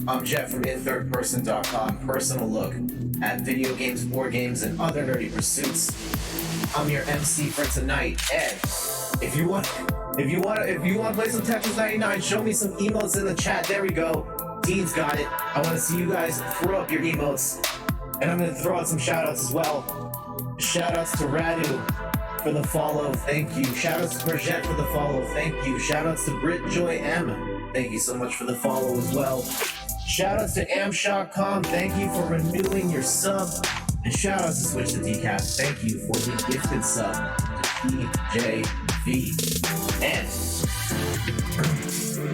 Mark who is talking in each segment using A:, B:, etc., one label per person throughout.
A: I'm Jet from inthirdperson.com, personal look at video games, board games, and other nerdy pursuits. I'm your MC for tonight, and if you want to play some Tetris 99, show me some emotes in the chat. There we go. Dean's got it. I want to see you guys throw up your emotes, and I'm gonna throw out some shoutouts as well. Shoutouts to Radu for the follow, thank you. Shoutouts to Brigitte for the follow, thank you. Shoutouts to Brit Joy M, thank you so much for the follow as well. Shoutouts to Amshot.com, thank you for renewing your sub. And shoutouts to Switch to Decaf, thank you for the gifted sub to PJV. And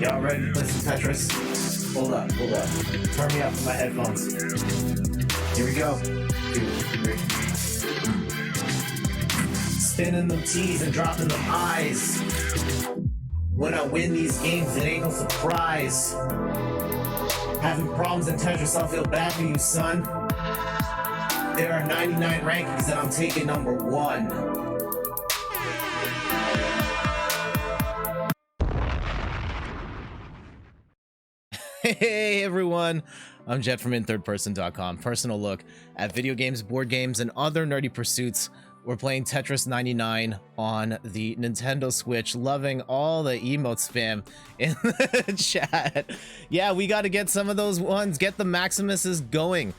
A: y'all ready to play some Tetris? Hold up. Turn me up with my headphones. Here we go. 2, 3. Spinning them T's and dropping them I's. When I win these games, it ain't no surprise. Having problems in Tetris, I'll feel bad for you, son. There are 99 rankings and I'm taking number 1.
B: Hey everyone, I'm Jet from inthirdperson.com, personal look at video games, board games, and other nerdy pursuits. We're playing Tetris 99 on the Nintendo Switch, loving all the emote spam in the chat. Yeah, we got to get some of those ones, get the Maximuses going.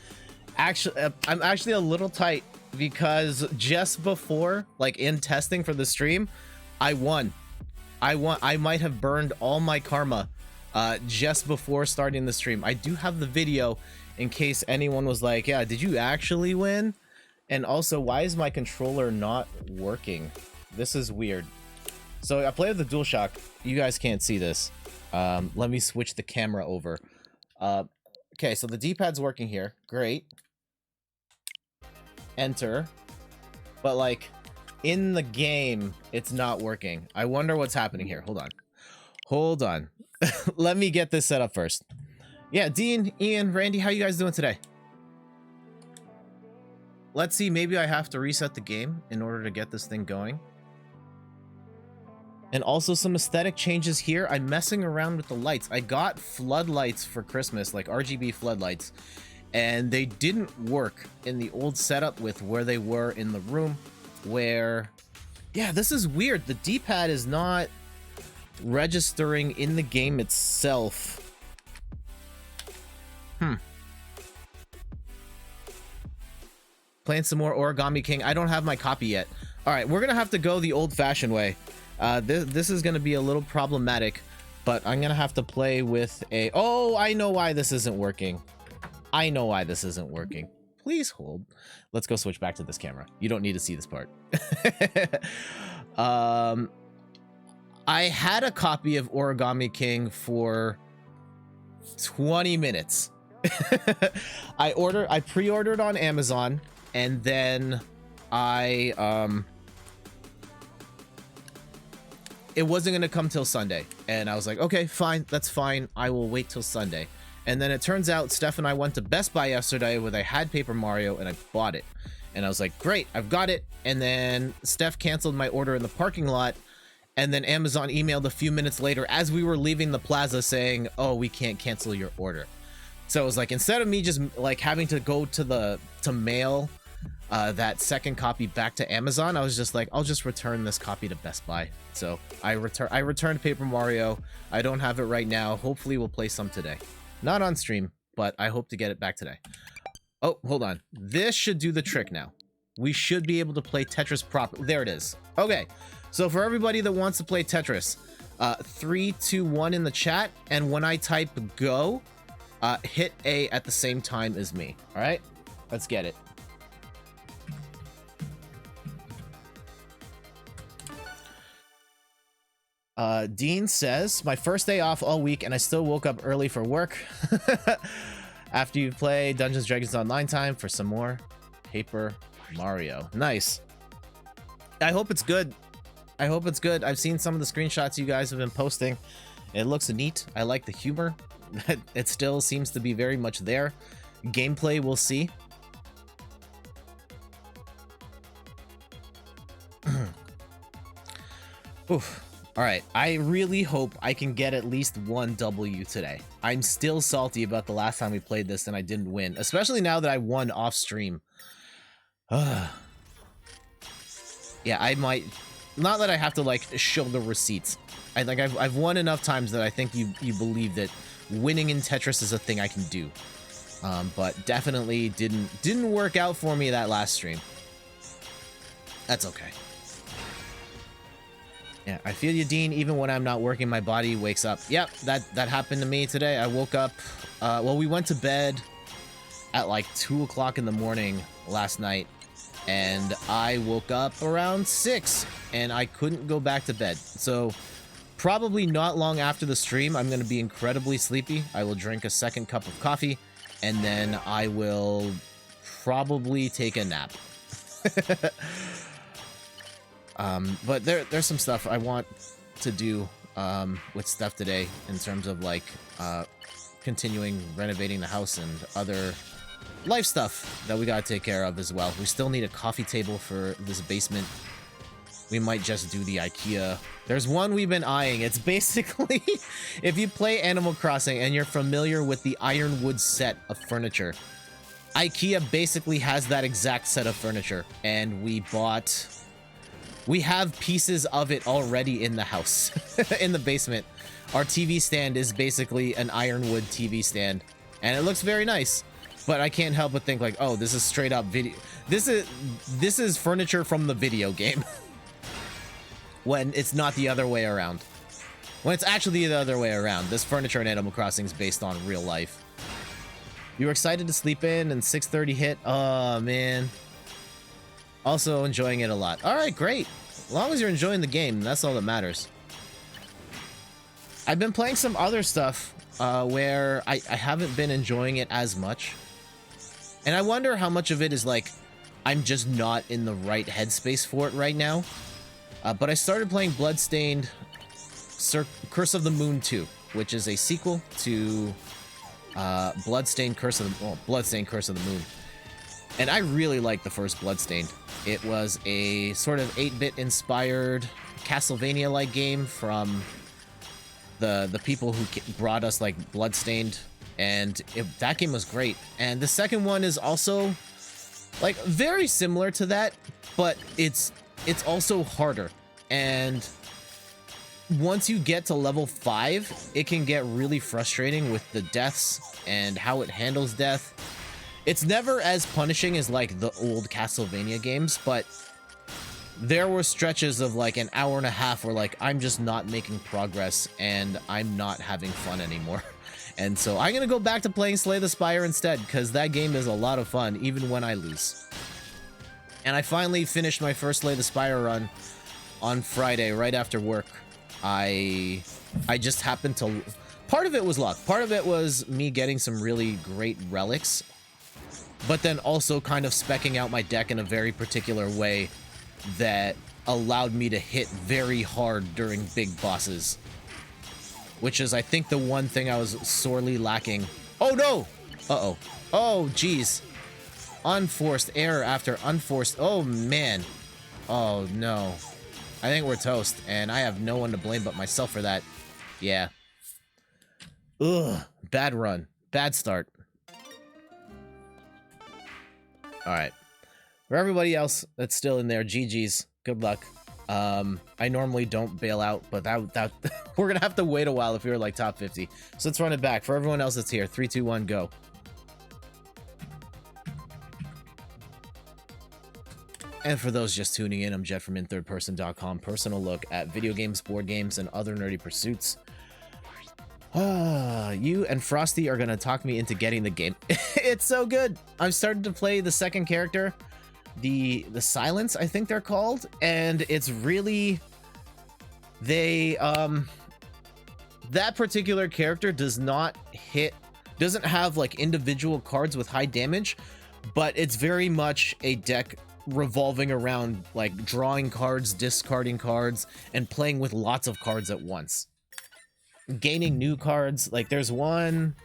B: Actually, I'm actually a little tight because just before, like in testing for the stream, I won. I might have burned all my karma just before starting the stream. I do have the video in case anyone was like, yeah, did you actually win? And also, why is my controller not working? This is weird. So I played with the DualShock. You guys can't see this. Let me switch the camera over. Okay, so the D-pad's working here. Great. Enter. But like, in the game, it's not working. I wonder what's happening here. Hold on. Let me get this set up first. Yeah, Dean, Ian, Randy, how you guys doing today? Let's see, maybe I have to reset the game in order to get this thing going. And also some aesthetic changes here. I'm messing around with the lights. I got floodlights for Christmas, like RGB floodlights, and they didn't work in the old setup with where they were in the room where... Yeah, this is weird. The D-pad is not registering in the game itself. Playing some more Origami King. I don't have my copy yet. All right, we're gonna have to go the old-fashioned way. This is gonna be a little problematic, but I'm gonna have to play with a... Oh, I know why this isn't working. Please hold. Let's go switch back to this camera. You don't need to see this part. I had a copy of Origami King for 20 minutes. I pre-ordered on Amazon, and then it wasn't gonna come till Sunday, and I was like, okay, fine, that's fine, I will wait till Sunday. And then it turns out Steph and I went to Best Buy yesterday where they had Paper Mario, and I bought it, and I was like, great, I've got it. And then Steph canceled my order in the parking lot, and then Amazon emailed a few minutes later as we were leaving the plaza saying, oh, we can't cancel your order. So it was like, instead of me just like having to go to mail that second copy back to Amazon, I was just like, I'll just return this copy to Best Buy. So I returned Paper Mario. I don't have it right now. Hopefully we'll play some today. Not on stream, but I hope to get it back today. Oh, hold on. This should do the trick now. We should be able to play Tetris properly. There it is. Okay, so for everybody that wants to play Tetris, 3, 2, 1 in the chat, and when I type go, hit A at the same time as me. All right, let's get it. Dean says, my first day off all week and I still woke up early for work. After you play Dungeons & Dragons Online, time for some more Paper Mario. Nice. I hope it's good. I've seen some of the screenshots you guys have been posting. It looks neat. I like the humor. It still seems to be very much there. Gameplay, we'll see. Oof. All right, I really hope I can get at least one W today. I'm still salty about the last time we played this and I didn't win, especially now that I won off stream. Yeah, I might, not that I have to like show the receipts. I think I've won enough times that I think you believe that winning in Tetris is a thing I can do. But definitely didn't work out for me that last stream. That's okay. Yeah, I feel you, Dean. Even when I'm not working, my body wakes up. Yep, that happened to me today. I woke up, well, we went to bed at like 2 o'clock in the morning last night, and I woke up around 6, and I couldn't go back to bed. So probably not long after the stream, I'm going to be incredibly sleepy. I will drink a second cup of coffee, and then I will probably take a nap. But there's some stuff I want to do with Steph today in terms of like continuing renovating the house and other life stuff that we gotta take care of as well. We still need a coffee table for this basement. We might just do the IKEA. There's one we've been eyeing. It's basically, if you play Animal Crossing and you're familiar with the ironwood set of furniture, IKEA basically has that exact set of furniture, and we have pieces of it already in the house, in the basement. Our TV stand is basically an ironwood TV stand, and it looks very nice, but I can't help but think like, oh, this is straight up video. This is furniture from the video game. When it's not the other way around. When it's actually the other way around. This furniture in Animal Crossing is based on real life. You were excited to sleep in and 6:30 hit? Oh, man. Also enjoying it a lot. Alright, great. As long as you're enjoying the game, that's all that matters. I've been playing some other stuff where I haven't been enjoying it as much. And I wonder how much of it is like, I'm just not in the right headspace for it right now. But I started playing Bloodstained Curse of the Moon 2, which is a sequel to Bloodstained Curse of the Moon. And I really like the first Bloodstained. It was a sort of 8-bit inspired Castlevania-like game from the people who brought us like Bloodstained, and that game was great. And the second one is also like very similar to that, but it's also harder. And once you get to level 5, it can get really frustrating with the deaths and how it handles death. It's never as punishing as like the old Castlevania games, but there were stretches of like an hour and a half where like I'm just not making progress and I'm not having fun anymore. And so I'm gonna go back to playing Slay the Spire instead, because that game is a lot of fun even when I lose. And I finally finished my first Slay the Spire run on Friday right after work. I just happened to, part of it was luck, part of it was me getting some really great relics, but then also kind of speccing out my deck in a very particular way that allowed me to hit very hard during big bosses, which is I think the one thing I was sorely lacking. Oh no! Uh-oh. Oh geez. Unforced error after unforced. Oh man. Oh no. I think we're toast, and I have no one to blame but myself for that. Yeah. Ugh. Bad run. Bad start. Alright. For everybody else that's still in there, GG's. Good luck. I normally don't bail out, but that we're gonna have to wait a while if you're like top 50. So let's run it back. For everyone else that's here, 3, 2, 1, go. And for those just tuning in, I'm Jet from inthirdperson.com. Personal look at video games, board games, and other nerdy pursuits. You and Frosty are gonna talk me into getting the game. It's so good. I've started to play the second character, the Silence, I think they're called, and it's really that particular character doesn't have like individual cards with high damage, but it's very much a deck revolving around like drawing cards, discarding cards, and playing with lots of cards at once. Gaining new cards, like there's one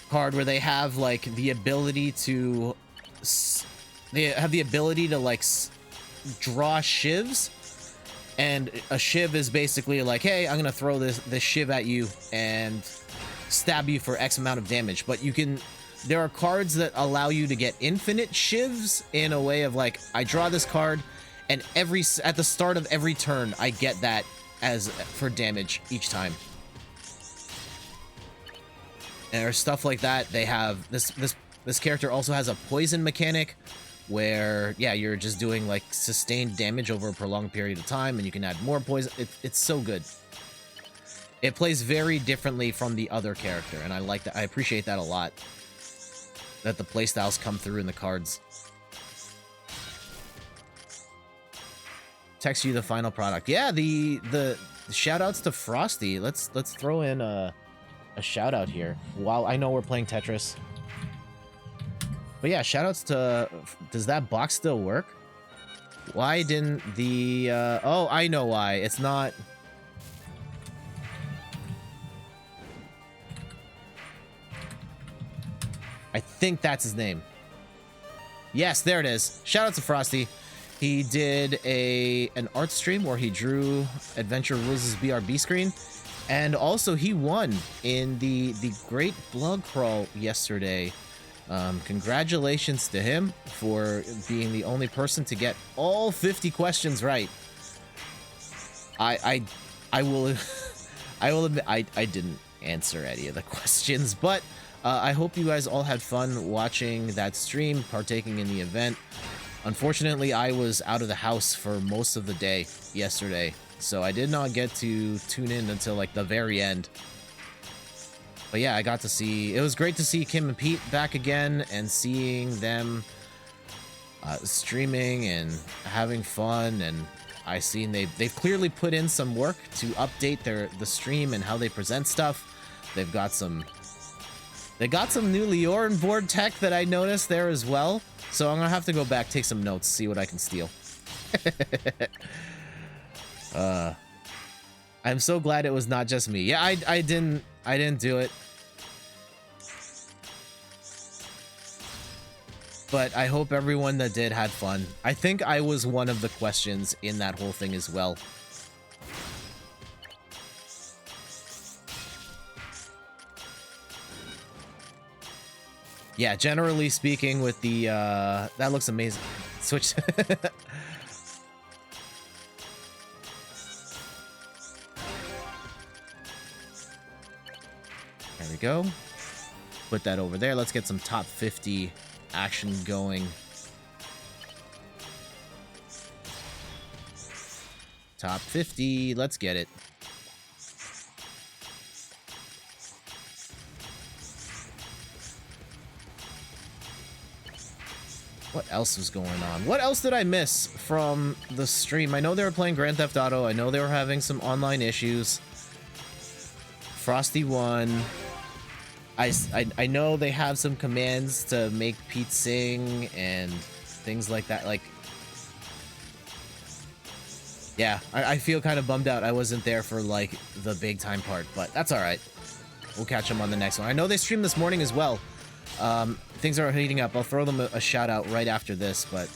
B: card where they have like the ability to like draw shivs, And a shiv is basically like, hey, I'm gonna throw this shiv at you and stab you for X amount of damage. But you can, there are cards that allow you to get infinite shivs in a way of like, I draw this card, and at the start of every turn, I get that as for damage each time. And there's stuff like that. They have this character also has a poison mechanic, where, yeah, you're just doing like sustained damage over a prolonged period of time, and you can add more poison. It's so good. It plays very differently from the other character, and I like that. I appreciate that a lot, that the playstyles come through in the cards. Text you the final product. Yeah, the shout outs to Frosty. Let's throw in a shout out here while I know we're playing Tetris. But yeah, shoutouts to... Does that box still work? Why didn't the... Oh, I know why. It's not... I think that's his name. Yes, there it is. Shoutouts to Frosty. He did an art stream where he drew Adventure Rules' BRB screen. And also, he won in the Great Blood Crawl yesterday. Congratulations to him for being the only person to get all 50 questions right. I will I will admit I didn't answer any of the questions, but I hope you guys all had fun watching that stream, partaking in the event. Unfortunately, I was out of the house for most of the day yesterday, so I did not get to tune in until like the very end. But yeah, I got to see... It was great to see Kim and Pete back again, and seeing them streaming and having fun. And I seen they've clearly put in some work to update the stream and how they present stuff. They got some new Leorin board tech that I noticed there as well. So I'm gonna have to go back, take some notes, see what I can steal. I'm so glad it was not just me. Yeah, I didn't do it. But I hope everyone that did had fun. I think I was one of the questions in that whole thing as well. Yeah, generally speaking with the, that looks amazing. Switch. There we go. Put that over there. Let's get some top 50 action going. Top 50. Let's get it. What else was going on? What else did I miss from the stream? I know they were playing Grand Theft Auto. I know they were having some online issues. Frosty won. I know they have some commands to make Pete sing and things like that. Like, yeah, I feel kind of bummed out I wasn't there for, like, the big time part, but that's all right. We'll catch them on the next one. I know they streamed this morning as well. Things are heating up. I'll throw them a shout out right after this, but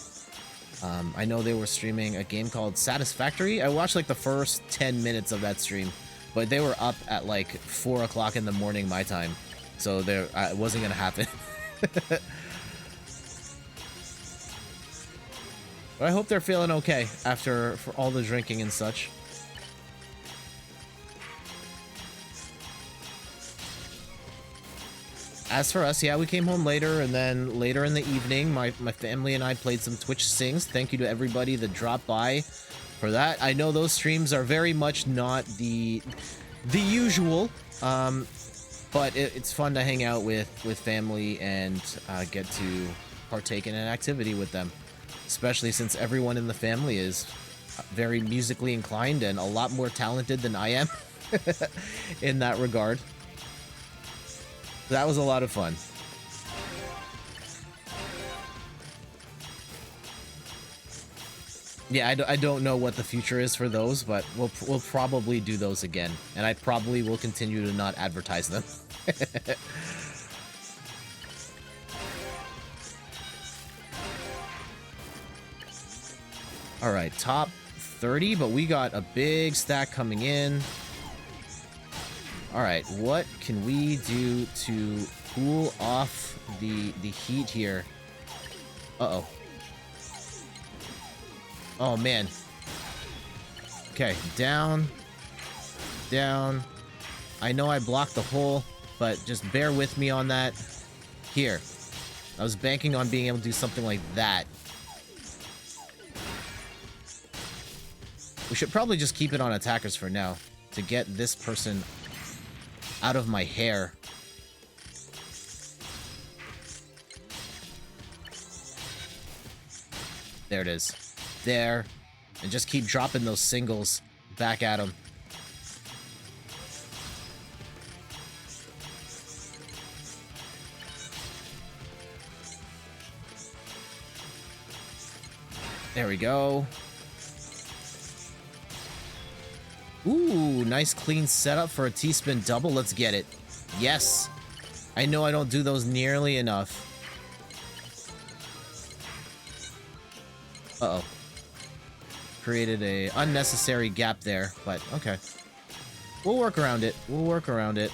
B: I know they were streaming a game called Satisfactory. I watched, like, the first 10 minutes of that stream, but they were up at, like, 4 o'clock in the morning my time. So there, it wasn't gonna happen. But I hope they're feeling okay for all the drinking and such. As for us, yeah, we came home later, and then later in the evening, my family and I played some Twitch Sings. Thank you to everybody that dropped by for that. I know those streams are very much not the usual. But it's fun to hang out with family and get to partake in an activity with them. Especially since everyone in the family is very musically inclined and a lot more talented than I am in that regard. That was a lot of fun. Yeah, I don't know what the future is for those, but we'll probably do those again. And I probably will continue to not advertise them. All right, top 30, but we got a big stack coming in. All right, what can we do to cool off the heat here? Uh-oh. Oh, man. Okay, down. Down. I know I blocked the hole, but just bear with me on that. Here. I was banking on being able to do something like that. We should probably just keep it on attackers for now to get this person out of my hair. There it is. There. And just keep dropping those singles back at him. There we go. Ooh, nice clean setup for a T-spin double. Let's get it. Yes. I know I don't do those nearly enough. Uh-oh. Created a unnecessary gap there, but okay. We'll work around it. We'll work around it.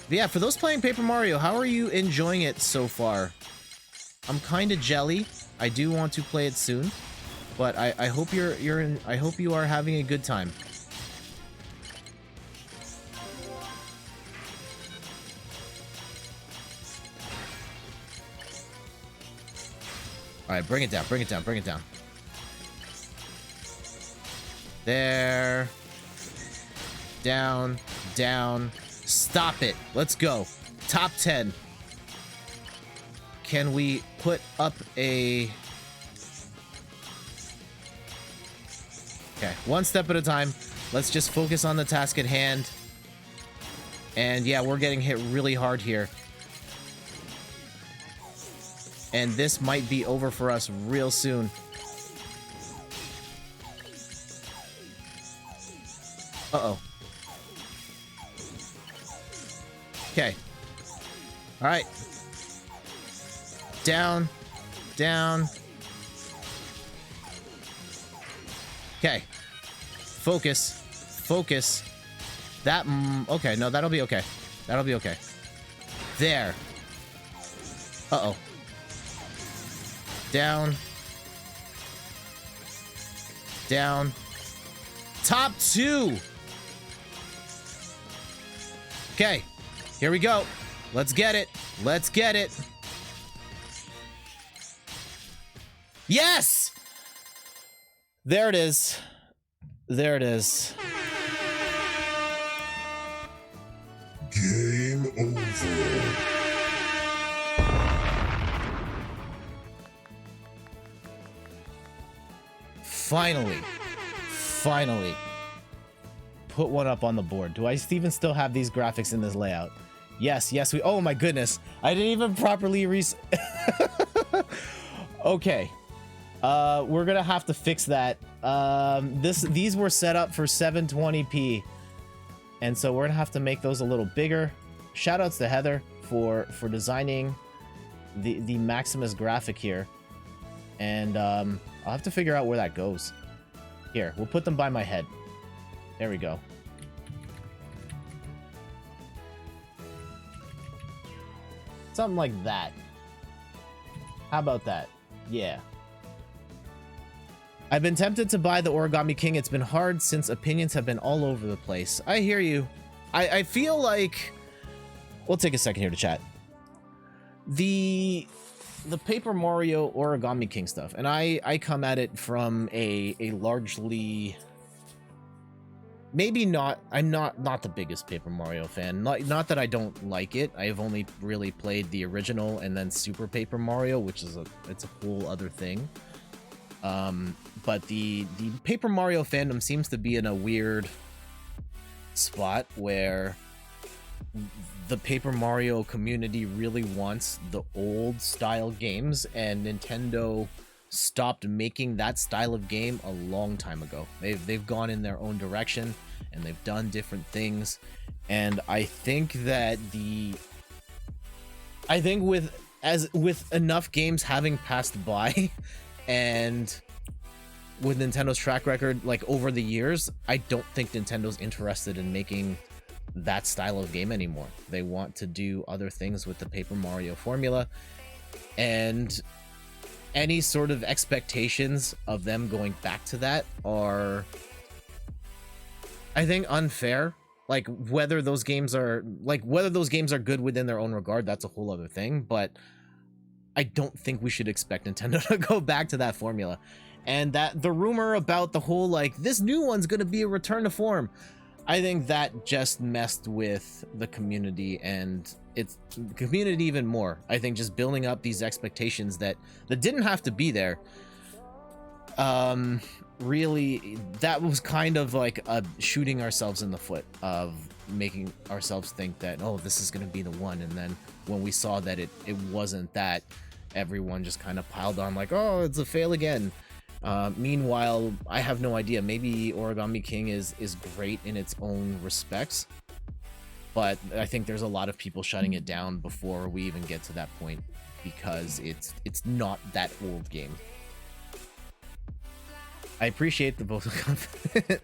B: But yeah, for those playing Paper Mario, how are you enjoying it so far? I'm kind of jelly. I do want to play it soon, but I hope I hope you are having a good time. All right, bring it down, bring it down, bring it down. There. Down, down. Stop it. Let's go. Top 10. Can we put up a... Okay, one step at a time. Let's just focus on the task at hand. And yeah, we're getting hit really hard here. And this might be over for us real soon. Uh-oh. Okay. All right. Down. Down. Okay. Focus. Focus. That... okay, no, that'll be okay. That'll be okay. There. Uh-oh. Down. Down. Top 2. Okay. Here we go. Let's get it. Let's get it. Yes! There it is. There it is.
C: Game over.
B: Finally. Finally. Put one up on the board. Do I even still have these graphics in this layout? Yes, yes, we... Oh my goodness. I didn't even properly Okay. We're gonna have to fix that. These were set up for 720p. And so we're gonna have to make those a little bigger. Shoutouts to Heather for designing the Maximus graphic here. And I'll have to figure out where that goes. Here, we'll put them by my head. There we go. Something like that. How about that? Yeah. I've been tempted to buy the Origami King. It's been hard since opinions have been all over the place. I hear you. I feel like... We'll take a second here to chat. The Paper Mario Origami King stuff, and I come at it from a largely... Maybe not... I'm not the biggest Paper Mario fan. Not that I don't like it. I've only really played the original and then Super Paper Mario, which is it's a whole other thing. But the Paper Mario fandom seems to be in a weird spot where the Paper Mario community really wants the old style games, and Nintendo stopped making that style of game a long time ago. They've gone in their own direction and they've done different things, and I think that with as with enough games having passed by, and with Nintendo's track record, like, over the years, I don't think Nintendo's interested in making that style of game anymore. They want to do other things with the Paper Mario formula, and any sort of expectations of them going back to that are, I think, unfair. Like, whether those games are good within their own regard, that's a whole other thing, but I don't think we should expect Nintendo to go back to that formula. And that the rumor about the whole, like, this new one's gonna be a return to form, I think that just messed with the community, and it's the community even more. I think just building up these expectations that didn't have to be there. Really, that was kind of like a shooting ourselves in the foot of making ourselves think that, oh, this is going to be the one. And then when we saw that it wasn't that, everyone just kind of piled on like, oh, it's a fail again. Meanwhile, I have no idea. Maybe Origami King is great in its own respects, but I think there's a lot of people shutting it down before we even get to that point, because it's not that old game. I appreciate the vocal confidence.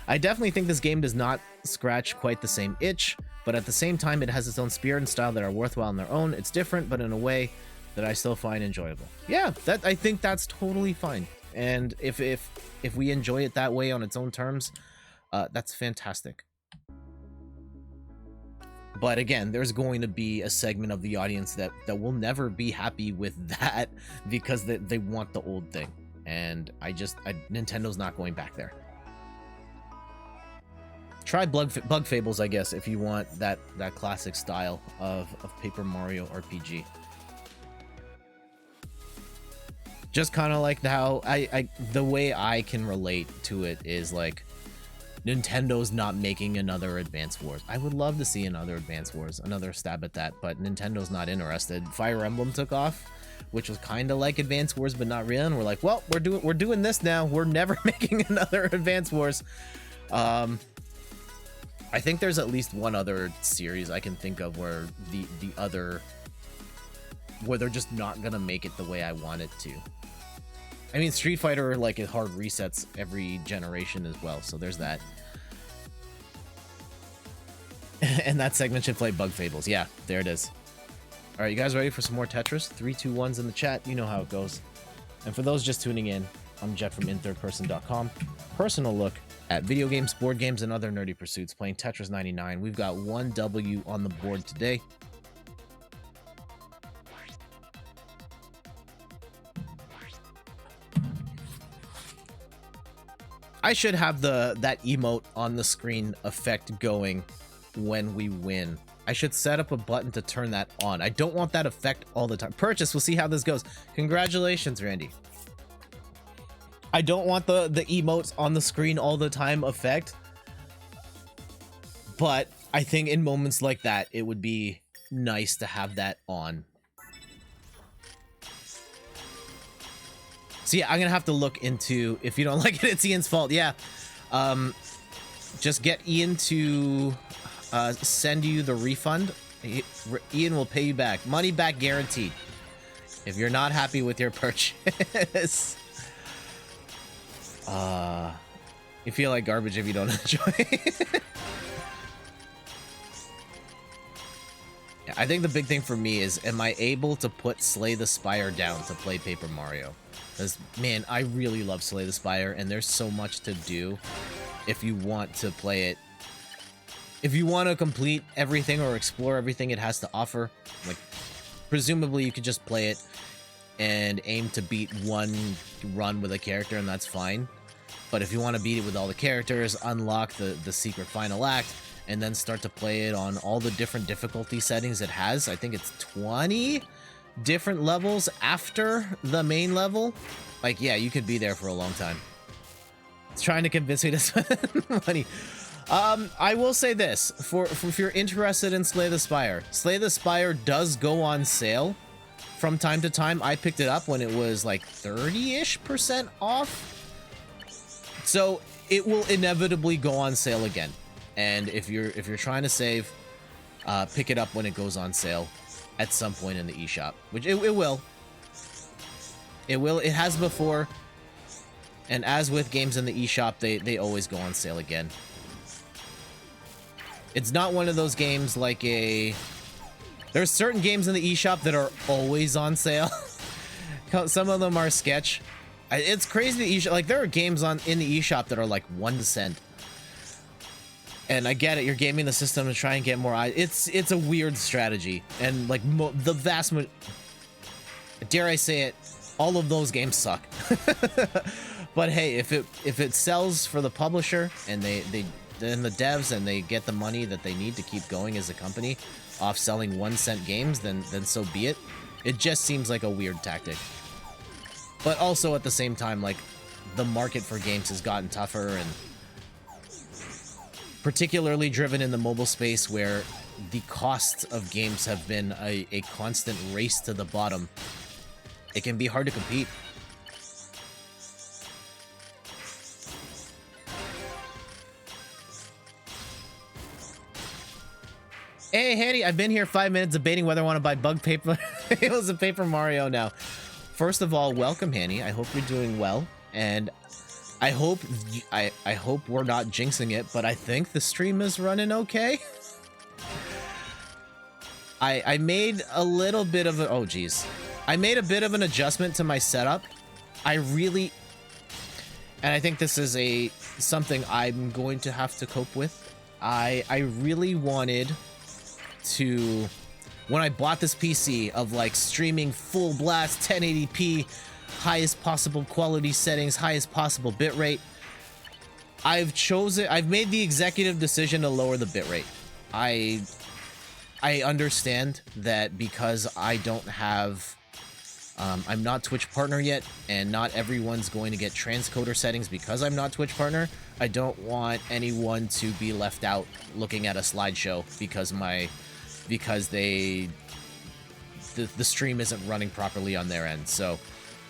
B: I definitely think this game does not scratch quite the same itch, but at the same time, it has its own spirit and style that are worthwhile on their own. It's different, but in a way that I still find enjoyable. Yeah, I think that's totally fine. And if we enjoy it that way on its own terms, that's fantastic. But again, there's going to be a segment of the audience that will never be happy with that, because they want the old thing. And Nintendo's not going back there. Try Bug Fables, I guess, if you want that classic style of Paper Mario RPG. Just kind of like how the way I can relate to it is like, Nintendo's not making another Advance Wars. I would love to see another Advance Wars, another stab at that, but Nintendo's not interested. Fire Emblem took off, which was kind of like Advance Wars, but not real. And we're like, well, we're doing this now. We're never making another Advance Wars. I think there's at least one other series I can think of where where they're just not gonna make it the way I want it to. I mean, Street Fighter, like, it hard resets every generation as well, so there's that. And that segment should play Bug Fables. Yeah, there it is. All right, you guys ready for some more Tetris? 3, 2, 1's in the chat. You know how it goes. And for those just tuning in, I'm Jet from inthirdperson.com. Personal look at video games, board games, and other nerdy pursuits, playing Tetris 99. We've got 1 W on the board today. I should have that emote on the screen effect going when we win. I should set up a button to turn that on. I don't want that effect all the time. Purchase, we'll see how this goes. Congratulations, Randy. I don't want the emotes on the screen all the time effect, but I think in moments like that, it would be nice to have that on. So yeah, I'm gonna have to look into, if you don't like it, it's Ian's fault. Yeah. Just get Ian to send you the refund. Ian will pay you back. Money back guaranteed. If you're not happy with your purchase. You feel like garbage if you don't enjoy it. Yeah, I think the big thing for me is, am I able to put Slay the Spire down to play Paper Mario? Because, man, I really love Slay the Spire, and there's so much to do if you want to play it. If you want to complete everything or explore everything it has to offer, like, presumably you could just play it and aim to beat one run with a character, and that's fine. But if you want to beat it with all the characters, unlock the secret final act, and then start to play it on all the different difficulty settings it has, I think it's 20 different levels after the main level. Like, yeah, you could be there for a long time. It's trying to convince me to spend money. I will say this, if you're interested in Slay the Spire does go on sale from time to time. I picked it up when it was like 30-ish% off. So it will inevitably go on sale again. And if you're trying to save, pick it up when it goes on sale. at some point in the eShop, which it will. It will. It has before. And as with games in the eShop, they always go on sale again. It's not one of those games like a... There's certain games in the eShop that are always on sale. Some of them are sketch. It's crazy the eShop. Like, there are games in the eShop that are like 1 cent. And I get it, you're gaming the system to try and get more eyes. It's a weird strategy. And like the vast dare I say it, all of those games suck. But hey, if it sells for the publisher and then the devs and they get the money that they need to keep going as a company off selling 1 cent games, then so be it. It just seems like a weird tactic. But also at the same time, like, the market for games has gotten tougher, and particularly driven in the mobile space where the costs of games have been a constant race to the bottom. It can be hard to compete. Hey, Hanny, I've been here 5 minutes debating whether I want to buy Bug Paper. It was a Paper Mario now. First of all, welcome, Hanny. I hope you're doing well, and I hope we're not jinxing it, but I think the stream is running okay. I made a little bit of a... Oh, geez. I made a bit of an adjustment to my setup. And I think this is something I'm going to have to cope with. I really wanted to... When I bought this PC of like streaming full blast 1080p, highest possible quality settings, highest possible bitrate, I've made the executive decision to lower the bitrate. I understand that because I don't have, I'm not Twitch partner yet, and not everyone's going to get transcoder settings because I'm not Twitch partner. I don't want anyone to be left out looking at a slideshow because the stream isn't running properly on their end. So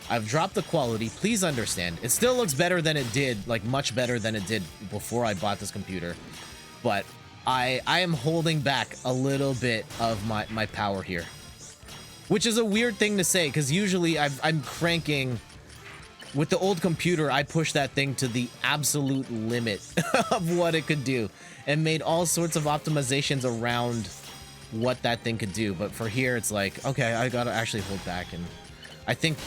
B: I've dropped the quality. Please understand. It still looks better than it did, like much better than it did before I bought this computer. But I am holding back a little bit of my power here. Which is a weird thing to say, because usually I'm cranking... With the old computer, I pushed that thing to the absolute limit of what it could do. And made all sorts of optimizations around what that thing could do. But for here, it's like, okay, I gotta actually hold back. And I think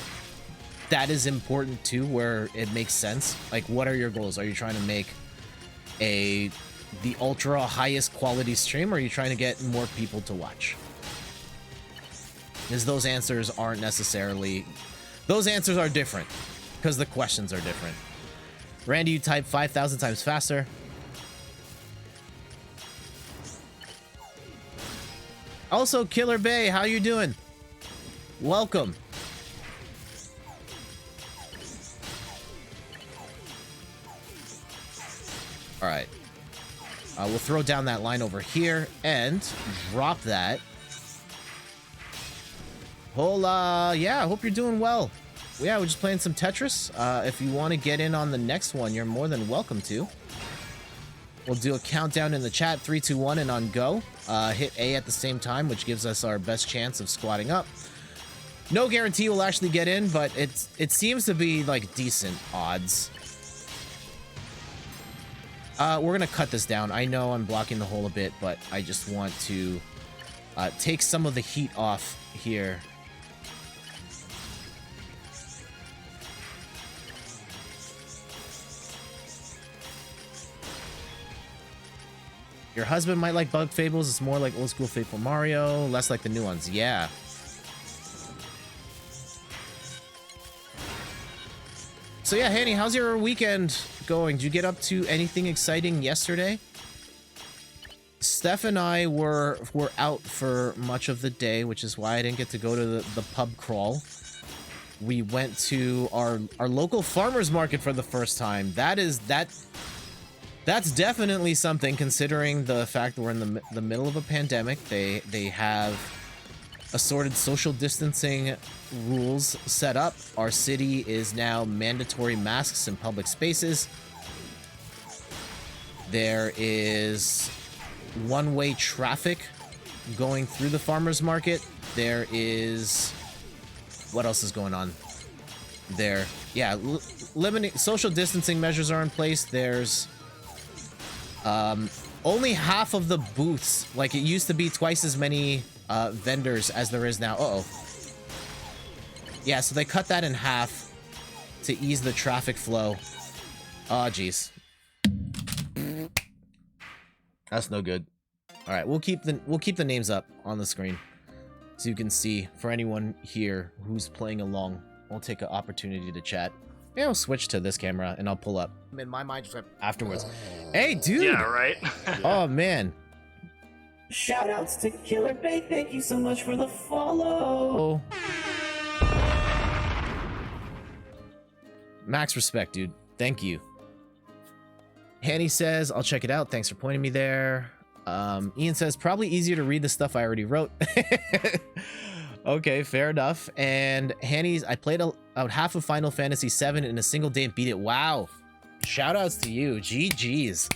B: that is important too, where it makes sense. Like, what are your goals? Are you trying to make the ultra highest quality stream, or are you trying to get more people to watch? Because those answers aren't necessarily... Those answers are different, because the questions are different. Randy, you type 5,000 times faster. Also, Killer Bay, how you doing? Welcome. All right. We'll throw down that line over here and drop that. Hola. Yeah, I hope you're doing well. Yeah, we're just playing some Tetris. If you want to get in on the next one, you're more than welcome to. We'll do a countdown in the chat, 3, 2, 1, and on go. Hit A at the same time, which gives us our best chance of squatting up. No guarantee we'll actually get in, but it seems to be like decent odds. We're gonna cut this down. I know I'm blocking the hole a bit, but I just want to take some of the heat off here. Your husband might like Bug Fables. It's more like old school Paper Mario, less like the new ones. Yeah. So yeah, Hanny, how's your weekend going? Did you get up to anything exciting yesterday? Steph and I were out for much of the day, which is why I didn't get to go to the pub crawl. We went to our local farmers market for the first time. That's definitely something, considering the fact that we're in the middle of a pandemic. They have assorted social distancing rules set up. Our city is now mandatory masks in public spaces. There is one-way traffic going through the farmer's market. There is... What else is going on there? Yeah, limiting social distancing measures are in place. There's only half of the booths. Like, it used to be twice as many vendors as there is now. Uh-oh. Yeah, so they cut that in half to ease the traffic flow. Oh, jeez. That's no good. All right, we'll keep the names up on the screen so you can see for anyone here who's playing along. I'll take an opportunity to chat. Yeah, I'll switch to this camera and I'll pull up. In my mind, just afterwards. Hey, dude.
C: Yeah, right.
B: Oh man.
A: Shout outs to Killer Bay. Thank you so much for the follow.
B: Max respect, dude. Thank you. Hanny says, I'll check it out. Thanks for pointing me there. Ian says, probably easier to read the stuff I already wrote. Okay, fair enough. And Hanny's, I played out half of Final Fantasy VII in a single day and beat it. Wow. Shout outs to you. GG's.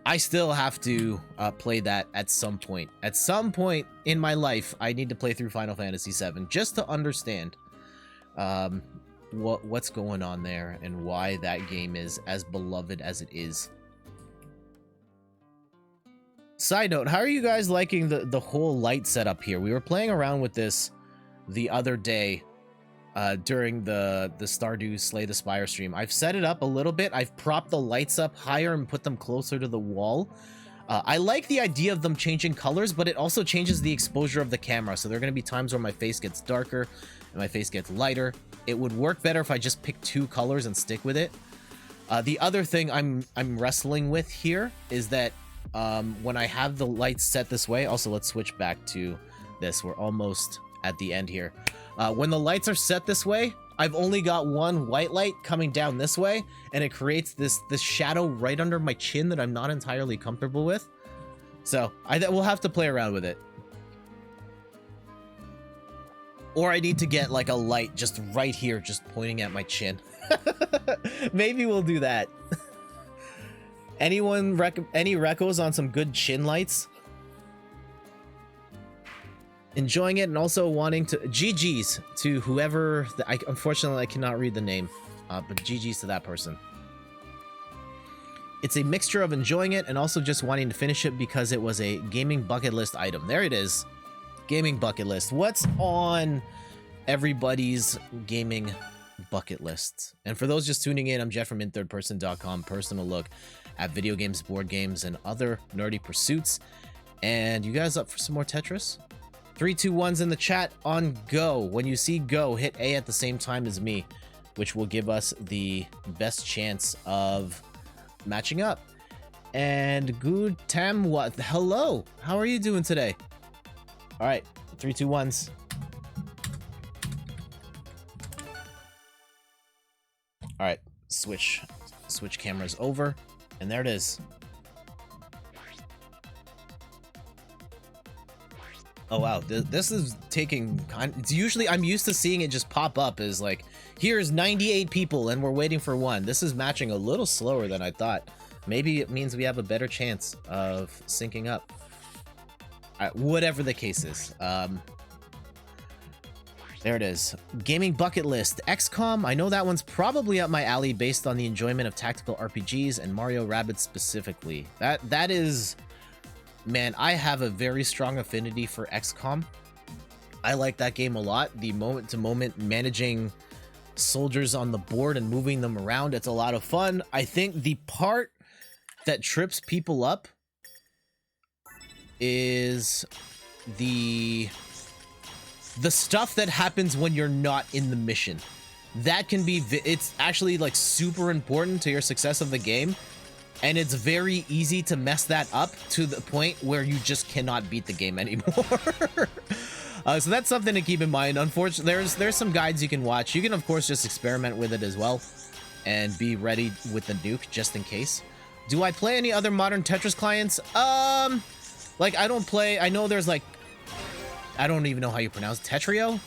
B: I still have to play that at some point. At some point in my life, I need to play through Final Fantasy VII just to understand what's going on there and why that game is as beloved as it is. Side note, how are you guys liking the whole light setup here? We were playing around with this the other day during the Stardew Slay the Spire stream. I've set it up a little bit. I've propped the lights up higher and put them closer to the wall. I like the idea of them changing colors, but it also changes the exposure of the camera. So there are going to be times where my face gets darker and my face gets lighter. It would work better if I just pick two colors and stick with it. The other thing I'm wrestling with here is that when I have the lights set this way, also let's switch back to this. We're almost at the end here. When the lights are set this way, I've only got one white light coming down this way, and it creates this shadow right under my chin that I'm not entirely comfortable with. So we'll have to play around with it. Or I need to get like a light just right here, just pointing at my chin. Maybe we'll do that. Any recos on some good chin lights? Enjoying it and also wanting to... GG's to whoever... Unfortunately, I cannot read the name. But GG's to that person. It's a mixture of enjoying it and also just wanting to finish it because it was a gaming bucket list item. There it is. Gaming bucket list. What's on everybody's gaming bucket list? And for those just tuning in, I'm Jeff from inthirdperson.com. Personal look at video games, board games, and other nerdy pursuits. And you guys up for some more Tetris? 3, 2, 1's in the chat on go. When you see go, hit A at the same time as me, which will give us the best chance of matching up. And good Tam, what? Hello, how are you doing today? All right, 3, 2, 1's. All right, switch cameras over, and there it is. Oh wow, this is taking... It's usually, I'm used to seeing it just pop up as like, here's 98 people and we're waiting for one. This is matching a little slower than I thought. Maybe it means we have a better chance of syncing up. Whatever the case is. There it is. Gaming bucket list. XCOM, I know that one's probably up my alley based on the enjoyment of tactical RPGs and Mario Rabbids specifically. That is... Man, I have a very strong affinity for XCOM. I like that game a lot. The moment-to-moment managing soldiers on the board and moving them around, it's a lot of fun. I think the part that trips people up is the stuff that happens when you're not in the mission. That can be... It's actually like super important to your success of the game. And it's very easy to mess that up to the point where you just cannot beat the game anymore. So that's something to keep in mind. Unfortunately, there's some guides you can watch. You can, of course, just experiment with it as well and be ready with the nuke just in case. Do I play any other modern Tetris clients? Like, I don't play... I know there's, like... I don't even know how you pronounce it. Tetrio?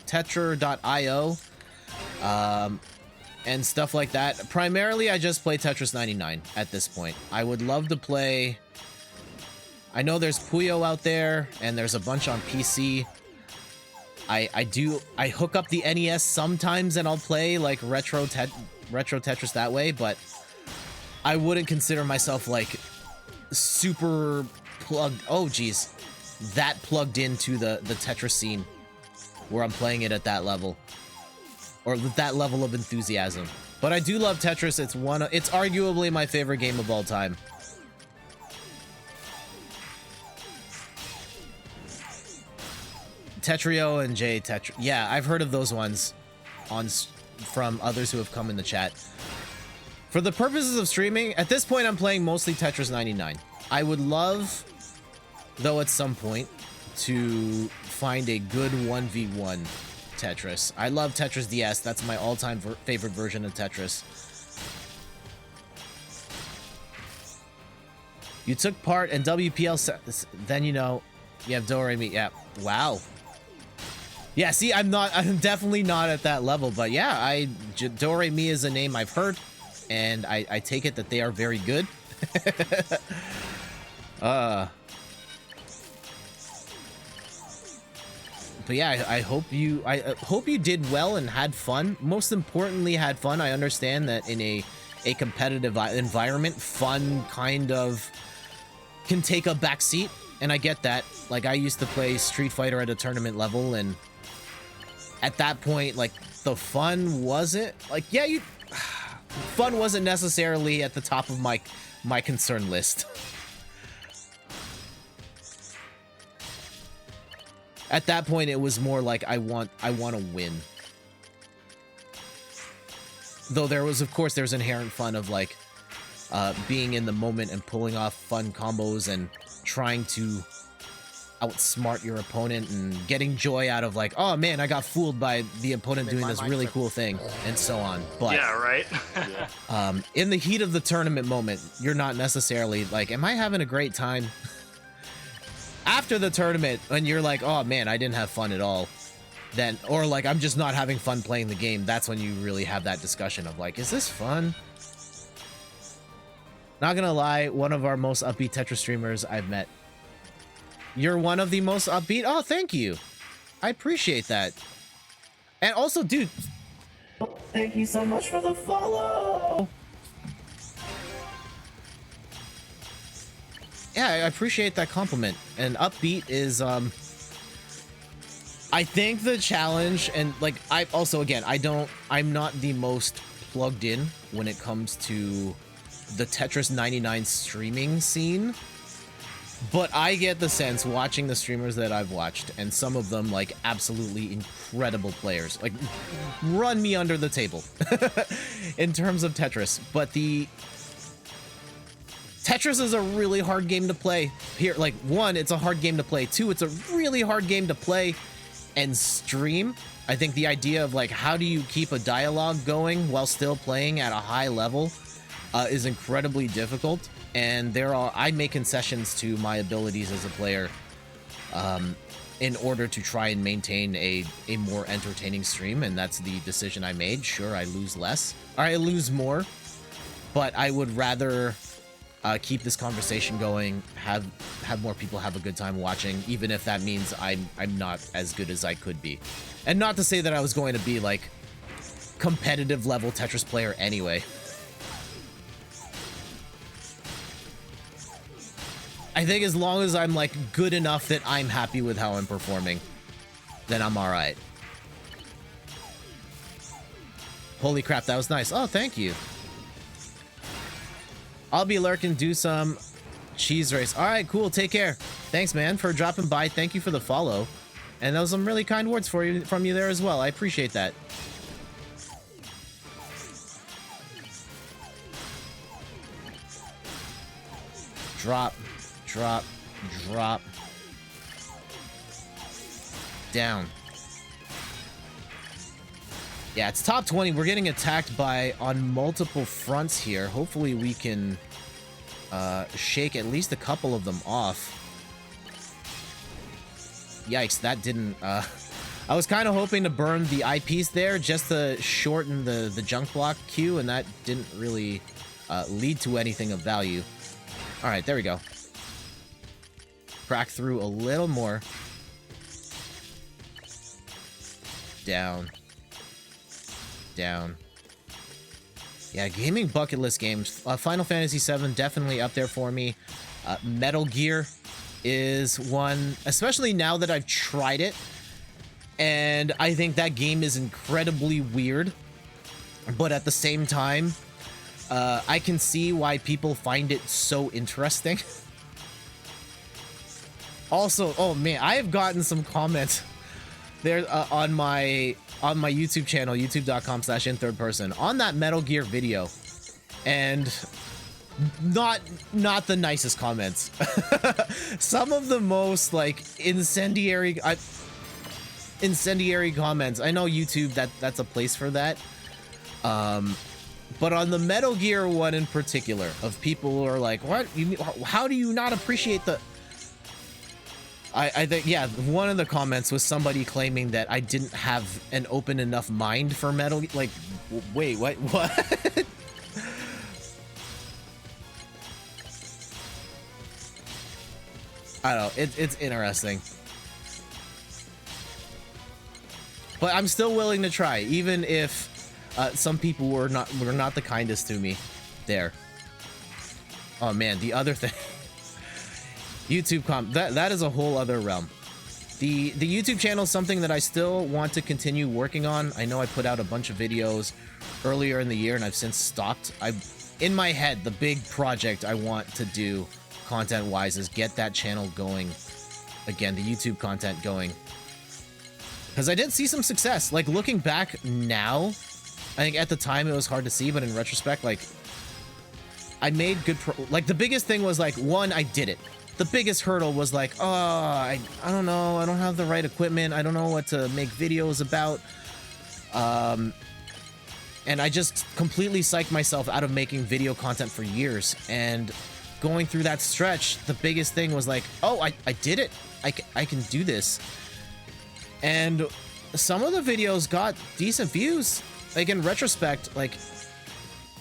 B: Tetra.io. And stuff like that. Primarily, I just play Tetris 99 at this point. I would love to play I know there's Puyo out there, and there's a bunch on PC. I hook up the NES sometimes, and I'll play like retro Tetris that way, but I wouldn't consider myself like super plugged. Oh, geez, that plugged into the Tetris scene where I'm playing it at that level, or with that level of enthusiasm. But I do love Tetris. It's arguably my favorite game of all time. Tetrio and J Tetris. Yeah, I've heard of those ones from others who have come in the chat. For the purposes of streaming, at this point I'm playing mostly Tetris 99. I would love, though, at some point, to find a good 1v1 Tetris. I love Tetris DS. That's my all-time favorite version of Tetris. You took part in WPL, then you know you have Do-Re-Mi. Yeah, wow. Yeah, see, I'm definitely not at that level, but yeah, Do-Re-Mi is a name I've heard, and I take it that they are very good. But yeah, I hope you did well and had fun. Most importantly, had fun. I understand that in a competitive environment, fun kind of can take a back seat, and I get that. Like, I used to play Street Fighter at a tournament level, and at that point, like, the fun wasn't like, yeah, fun wasn't necessarily at the top of my concern list. At that point, it was more like I want to win. Though there's inherent fun of like being in the moment and pulling off fun combos and trying to outsmart your opponent and getting joy out of like, oh man, I got fooled by the opponent doing this really cool thing, and so on. But
C: yeah, right.
B: in the heat of the tournament moment, you're not necessarily like, am I having a great time? After the tournament, when you're like, oh man, I didn't have fun at all, then, or like, I'm just not having fun playing the game, that's when you really have that discussion of like, is this fun? Not gonna lie, one of our most upbeat Tetris streamers I've met. You're one of the most upbeat? Oh, thank you. I appreciate that. And also, dude,
A: Thank you so much for the follow.
B: yeah, I appreciate that compliment. And upbeat is, I think the challenge, and like, I'm not the most plugged in when it comes to the Tetris 99 streaming scene, but I get the sense watching the streamers that I've watched, and some of them like absolutely incredible players, like run me under the table in terms of Tetris. But the Tetris is a really hard game to play. Here, like, one, it's a hard game to play. Two, it's a really hard game to play and stream. I think the idea of like, how do you keep a dialogue going while still playing at a high level is incredibly difficult. And I make concessions to my abilities as a player in order to try and maintain a more entertaining stream, and that's the decision I made. Sure, I lose less, or I lose more, but I would rather keep this conversation going, have more people have a good time watching, even if that means I'm not as good as I could be. And not to say that I was going to be like competitive level Tetris player anyway. I think as long as I'm like good enough that I'm happy with how I'm performing, then I'm all right. Holy crap, that was nice. Oh, thank you. I'll be lurking, do some cheese race. All right, cool. Take care. Thanks, man, for dropping by. Thank you for the follow. And those some really kind words from you there as well. I appreciate that. Drop, drop, drop. Down. Yeah, it's top 20. We're getting attacked on multiple fronts here. Hopefully we can shake at least a couple of them off. Yikes, that didn't... I was kind of hoping to burn the eyepiece there just to shorten the junk block queue, and that didn't really lead to anything of value. Alright, there we go. crack through a little more. Down. Down. Yeah, gaming bucket list games. Final Fantasy VII definitely up there for me. Metal Gear is one, especially now that I've tried it. And I think that game is incredibly weird. But at the same time, I can see why people find it so interesting. Also, oh man, I have gotten some comments there on my YouTube channel, youtube.com/inthirdperson, on that Metal Gear video, and not the nicest comments. Some of the most like incendiary comments. I know YouTube, that's a place for that. But on the Metal Gear one in particular, of people who are like, what? How do you not appreciate the... I think, yeah, one of the comments was somebody claiming that I didn't have an open enough mind for Metal Gear. Like, wait, what? I don't know, it's interesting. But I'm still willing to try, even if some people were not the kindest to me there. Oh man, the other thing. YouTube that is a whole other realm. The YouTube channel is something that I still want to continue working on. I know I put out a bunch of videos earlier in the year and I've since stopped. In my head, the big project I want to do content wise is get that channel going again, the YouTube content going. Because I did see some success. Like, looking back now, I think at the time it was hard to see, but in retrospect, like, I made good like, the biggest thing was, like, one, I did it. The biggest hurdle was, like, oh, I don't know, I don't have the right equipment, I don't know what to make videos about. And I just completely psyched myself out of making video content for years. And going through that stretch, the biggest thing was, like, oh, I did it. I can do this. And some of the videos got decent views. Like, in retrospect, like,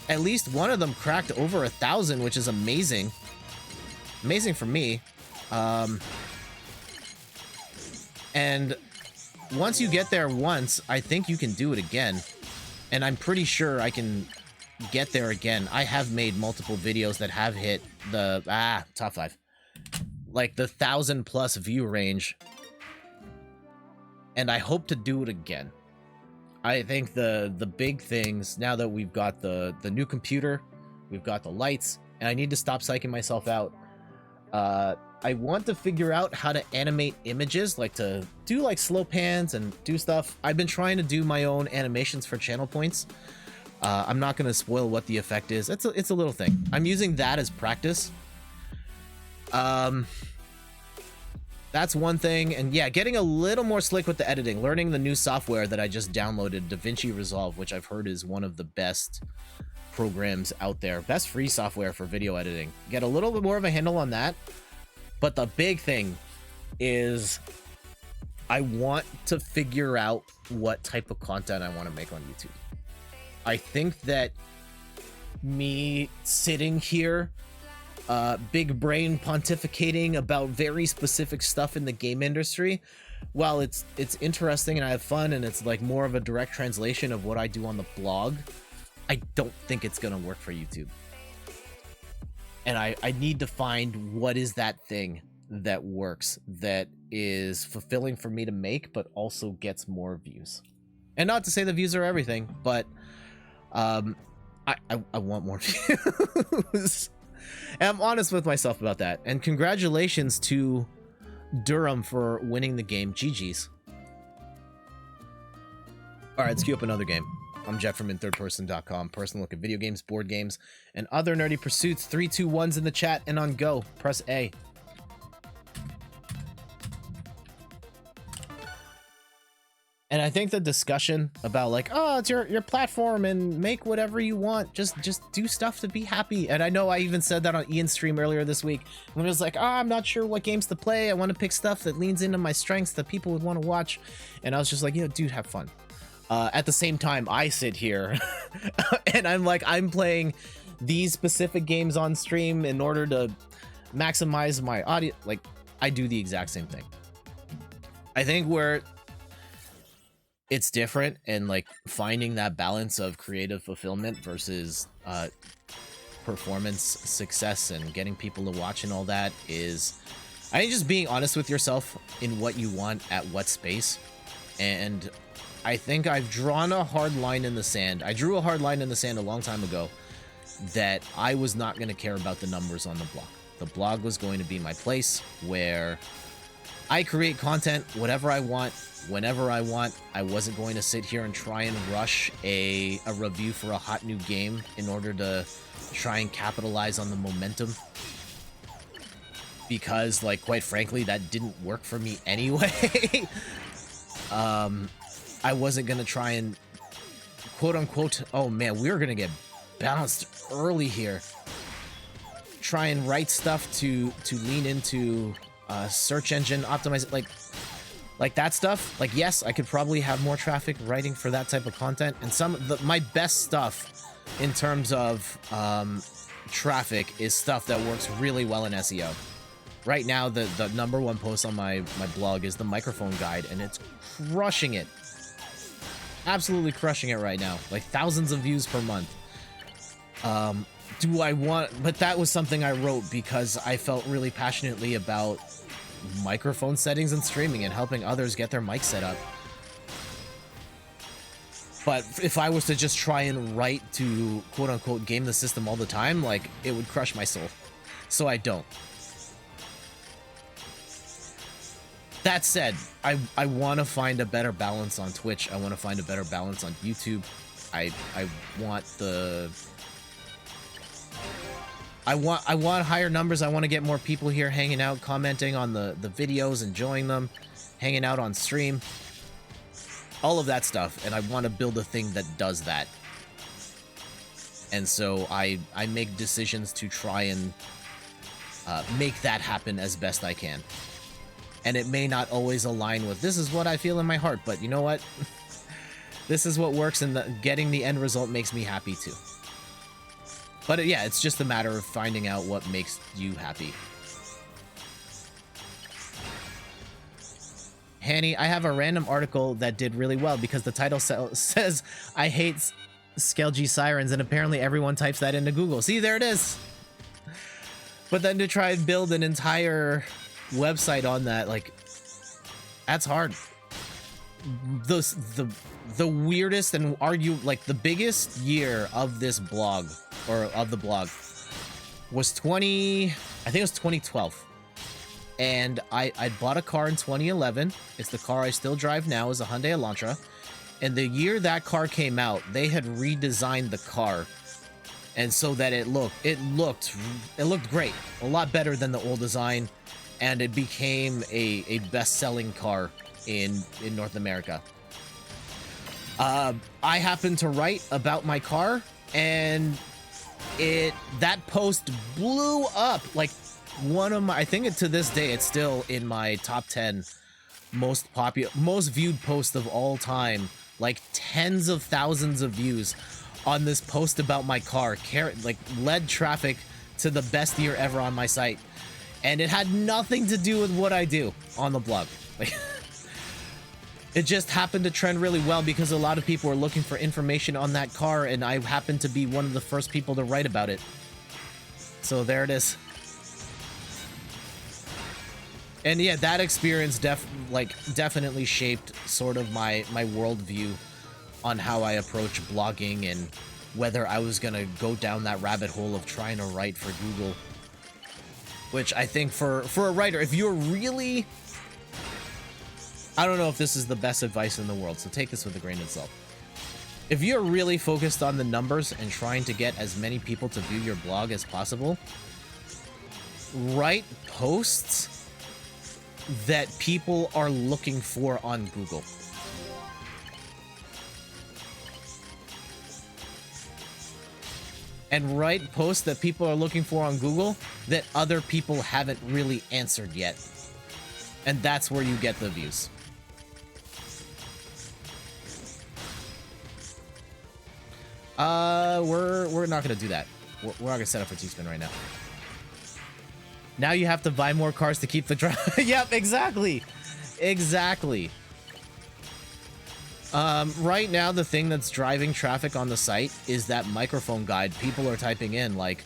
B: at least one of them cracked over 1,000, which is amazing. Amazing for me. And once you get there once, I think you can do it again. And I'm pretty sure I can get there again. I have made multiple videos that have hit the, top 5. Like, the 1,000+ view range. And I hope to do it again. I think the big things, now that we've got the new computer, we've got the lights, and I need to stop psyching myself out. I want to figure out how to animate images, like to do like slow pans and do stuff. I've been trying to do my own animations for channel points. I'm not going to spoil what the effect is. It's a little thing. I'm using that as practice. That's one thing. And yeah, getting a little more slick with the editing, learning the new software that I just downloaded, DaVinci Resolve, which I've heard is one of the best programs out there, best free software for video editing. Get a little bit more of a handle on that. But the big thing is I want to figure out what type of content I want to make on YouTube. I think that me sitting here, big brain pontificating about very specific stuff in the game industry, while it's interesting and I have fun and it's like more of a direct translation of what I do on the blog, I don't think it's gonna work for YouTube. And I need to find what is that thing that works, that is fulfilling for me to make, but also gets more views. And not to say the views are everything, but I want more views. And I'm honest with myself about that. And congratulations to Durham for winning the game. GG's. All right, let's queue up another game. I'm Jet from inthirdperson.com. Personal look at video games, board games, and other nerdy pursuits. 3, 2, 1's in the chat, and on go. Press A. And I think the discussion about like, oh, it's your platform and make whatever you want. Just do stuff to be happy. And I know I even said that on Ian's stream earlier this week when it was like, oh, I'm not sure what games to play. I want to pick stuff that leans into my strengths that people would want to watch. And I was just like, you know, dude, have fun. At the same time, I sit here and I'm like, I'm playing these specific games on stream in order to maximize my audio. Like, I do the exact same thing. I think where it's different and like finding that balance of creative fulfillment versus performance success and getting people to watch and all that is, I think, just being honest with yourself in what you want at what space. And I think I've drawn a hard line in the sand. I drew a hard line in the sand a long time ago that I was not going to care about the numbers on the blog. The blog was going to be my place where I create content, whatever I want, whenever I want. I wasn't going to sit here and try and rush a review for a hot new game in order to try and capitalize on the momentum. Because, like, quite frankly, that didn't work for me anyway. I wasn't going to try and, quote-unquote, oh man, we're going to get bounced early here. Try and write stuff to lean into search engine optimize, like that stuff. Like, yes, I could probably have more traffic writing for that type of content, and some of my best stuff in terms of traffic is stuff that works really well in SEO. Right now, the #1 post on my blog is the microphone guide, and it's crushing it. Absolutely crushing it right now. Like, thousands of views per month. Do I want... But that was something I wrote because I felt really passionately about microphone settings and streaming and helping others get their mic set up. But if I was to just try and write to, quote-unquote, game the system all the time, like, it would crush my soul. So I don't. That said, I want to find a better balance on Twitch. I want to find a better balance on YouTube. I want the... I want higher numbers. I want to get more people here hanging out, commenting on the videos, enjoying them, hanging out on stream. All of that stuff, and I want to build a thing that does that. And so I make decisions to try and make that happen as best I can. And it may not always align with, this is what I feel in my heart, but you know what? This is what works, and getting the end result makes me happy too. But yeah, it's just a matter of finding out what makes you happy. Hanny, I have a random article that did really well because the title says, I hate Skelgy Sirens, and apparently everyone types that into Google. See, there it is. But then to try and build an entire website on that, like, that's hard. The weirdest and like the biggest year of this blog, or of the blog, was I think it was 2012. And I bought a car in 2011. It's the car I still drive now, is a Hyundai Elantra. And the year that car came out, they had redesigned the car, and so that it looked great, a lot better than the old design, and it became a best-selling car in North America. I happened to write about my car, and that post blew up. Like, one of my, I think to this day it's still in my top 10 most viewed posts of all time. Like, tens of thousands of views on this post about my car, like, led traffic to the best year ever on my site. And it had nothing to do with what I do on the blog. Like, it just happened to trend really well because a lot of people were looking for information on that car, and I happened to be one of the first people to write about it. So there it is. And yeah, that experience definitely shaped sort of my worldview on how I approach blogging, and whether I was gonna go down that rabbit hole of trying to write for Google. Which I think for a writer, if you're really... I don't know if this is the best advice in the world, so take this with a grain of salt. If you're really focused on the numbers and trying to get as many people to view your blog as possible, write posts that people are looking for on Google. And write posts that people are looking for on Google that other people haven't really answered yet. And that's where you get the views. We're not gonna do that. We're not gonna set up for T-Spin right now. Now you have to buy more cars to keep the drive. Yep, exactly. Exactly. Right now, the thing that's driving traffic on the site is that microphone guide. People are typing in, like,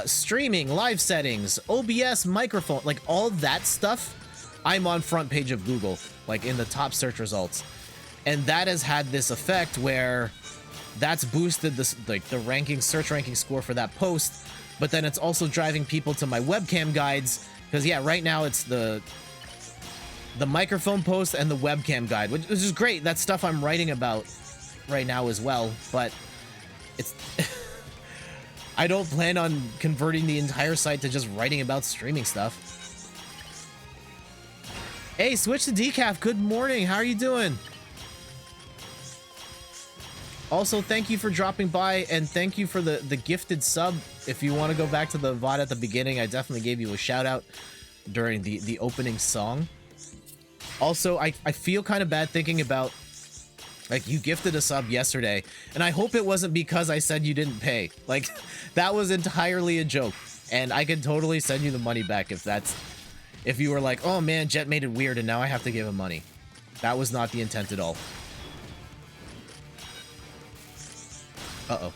B: streaming, live settings, OBS microphone, like, all that stuff. I'm on front page of Google, like, in the top search results. And that has had this effect where that's boosted this, like, the ranking, search ranking score for that post. But then it's also driving people to my webcam guides. Because, yeah, right now it's the microphone post and the webcam guide, which is great. That's stuff I'm writing about right now as well. But it's... I don't plan on converting the entire site to just writing about streaming stuff. Hey, Switch to Decaf, good morning. How are you doing? Also, thank you for dropping by, and thank you for the gifted sub. If you want to go back to the VOD at the beginning, I definitely gave you a shout out during the opening song. Also, I feel kind of bad thinking about, like, you gifted a sub yesterday, and I hope it wasn't because I said you didn't pay. Like, that was entirely a joke, and I could totally send you the money back if you were like, oh man, Jet made it weird and now I have to give him money. That was not the intent at all. Uh-oh.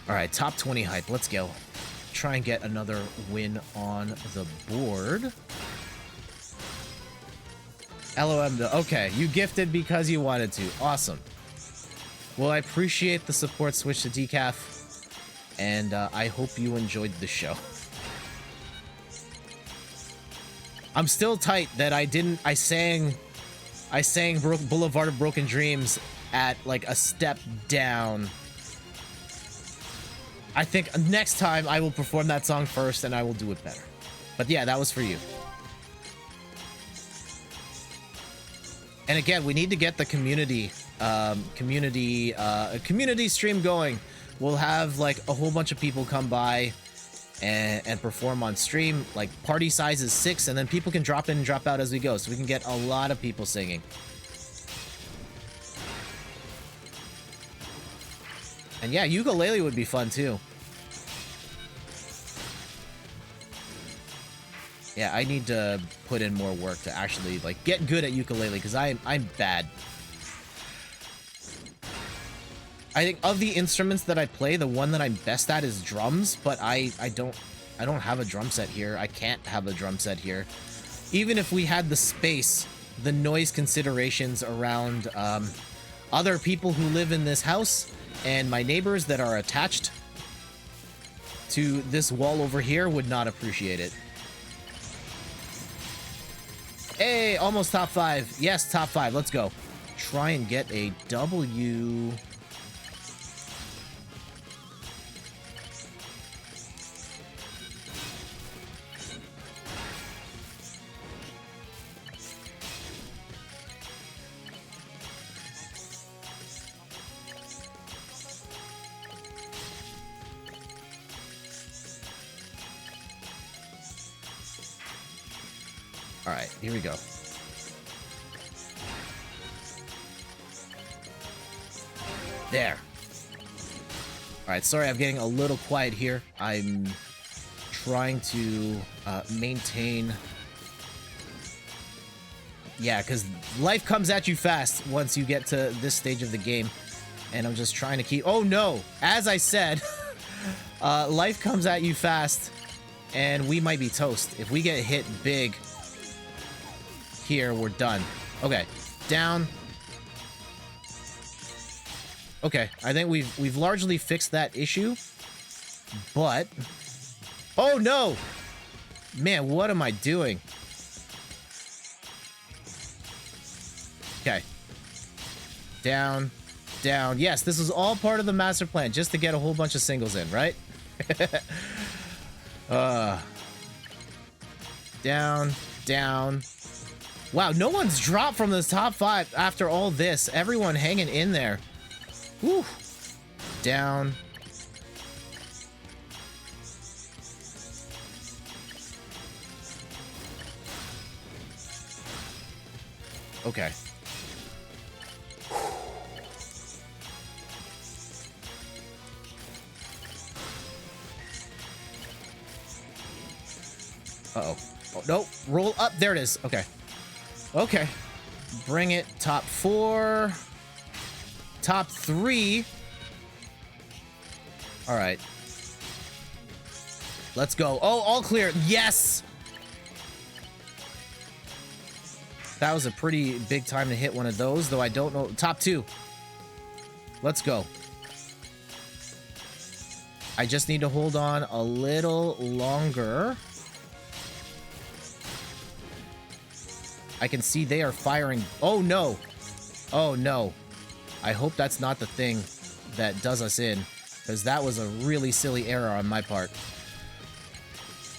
B: Alright, top 20 hype. Let's go. Try and get another win on the board. LOM. Okay, you gifted because you wanted to. Awesome. Well, I appreciate the support, Switch to Decaf, and I hope you enjoyed the show. I'm still tight that I sang Boulevard of Broken Dreams at, like, a step down. I think next time I will perform that song first and I will do it better. But yeah, that was for you. And again, we need to get the community stream going. We'll have, like, a whole bunch of people come by and perform on stream. Like, party size is 6, and then people can drop in and drop out as we go, so we can get a lot of people singing. And yeah, ukulele would be fun too. Yeah, I need to put in more work to actually, like, get good at ukulele, because I'm bad. I think of the instruments that I play, the one that I'm best at is drums, but I don't have a drum set here. I can't have a drum set here. Even if we had the space, the noise considerations around other people who live in this house and my neighbors that are attached to this wall over here would not appreciate it. Hey, almost top 5. Yes, top 5. Let's go. Try and get a W. All right, here we go. There. All right, sorry, I'm getting a little quiet here. I'm trying to maintain... Yeah, because life comes at you fast once you get to this stage of the game. And I'm just trying to keep... Oh, no! As I said, life comes at you fast, and we might be toast. If we get hit big... Here, we're done. Okay, down. Okay, I think we've largely fixed that issue, but oh no, man, what am I doing? Okay, down, down. Yes, this is all part of the master plan, just to get a whole bunch of singles in, right? Down, down. Wow, no one's dropped from the top 5 after all this. Everyone hanging in there. Whew. Down. Okay. Uh-oh. Oh, no. Roll up. There it is. Okay. Okay. Bring it. Top 4. Top 3. All right. Let's go. Oh, all clear. Yes! That was a pretty big time to hit one of those, though I don't know. Top 2. Let's go. I just need to hold on a little longer. I can see they are firing. Oh, no. Oh, no. I hope that's not the thing that does us in, because that was a really silly error on my part.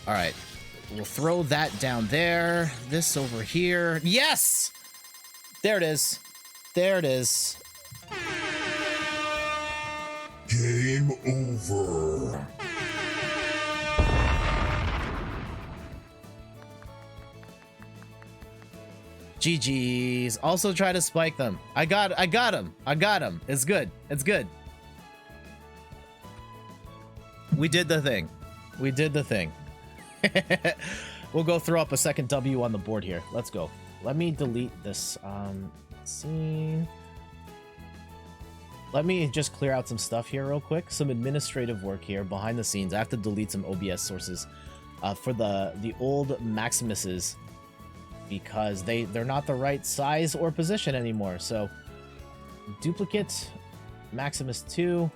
B: All right. We'll throw that down there. This over here. Yes! There it is. There it is.
C: Game over.
B: GG's. Also try to spike them. I got him. I got him. It's good. It's good. We did the thing. We did the thing. We'll go throw up a second W on the board here. Let's go. Let me delete this scene. Let me just clear out some stuff here real quick. Some administrative work here behind the scenes. I have to delete some OBS sources for the old Maximuses, because they're not the right size or position anymore. So duplicate Maximus 2.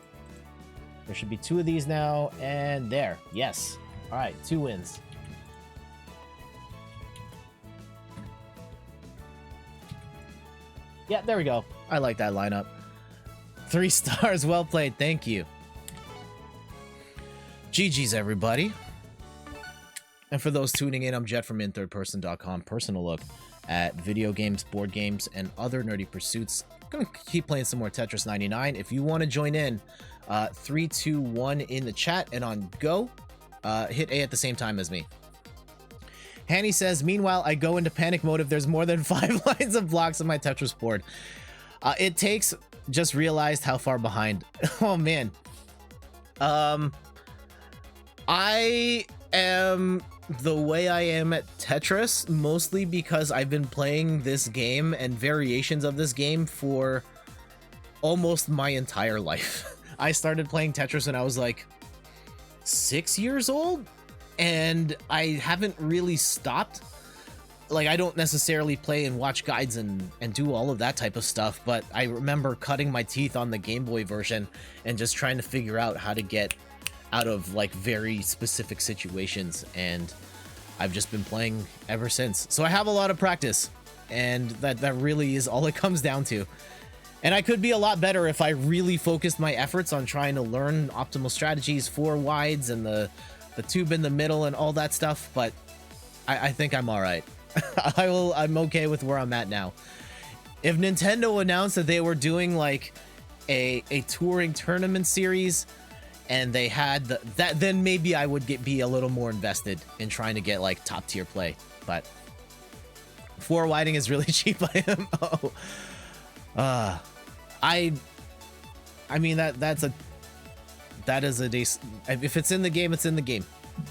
B: There should be 2 of these now, and there. Yes. All right, 2 wins. Yeah, there we go. I like that lineup. 3 stars. Well played. Thank you. GG's, everybody. And for those tuning in, I'm Jet from inthirdperson.com. Personal look at video games, board games, and other nerdy pursuits. I'm going to keep playing some more Tetris 99. If you want to join in, 3, 2, 1 in the chat, and on go, hit A at the same time as me. Hanny says, meanwhile, I go into panic mode if there's more than 5 lines of blocks on my Tetris board. It takes... Just realized how far behind. Oh, man. I am the way I am at Tetris mostly because I've been playing this game and variations of this game for almost my entire life. I started playing Tetris when I was like 6 years old, and I haven't really stopped. Like, I don't necessarily play and watch guides and do all of that type of stuff, but I remember cutting my teeth on the Game Boy version and just trying to figure out how to get out of, like, very specific situations, and I've just been playing ever since. So I have a lot of practice, and that really is all it comes down to. And I could be a lot better if I really focused my efforts on trying to learn optimal strategies for wides and the tube in the middle and all that stuff, but I think I'm all right. I'm okay with where I'm at now. If Nintendo announced that they were doing like a touring tournament series and they had that, then maybe I would be a little more invested in trying to get like top tier play. But 4 whiting is really cheap by him. Oh, I mean that is a decent. If it's in the game, it's in the game,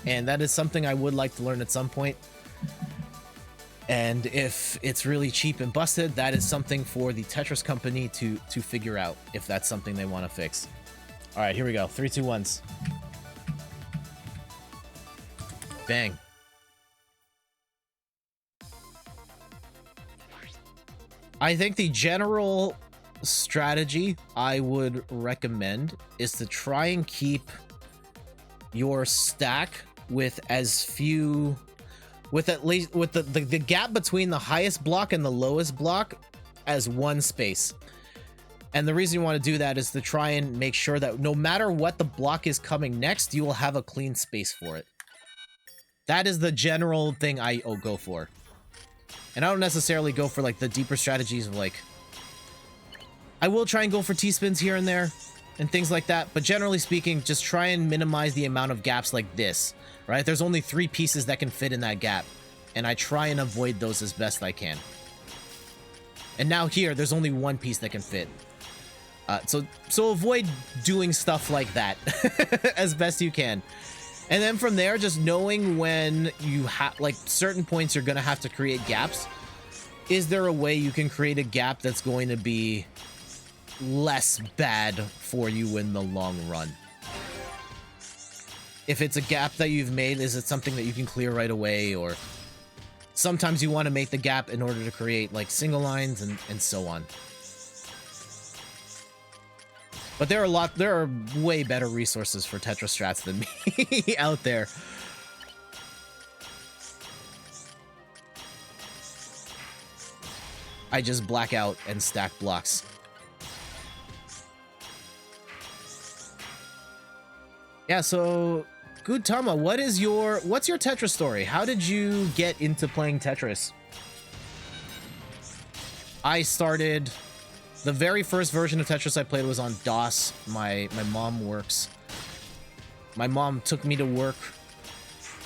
B: and that is something I would like to learn at some point. And if it's really cheap and busted, that is something for the Tetris company to figure out if that's something they want to fix. All right, here we go. 3, 2, 1s. Bang. I think the general strategy I would recommend is to try and keep your stack with as few... with at least with the gap between the highest block and the lowest block as 1 space. And the reason you want to do that is to try and make sure that no matter what the block is coming next, you will have a clean space for it. That is the general thing I go for. And I don't necessarily go for like the deeper strategies of like, I will try and go for T-spins here and there and things like that, but generally speaking, just try and minimize the amount of gaps like this. Right? There's only 3 pieces that can fit in that gap, and I try and avoid those as best I can. And now here, there's only 1 piece that can fit. So avoid doing stuff like that as best you can. And then from there, just knowing when you have, like, certain points you're going to have to create gaps. Is there a way you can create a gap that's going to be less bad for you in the long run? If it's a gap that you've made, is it something that you can clear right away? Or sometimes you want to make the gap in order to create, like, single lines and so on. But there are way better resources for Tetris strats than me out there. I just black out and stack blocks. Yeah, so Gutama, what's your Tetris story? How did you get into playing Tetris? I started... The very first version of Tetris I played was on DOS. My mom works. My mom took me to work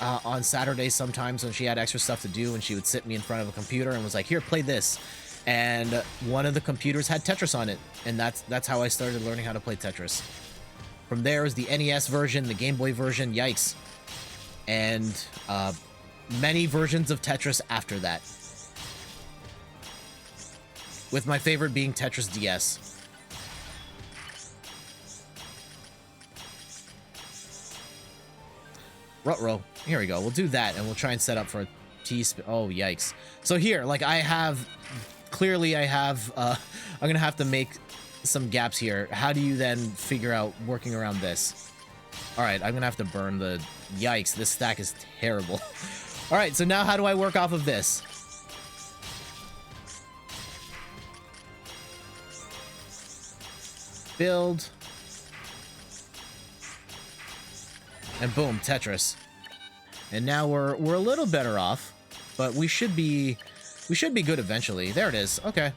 B: on Saturdays sometimes when she had extra stuff to do, and she would sit me in front of a computer and was like, "Here, play this." And one of the computers had Tetris on it, and that's how I started learning how to play Tetris. From there is the NES version, the Game Boy version, yikes, and many versions of Tetris after that. With my favorite being Tetris DS. Ruh-roh. Here we go. We'll do that, and we'll try and set up for a T-spin. Oh, yikes. So here, like, I have... Clearly, I have... I'm gonna have to make some gaps here. How do you then figure out working around this? Alright, I'm gonna have to burn the... Yikes, this stack is terrible. Alright, so now how do I work off of this? Build. And boom, Tetris. And now we're a little better off, but we should be good eventually. There it is. Okay.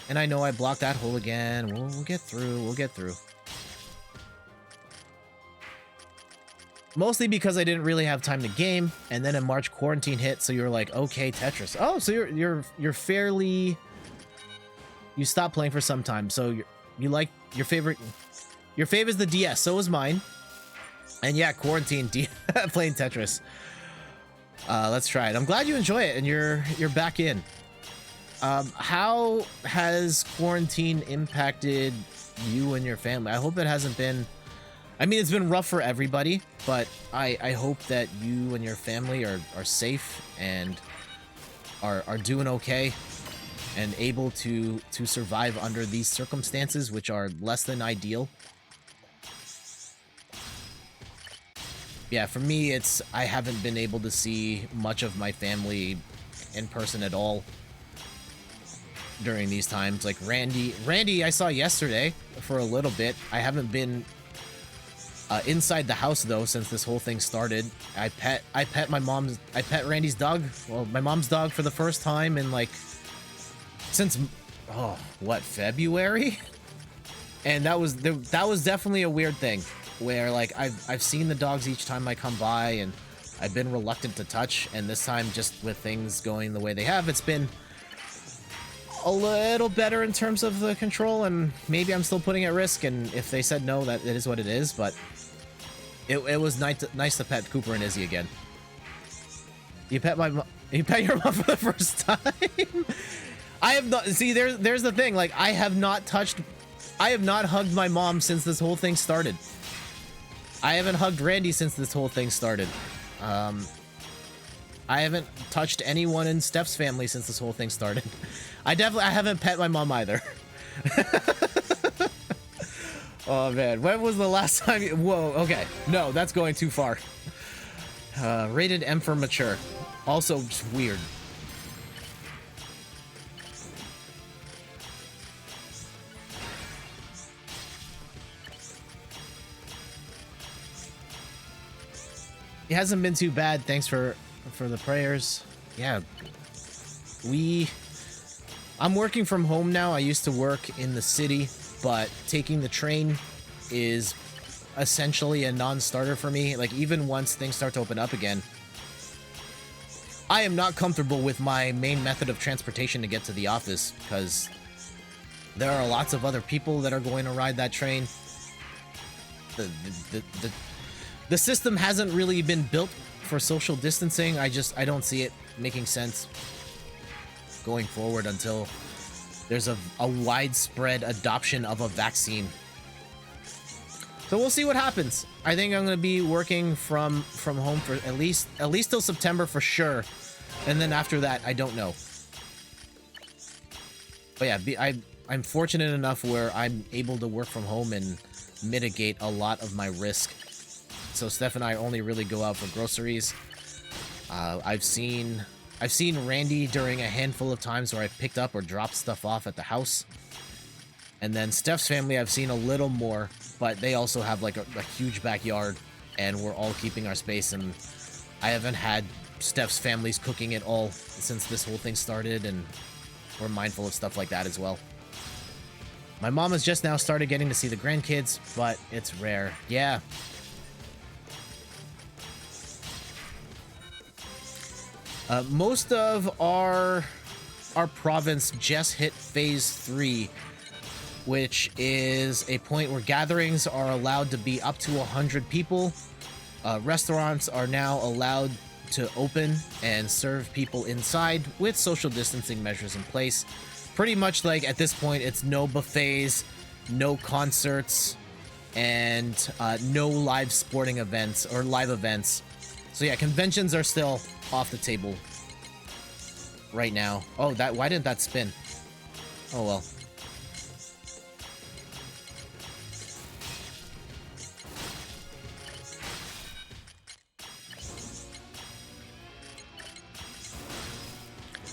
B: And I know I blocked that hole again. We'll get through. We'll get through. Mostly because I didn't really have time to game, and then in March quarantine hit, so you're like, okay, Tetris. Oh, so you're fairly... You stopped playing for some time, so you like your favorite is the DS. So is mine. And yeah, quarantine playing Tetris. Let's try it. I'm glad you enjoy it and you're back in. How has quarantine impacted you and your family? I hope it hasn't been... I mean, it's been rough for everybody, but I hope that you and your family are safe and are doing okay and able to survive under these circumstances, which are less than ideal. Yeah, for me, I haven't been able to see much of my family in person at all during these times. Like Randy I saw yesterday for a little bit. I haven't been inside the house though since this whole thing started. I pet Randy's dog, well, my mom's dog, for the first time in like since February? And that was definitely a weird thing where like I've seen the dogs each time I come by and I've been reluctant to touch, and this time, just with things going the way they have, it's been a little better in terms of the control, and maybe I'm still putting at risk, and if they said no, that it is what it is, but it was nice to pet Cooper and Izzy again. You pet your mom for the first time? I have not, see, there's the thing, like, I have not hugged my mom since this whole thing started. I haven't hugged Randy since this whole thing started. I haven't touched anyone in Steph's family since this whole thing started. I haven't pet my mom either. Oh man, when was the last time whoa, okay. No, that's going too far. Rated M for mature. Also just weird. It hasn't been too bad, thanks for the prayers. Yeah. I'm working from home now. I used to work in the city, but taking the train is essentially a non-starter for me. Like, even once things start to open up again, I am not comfortable with my main method of transportation to get to the office, because there are lots of other people that are going to ride that train. the system hasn't really been built for social distancing. I don't see it making sense going forward until there's a widespread adoption of a vaccine. So we'll see what happens. I think I'm going to be working from home for at least till September for sure. And then after that, I don't know. But yeah, I'm fortunate enough where I'm able to work from home and mitigate a lot of my risk. So Steph and I only really go out for groceries. I've seen Randy during a handful of times where I picked up or dropped stuff off at the house. And then Steph's family I've seen a little more, but they also have like a huge backyard and we're all keeping our space, and I haven't had Steph's family's cooking at all since this whole thing started, and we're mindful of stuff like that as well. My mom has just now started getting to see the grandkids, but it's rare. Yeah. Most of our province just hit phase 3, which is a point where gatherings are allowed to be up to 100 people. Restaurants are now allowed to open and serve people inside with social distancing measures in place. Pretty much like at this point, it's no buffets, no concerts, and no live sporting events or live events. So yeah, conventions are still off the table right now. Oh, why didn't that spin? Oh well.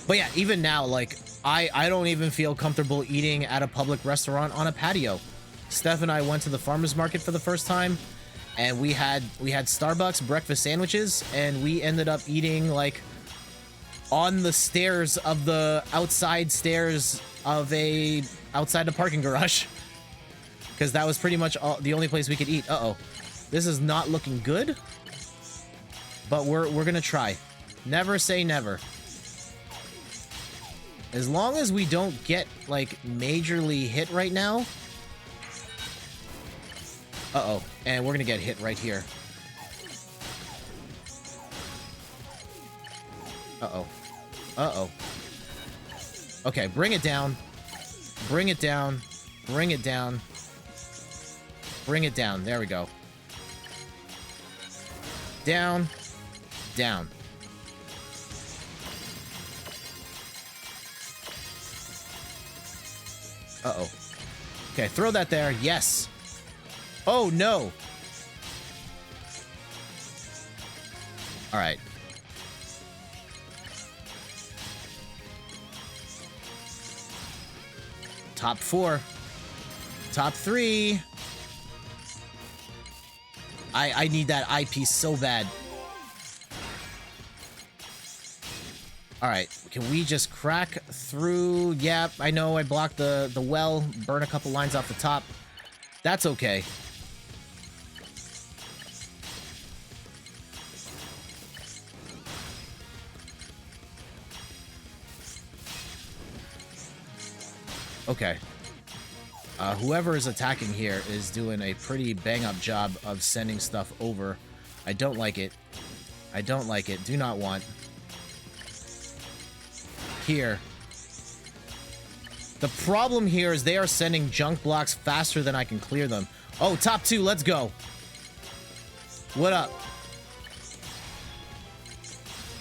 B: But yeah, even now, like, I don't even feel comfortable eating at a public restaurant on a patio. Steph and I went to the farmer's market for the first time, and we had Starbucks breakfast sandwiches, and we ended up eating, like, on the stairs of the outside stairs of outside the parking garage. Because that was pretty much the only place we could eat. Uh-oh. This is not looking good. But we're gonna try. Never say never. As long as we don't get, like, majorly hit right now. Uh-oh. And we're gonna get hit right here. Uh-oh. Uh-oh. Okay, bring it down. Bring it down. Bring it down. Bring it down. There we go. Down. Down. Uh-oh. Okay, throw that there. Yes. Oh, no. All right. Top 4. Top 3. I need that eyepiece so bad. All right, can we just crack through? Yeah, I know I blocked the well, burn a couple lines off the top. That's okay. Okay. Whoever is attacking here is doing a pretty bang-up job of sending stuff over. I don't like it. I don't like it. Do not want. Here. The problem here is they are sending junk blocks faster than I can clear them. Oh, top 2, let's go. What up?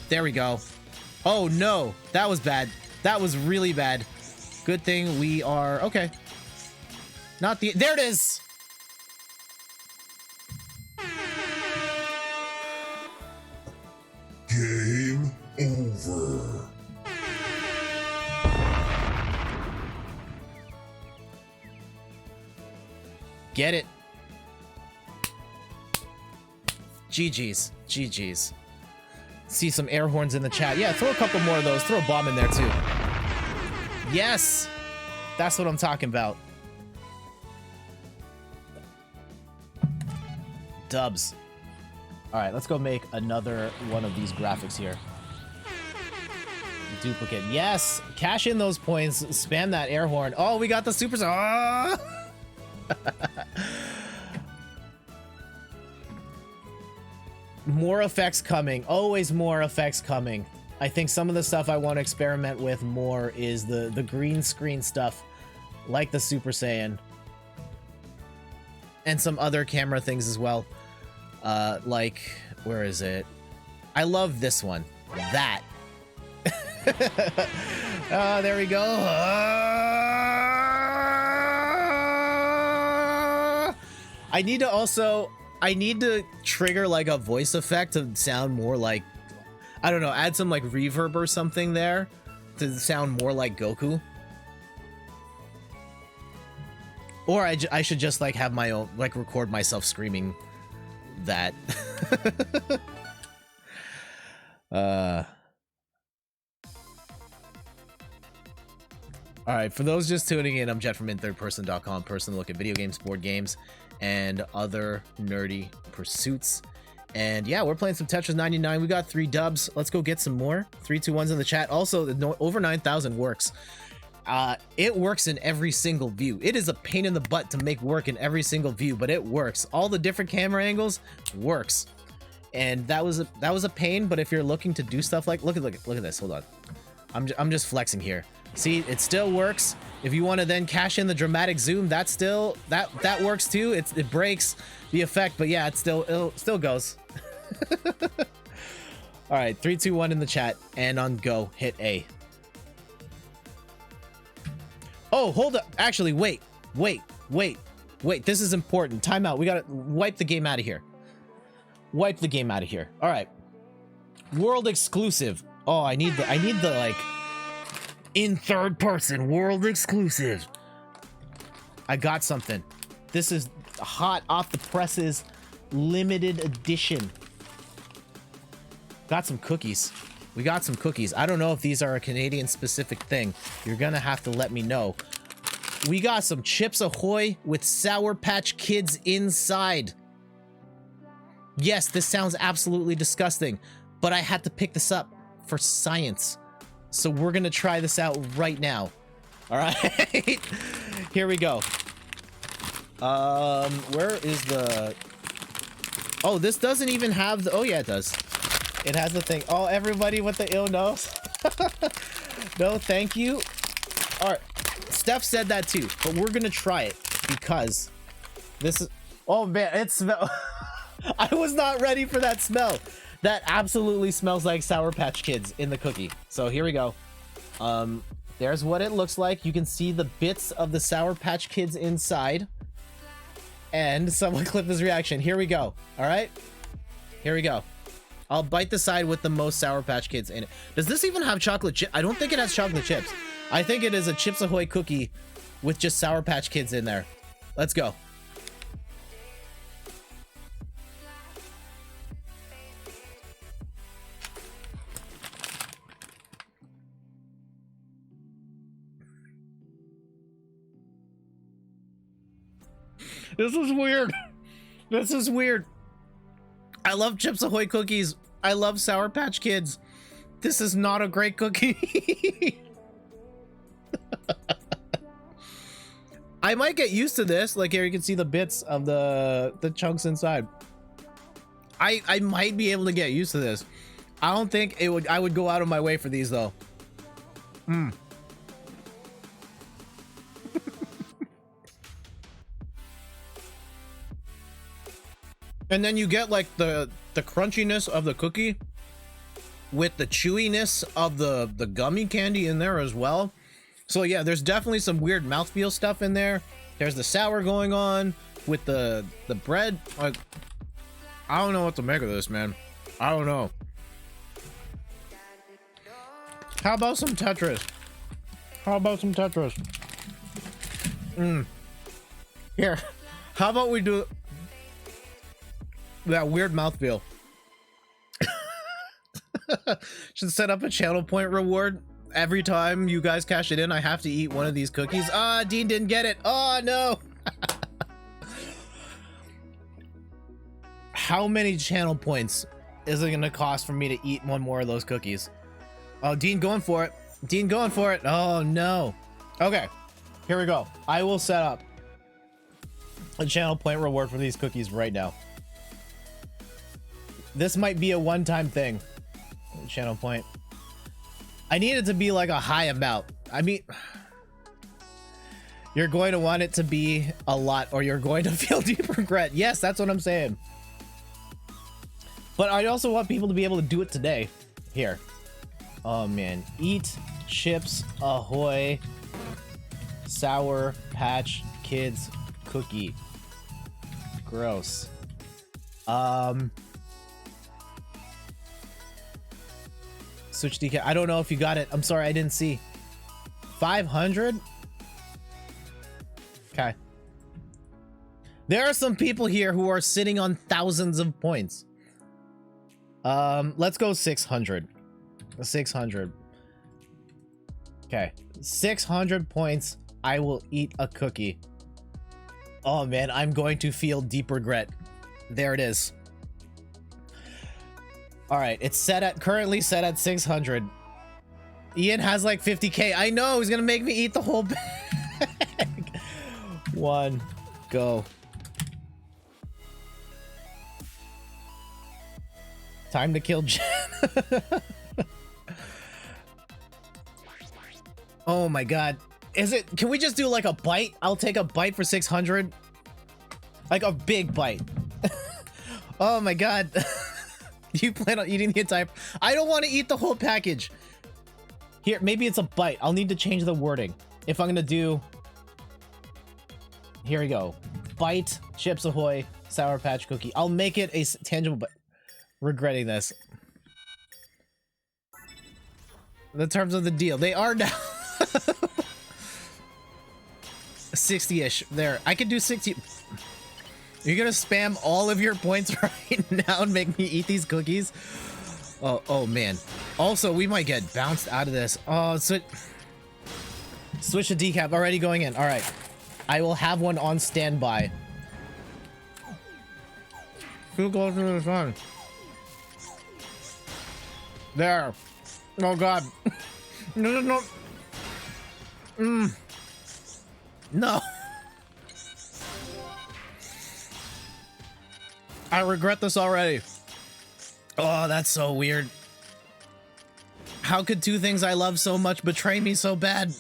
B: There we go. Oh, no. That was bad. That was really bad. Good thing we are... Okay. Not the... There it is!
C: Game over.
B: Get it. GG's. GG's. See some air horns in the chat. Yeah, throw a couple more of those. Throw a bomb in there, too. Yes! That's what I'm talking about. Dubs. Alright, let's go make another one of these graphics here. Duplicate. Yes! Cash in those points. Spam that air horn. Oh, we got the super... Ah! More effects coming. Always more effects coming. I think some of the stuff I want to experiment with more is the green screen stuff, like the Super Saiyan. And some other camera things as well. Like, where is it? I love this one. That. Oh, there we go. I need to trigger like a voice effect to sound more like, I don't know, add some like reverb or something there to sound more like Goku. Or I should just like have my own, like record myself screaming that. All right, for those just tuning in, I'm Jet from inthirdperson.com, personal look at video games, board games, and other nerdy pursuits. And yeah, we're playing some Tetris 99. We got 3 dubs. Let's go get some more. 3, 2, 1s in the chat. Also, the over 9,000 works. It works in every single view. It is a pain in the butt to make work in every single view, but it works. All the different camera angles works. And that was a pain, but if you're looking to do stuff like, look at this. Hold on. I'm just flexing here. See, it still works. If you want to then cash in the dramatic zoom, that works too. It breaks the effect, but yeah, it still goes. All right, 3, 2, 1 in the chat, and on go, hit A. Oh, hold up. Actually, wait. This is important. Time out. We gotta wipe the game out of here. Wipe the game out of here. All right. World exclusive. Oh, I need the like in third person world exclusive. I got something. This is hot off the presses, limited edition. Got some cookies. We got some cookies. I don't know if these are a Canadian specific thing. You're gonna have to let me know. We got some Chips Ahoy with Sour Patch Kids inside. Yes, this sounds absolutely disgusting, but I had to pick this up for science. So we're gonna try this out right now. All right, here we go. Where is the... Oh, this doesn't even have the... Oh yeah, it does. It has the thing. Oh, everybody with the ill nose. No, thank you. All right, Steph said that too, but we're gonna try it because this is... Oh man, it smells... I was not ready for that smell. That absolutely smells like Sour Patch Kids in the cookie. So here we go. There's what it looks like. You can see the bits of the Sour Patch Kids inside. And someone clip his reaction. Here we go. All right. Here we go. I'll bite the side with the most Sour Patch Kids in it. Does this even have chocolate chip? I don't think it has chocolate chips. I think it is a Chips Ahoy cookie with just Sour Patch Kids in there. Let's go. This is weird. This is weird. I love Chips Ahoy cookies. I love Sour Patch Kids. This is not a great cookie. I might get used to this. Like here you can see the bits of the chunks inside. I might be able to get used to this. I don't think I would go out of my way for these though. And then you get like the crunchiness of the cookie with the chewiness of the gummy candy in there as well. So yeah, there's definitely some weird mouthfeel stuff in there. There's the sour going on with the bread. Like, I don't know what to make of this, man. I don't know. How about some Tetris? How about some Tetris? Here, how about we do that weird mouthfeel? Should set up a channel point reward. Every time you guys cash it in, I have to eat one of these cookies. Ah, Dean didn't get it. Oh no. How many channel points is it gonna cost for me to eat one more of those cookies? Oh, Dean going for it. Dean going for it. Oh no. Okay, here we go. I will set up a channel point reward for these cookies right now. This might be a one-time thing. Channel point. I need it to be like a high amount. I mean, you're going to want it to be a lot, or you're going to feel deep regret. Yes, that's what I'm saying. But I also want people to be able to do it today. Here. Oh man. Eat Chips Ahoy Sour Patch Kids cookie. Gross. Switch decaf. I don't know if you got it. I'm sorry, I didn't see. 500? Okay. There are some people here who are sitting on thousands of points. Let's go 600. 600. Okay. 600 points. I will eat a cookie. Oh man, I'm going to feel deep regret. There it is. All right, it's currently set at 600. Ian has like 50k. I know, he's gonna make me eat the whole bag. One, go. Time to kill Jen. Oh my god. Can we just do like a bite? I'll take a bite for 600. Like a big bite. Oh my god. You plan on eating the entire... I don't want to eat the whole package. Here, maybe it's a bite. I'll need to change the wording. If I'm gonna do... Here we go. Bite, Chips Ahoy, Sour Patch Cookie. I'll make it a tangible bite. Regretting this. The terms of the deal. They are now... 60-ish. There. I could do 60... You're gonna spam all of your points right now and make me eat these cookies? Oh man. Also, we might get bounced out of this. Oh, switch to decaf. Already going in. All right. I will have one on standby. Who goes to the sun? There. Oh god. No. No. I regret this already. Oh, that's so weird. How could two things I love so much betray me so bad?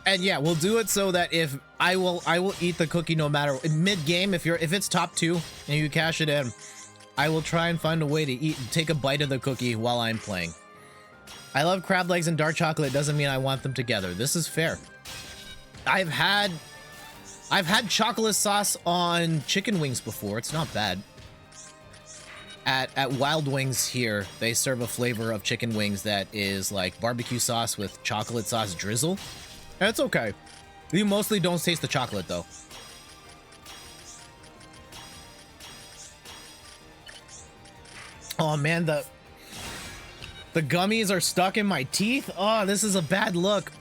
B: And yeah, we'll do it so that if I will eat the cookie no matter mid game. If it's top 2 and you cash it in, I will try and find a way to take a bite of the cookie while I'm playing. I love crab legs and dark chocolate. Doesn't mean I want them together. This is fair. I've had chocolate sauce on chicken wings before. It's not bad. At Wild Wings here, they serve a flavor of chicken wings that is like barbecue sauce with chocolate sauce drizzle. And it's okay. You mostly don't taste the chocolate though. Oh man, the gummies are stuck in my teeth. Oh, this is a bad look.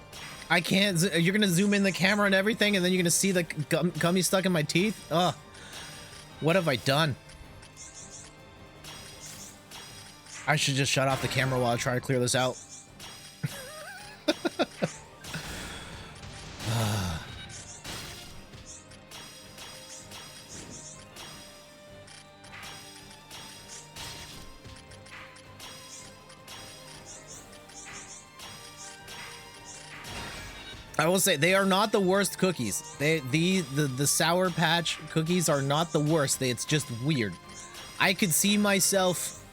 B: I can't. You're gonna zoom in the camera and everything, and then you're gonna see the gummy stuck in my teeth. Oh, what have I done? I should just shut off the camera while I try to clear this out. I will say they are not the worst cookies. The Sour Patch cookies are not the worst. It's just weird. I could see myself.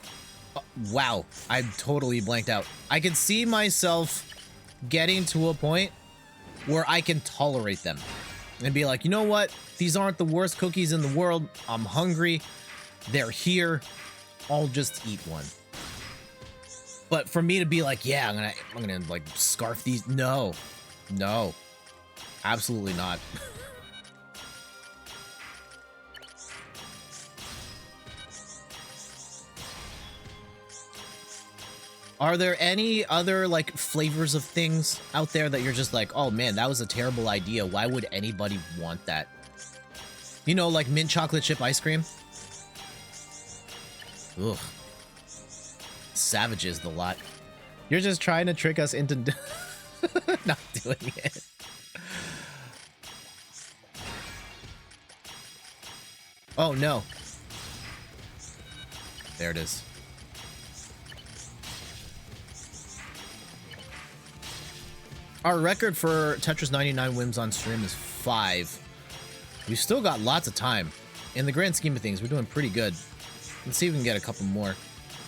B: Wow, I totally blanked out. I could see myself getting to a point where I can tolerate them and be like, you know what? These aren't the worst cookies in the world. I'm hungry. They're here. I'll just eat one. But for me to be like, yeah, I'm gonna like scarf these. No, absolutely not. Are there any other like flavors of things out there that you're just like, oh man, that was a terrible idea. Why would anybody want that? You know, like mint chocolate chip ice cream? Ugh. Savages the lot. You're just trying to trick us into... Not doing it. Oh no. There it is. Our record for Tetris 99 wins on stream is 5. We've still got lots of time. In the grand scheme of things, we're doing pretty good. Let's see if we can get a couple more.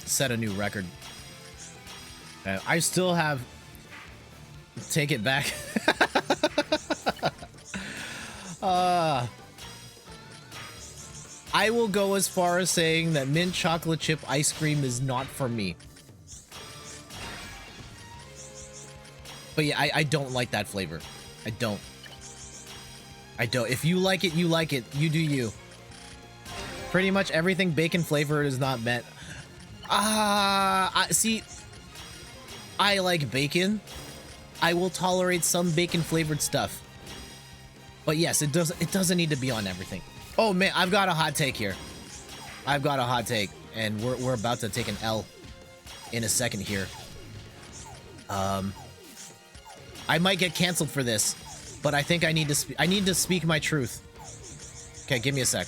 B: Set a new record. I still have... Take it back. I will go as far as saying that mint chocolate chip ice cream is not for me. But yeah, I don't like that flavor. I don't. If you like it, you like it. You do you. Pretty much everything bacon flavored is not meant. See, I like bacon. I will tolerate some bacon flavored stuff. But yes, it doesn't need to be on everything. Oh man, I've got a hot take here. I've got a hot take, and we're about to take an L in a second here. I might get canceled for this, but I think I need to speak my truth. Okay, give me a sec.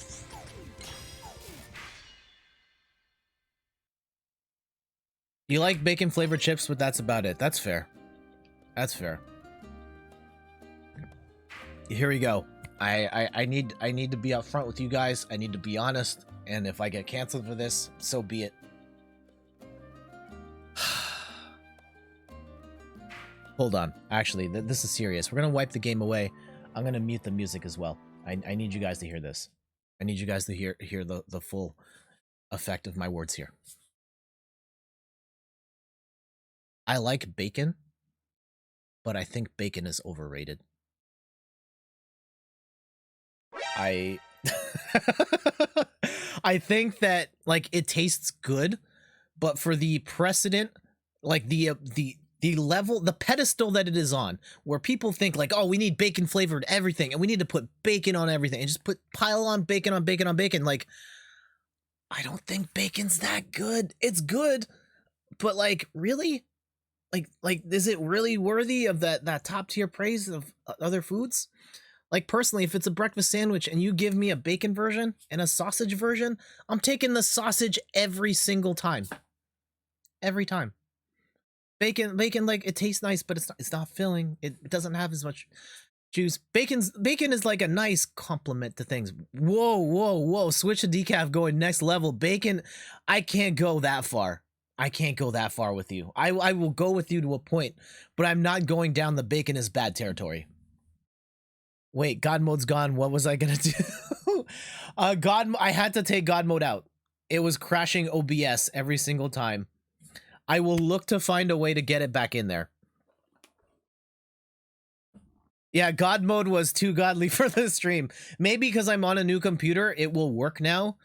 B: You like bacon flavored chips, but that's about it. That's fair. That's fair. Here we go. I need to be upfront with you guys. I need to be honest, and if I get canceled for this, so be it. Hold on. Actually, this is serious. We're gonna wipe the game away. I'm gonna mute the music as well. I need you guys to hear this. I need you guys to hear the full effect of my words here. I like bacon, but I think bacon is overrated. I think that, like, it tastes good, but for the precedent, like the level, the pedestal that it is on, where people think like, oh, we need bacon flavored everything and we need to put bacon on everything and just pile on bacon on bacon on bacon. Like, I don't think bacon's that good. It's good, but like, really? Like, is it really worthy of that top tier praise of other foods? Like, personally, if it's a breakfast sandwich and you give me a bacon version and a sausage version, I'm taking the sausage every single time. Every time. Bacon, like, it tastes nice, but it's not filling. It doesn't have as much juice. Bacon is like a nice complement to things. Whoa. Switch to decaf, going next level. Bacon, I can't go that far. I can't go that far with you. I will go with you to a point, but I'm not going down the bacon is bad territory. Wait, God mode's gone. What was I gonna do? I had to take God mode out. It was crashing OBS every single time. I will look to find a way to get it back in there. Yeah, God mode was too godly for the stream. Maybe because I'm on a new computer, it will work now,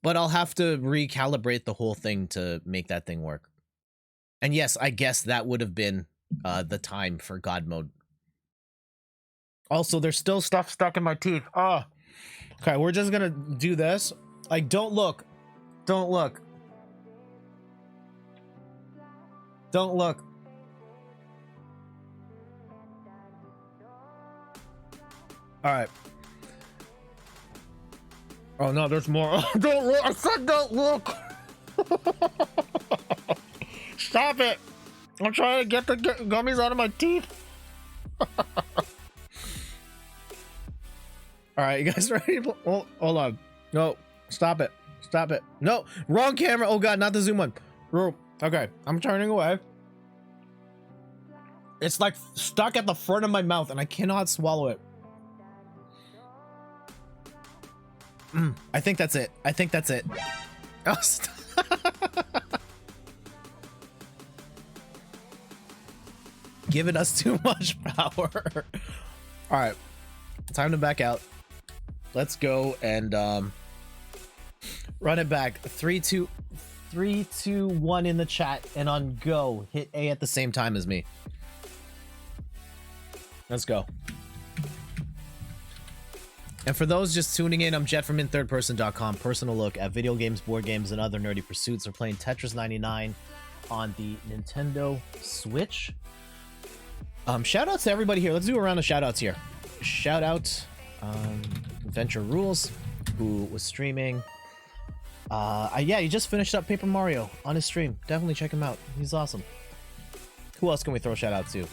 B: but I'll have to recalibrate the whole thing to make that thing work. And yes, I guess that would have been the time for God mode. Also, there's still stuff stuck in my teeth. Oh. Okay, we're just gonna do this. Like, don't look. Don't look. Don't look. All right. Oh no, there's more. Don't look. I said don't look. Stop it. I'm trying to get the gummies out of my teeth. All right, you guys ready? Hold on. No, stop it. Stop it. No, wrong camera. Oh God, not the zoom one. Okay, I'm turning away. It's like stuck at the front of my mouth and I cannot swallow it. I think that's it. I think that's it. Oh, giving us too much power. All right, time to back out. Let's go and run it back. 3, 2, 1 in the chat, and on go, hit A at the same time as me. Let's go. And for those just tuning in, I'm Jet from inthirdperson.com. Personal look at video games, board games, and other nerdy pursuits. We're playing Tetris 99 on the Nintendo Switch. Shout outs to everybody here. Let's do a round of shout outs here. Shout out Adventure Rules, who was streaming. Yeah, he just finished up Paper Mario on his stream. Definitely check him out. He's awesome. Who else can we throw shout out to?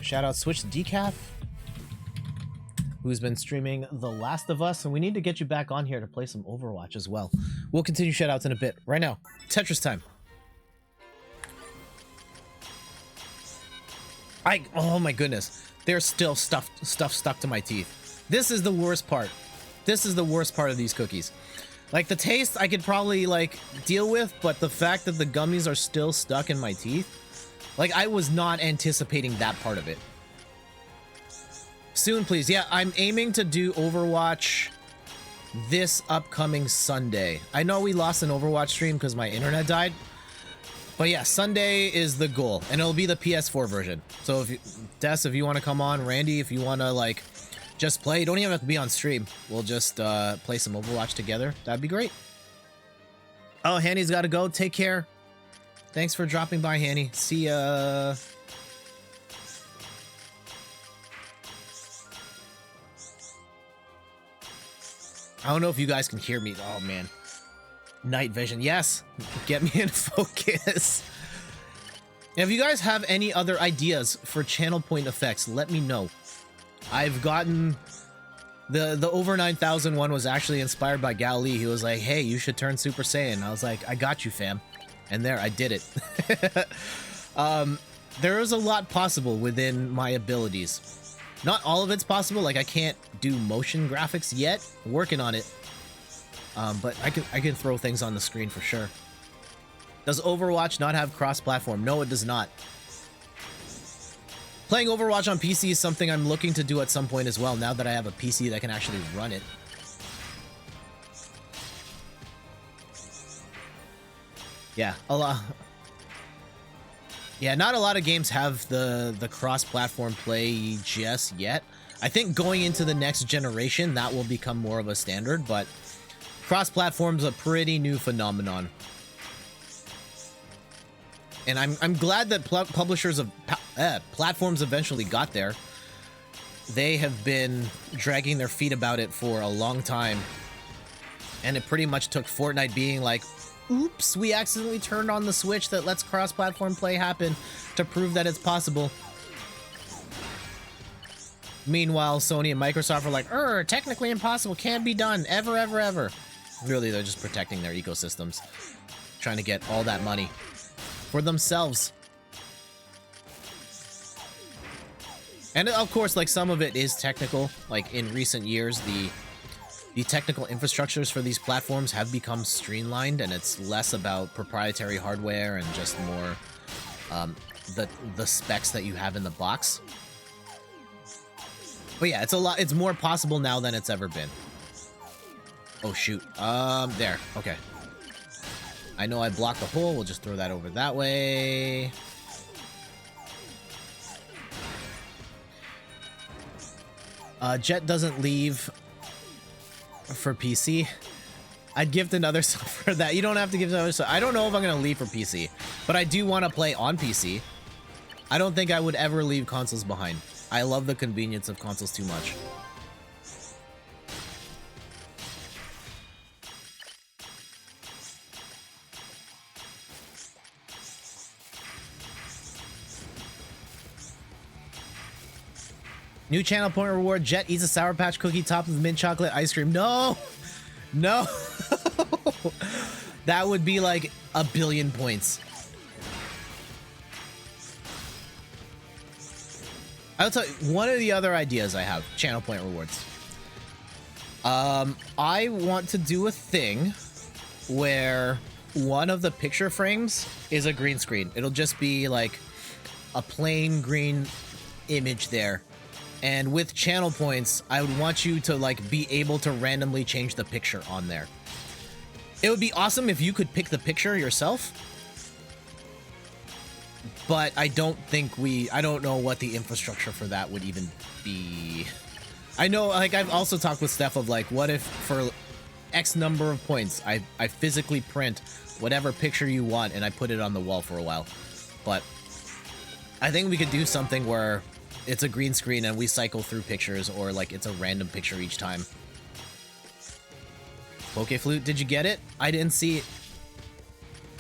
B: Shout out Switch Decaf, who's been streaming The Last of Us, and we need to get you back on here to play some Overwatch as well. We'll continue shout outs in a bit. Right now, Tetris time. Oh my goodness, there's still stuff stuck to my teeth. This is the worst part. This is the worst part of these cookies. Like, the taste I could probably like deal with, but the fact that the gummies are still stuck in my teeth, like, I was not anticipating that part of it. Soon, please. Yeah, I'm aiming to do Overwatch this upcoming Sunday. I know we lost an Overwatch stream because my internet died. But yeah, Sunday is the goal, and it'll be the PS4 version. So if you, Des, if you want to come on, Randy, if you want to like just play, you don't even have to be on stream. We'll just play some Overwatch together. That'd be great. Oh, Hanny's got to go. Take care. Thanks for dropping by, Hanny. See ya. I don't know if you guys can hear me. Oh man. Night vision, yes. Get me in focus. If you guys have any other ideas for channel point effects, let me know. I've gotten the over 9,000 one was actually inspired by Galilee. He was like, hey, you should turn Super Saiyan. I was like, I got you, fam. And there, I did it. There is a lot possible within my abilities. Not all of it's possible. Like, I can't do motion graphics yet. Working on it. But I can throw things on the screen for sure. Does Overwatch not have cross-platform? No, it does not. Playing Overwatch on PC is something I'm looking to do at some point as well, now that I have a PC that can actually run it. Yeah, a lot. Yeah, not a lot of games have the cross-platform play just yet. I think going into the next generation, that will become more of a standard, but cross-platform's a pretty new phenomenon. And I'm glad that publishers of platforms eventually got there. They have been dragging their feet about it for a long time. And it pretty much took Fortnite being like, oops, we accidentally turned on the switch that lets cross-platform play happen to prove that it's possible. Meanwhile, Sony and Microsoft are like, technically impossible, can't be done, ever, ever, ever. Really, they're just protecting their ecosystems, trying to get all that money for themselves. And of course, like, some of it is technical. Like, in recent years, the technical infrastructures for these platforms have become streamlined, and it's less about proprietary hardware and just more the specs that you have in the box. But yeah, it's more possible now than it's ever been. Oh shoot. There. Okay. I know I blocked the hole. We'll just throw that over that way. Jet doesn't leave for PC. I'd gift another sub for that. You don't have to give another sub. I don't know if I'm going to leave for PC, but I do want to play on PC. I don't think I would ever leave consoles behind. I love the convenience of consoles too much. New channel point reward. Jet eats a Sour Patch cookie topped with mint chocolate ice cream. No! No! That would be like 1 billion points. I'll tell you, one of the other ideas I have, channel point rewards. I want to do a thing where one of the picture frames is a green screen. It'll just be like a plain green image there. And with channel points, I would want you to like be able to randomly change the picture on there. It would be awesome if you could pick the picture yourself. But I don't think I don't know what the infrastructure for that would even be. I know, like, I've also talked with Steph of like, what if for X number of points, I physically print whatever picture you want and I put it on the wall for a while. But I think we could do something where it's a green screen and we cycle through pictures, or like it's a random picture each time. Poke Flute, did you get it? I didn't see it.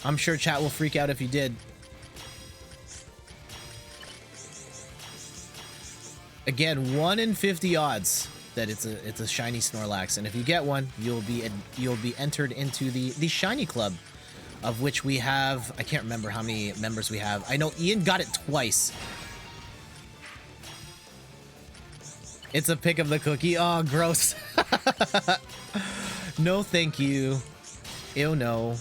B: I'm sure chat will freak out if you did. Again, 1 in 50 odds that it's a shiny Snorlax, and if you get one, you'll be entered into the shiny club, of which we have, I can't remember how many members we have. I know Ian got it twice. It's a pic of the cookie. Oh, gross. No, thank you. Ew, no.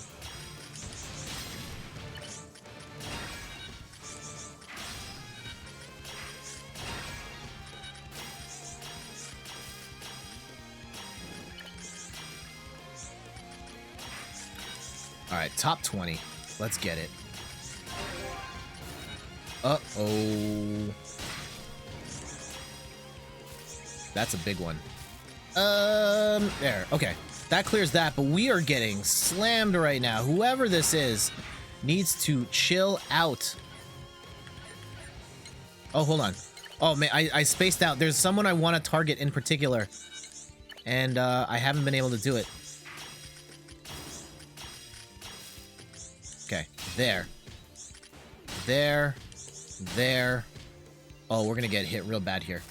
B: All right, top 20. Let's get it. Uh-oh. That's a big one. There. Okay. That clears that, but we are getting slammed right now. Whoever this is needs to chill out. Oh, hold on. Oh, man, I spaced out. There's someone I want to target in particular, and I haven't been able to do it. Okay, there. There. There. Oh, we're gonna get hit real bad here.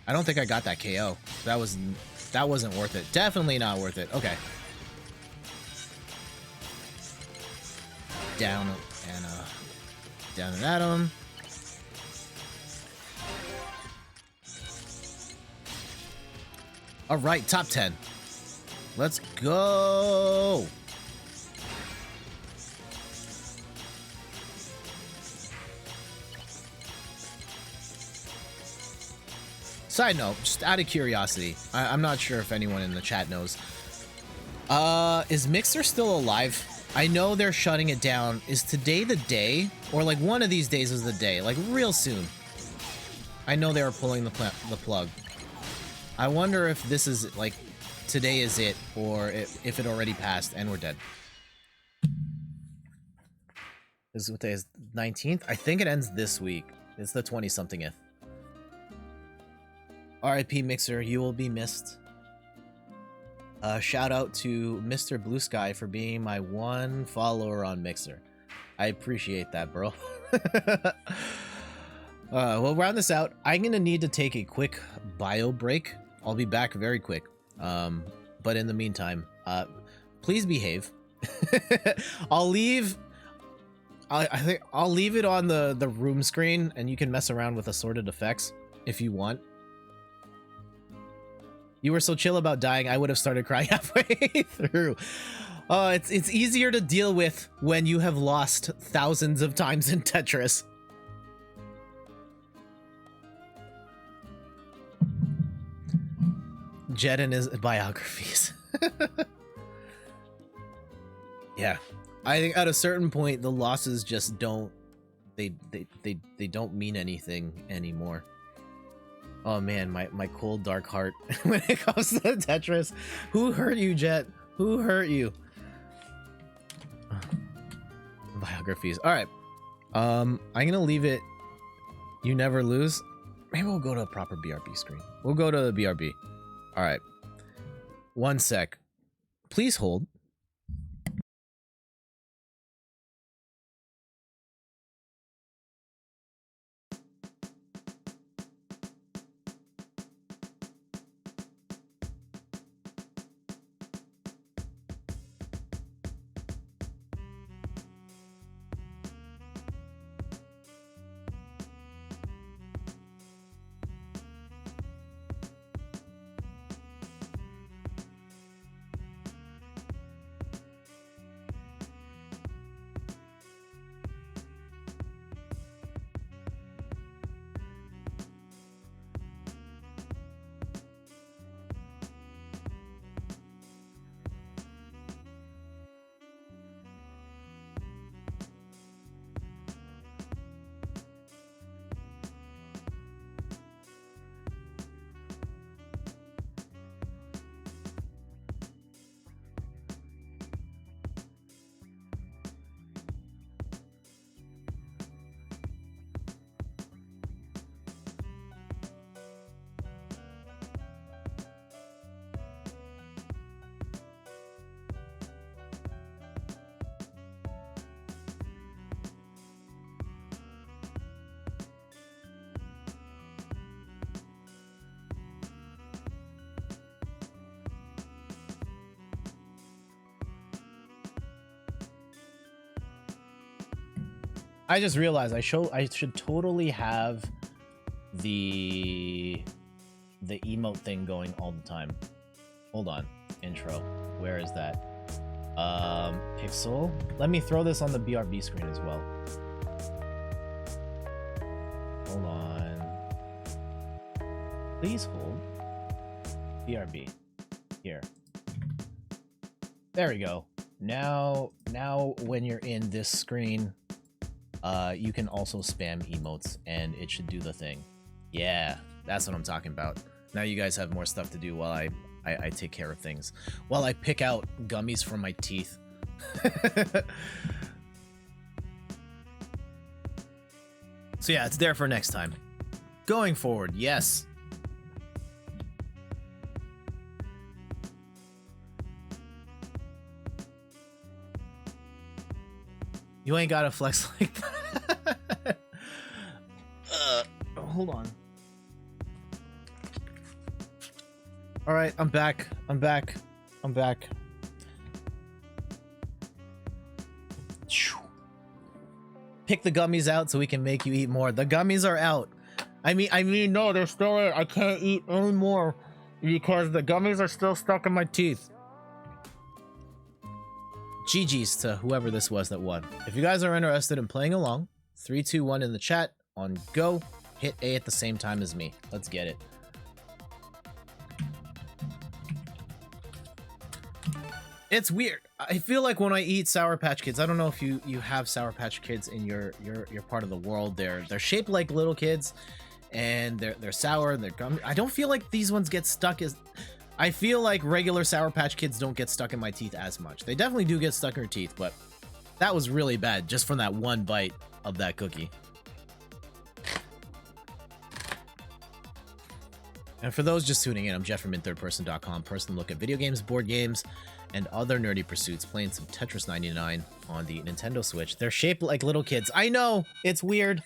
B: I don't think I got that KO. That wasn't worth it. Definitely not worth it. Okay. Down and at him. All right, top 10. Let's go. Side note, just out of curiosity, I'm not sure if anyone in the chat knows. Is Mixer still alive? I know they're shutting it down. Is today the day? Or like one of these days is the day, like real soon. I know they were pulling the plug. I wonder if this is like today is it, or if it already passed and we're dead. This is what day is 19th? I think it ends this week. It's the 20-somethingth. RIP Mixer, you will be missed. Shout out to Mr. Blue Sky for being my one follower on Mixer. I appreciate that, bro. We'll round this out. I'm gonna need to take a quick bio break. I'll be back very quick. But in the meantime, please behave. I'll leave. I think I'll leave it on the room screen, and you can mess around with assorted effects if you want. You were so chill about dying, I would have started crying halfway through. It's easier to deal with when you have lost thousands of times in Tetris. Jed and his biographies. Yeah. I think at a certain point the losses just don't they don't mean anything anymore. Oh man, my cold dark heart when it comes to Tetris. Who hurt you, Jet? Who hurt you? Biographies. All right. I'm gonna leave it. You never lose. Maybe we'll go to a proper BRB screen. We'll go to the BRB. All right. 1 sec. Please hold. I just realized I should totally have the emote thing going all the time. Hold on. Intro. Where is that? Pixel. Let me throw this on the BRB screen as well. Hold on. Please hold. BRB. Here. There we go. Now when you're in this screen, you can also spam emotes and it should do the thing. Yeah, that's what I'm talking about. Now you guys have more stuff to do while I take care of things. While I pick out gummies from my teeth. So yeah, it's there for next time. Going forward, yes. You ain't gotta flex like that. Hold on. All right, I'm back. I'm back. Pick the gummies out so we can make you eat more. The gummies are out. I mean, no, they're still there. I can't eat any more because the gummies are still stuck in my teeth. GG's to whoever this was that won. If you guys are interested in playing along, 3, 2, 1 in the chat on go. Hit A at the same time as me. Let's get it. It's weird. I feel like when I eat Sour Patch Kids, I don't know if you have Sour Patch Kids in your part of the world. They're shaped like little kids, and they're sour and they're gummy. I don't feel like these ones get stuck as. I feel like regular Sour Patch Kids don't get stuck in my teeth as much. They definitely do get stuck in your teeth, but that was really bad just from that one bite of that cookie. And for those just tuning in, I'm Jeff from InThirdPerson.com, personal look at video games, board games, and other nerdy pursuits, playing some Tetris 99 on the Nintendo Switch. They're shaped like little kids. I know, it's weird.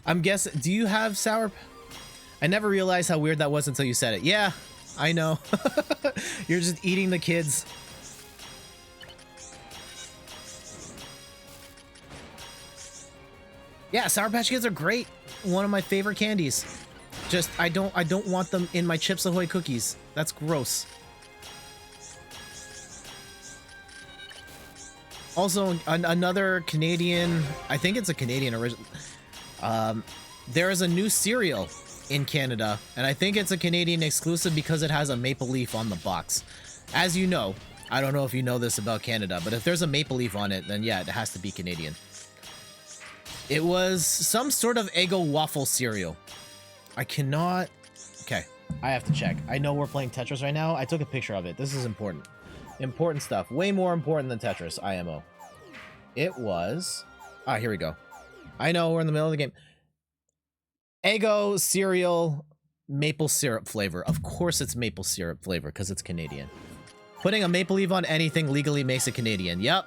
B: I'm guessing, do you have Sour... I never realized how weird that was until you said it. Yeah, I know. You're just eating the kids. Yeah, Sour Patch Kids are great. One of my favorite candies. Just I don't want them in my Chips Ahoy cookies. That's gross. Also, another Canadian, I think it's a Canadian original. There is a new cereal in Canada, and I think it's a Canadian exclusive because it has a maple leaf on the box. As you know, I don't know if you know this about Canada, but if there's a maple leaf on it, then yeah, it has to be Canadian. It was some sort of Eggo waffle cereal. I cannot... Okay, I have to check. I know we're playing Tetris right now. I took a picture of it. This is important. Important stuff. Way more important than Tetris, IMO. It was... Ah, here we go. I know, we're in the middle of the game. Eggo cereal maple syrup flavor. Of course it's maple syrup flavor, because it's Canadian. Putting a maple leaf on anything legally makes it Canadian. Yep.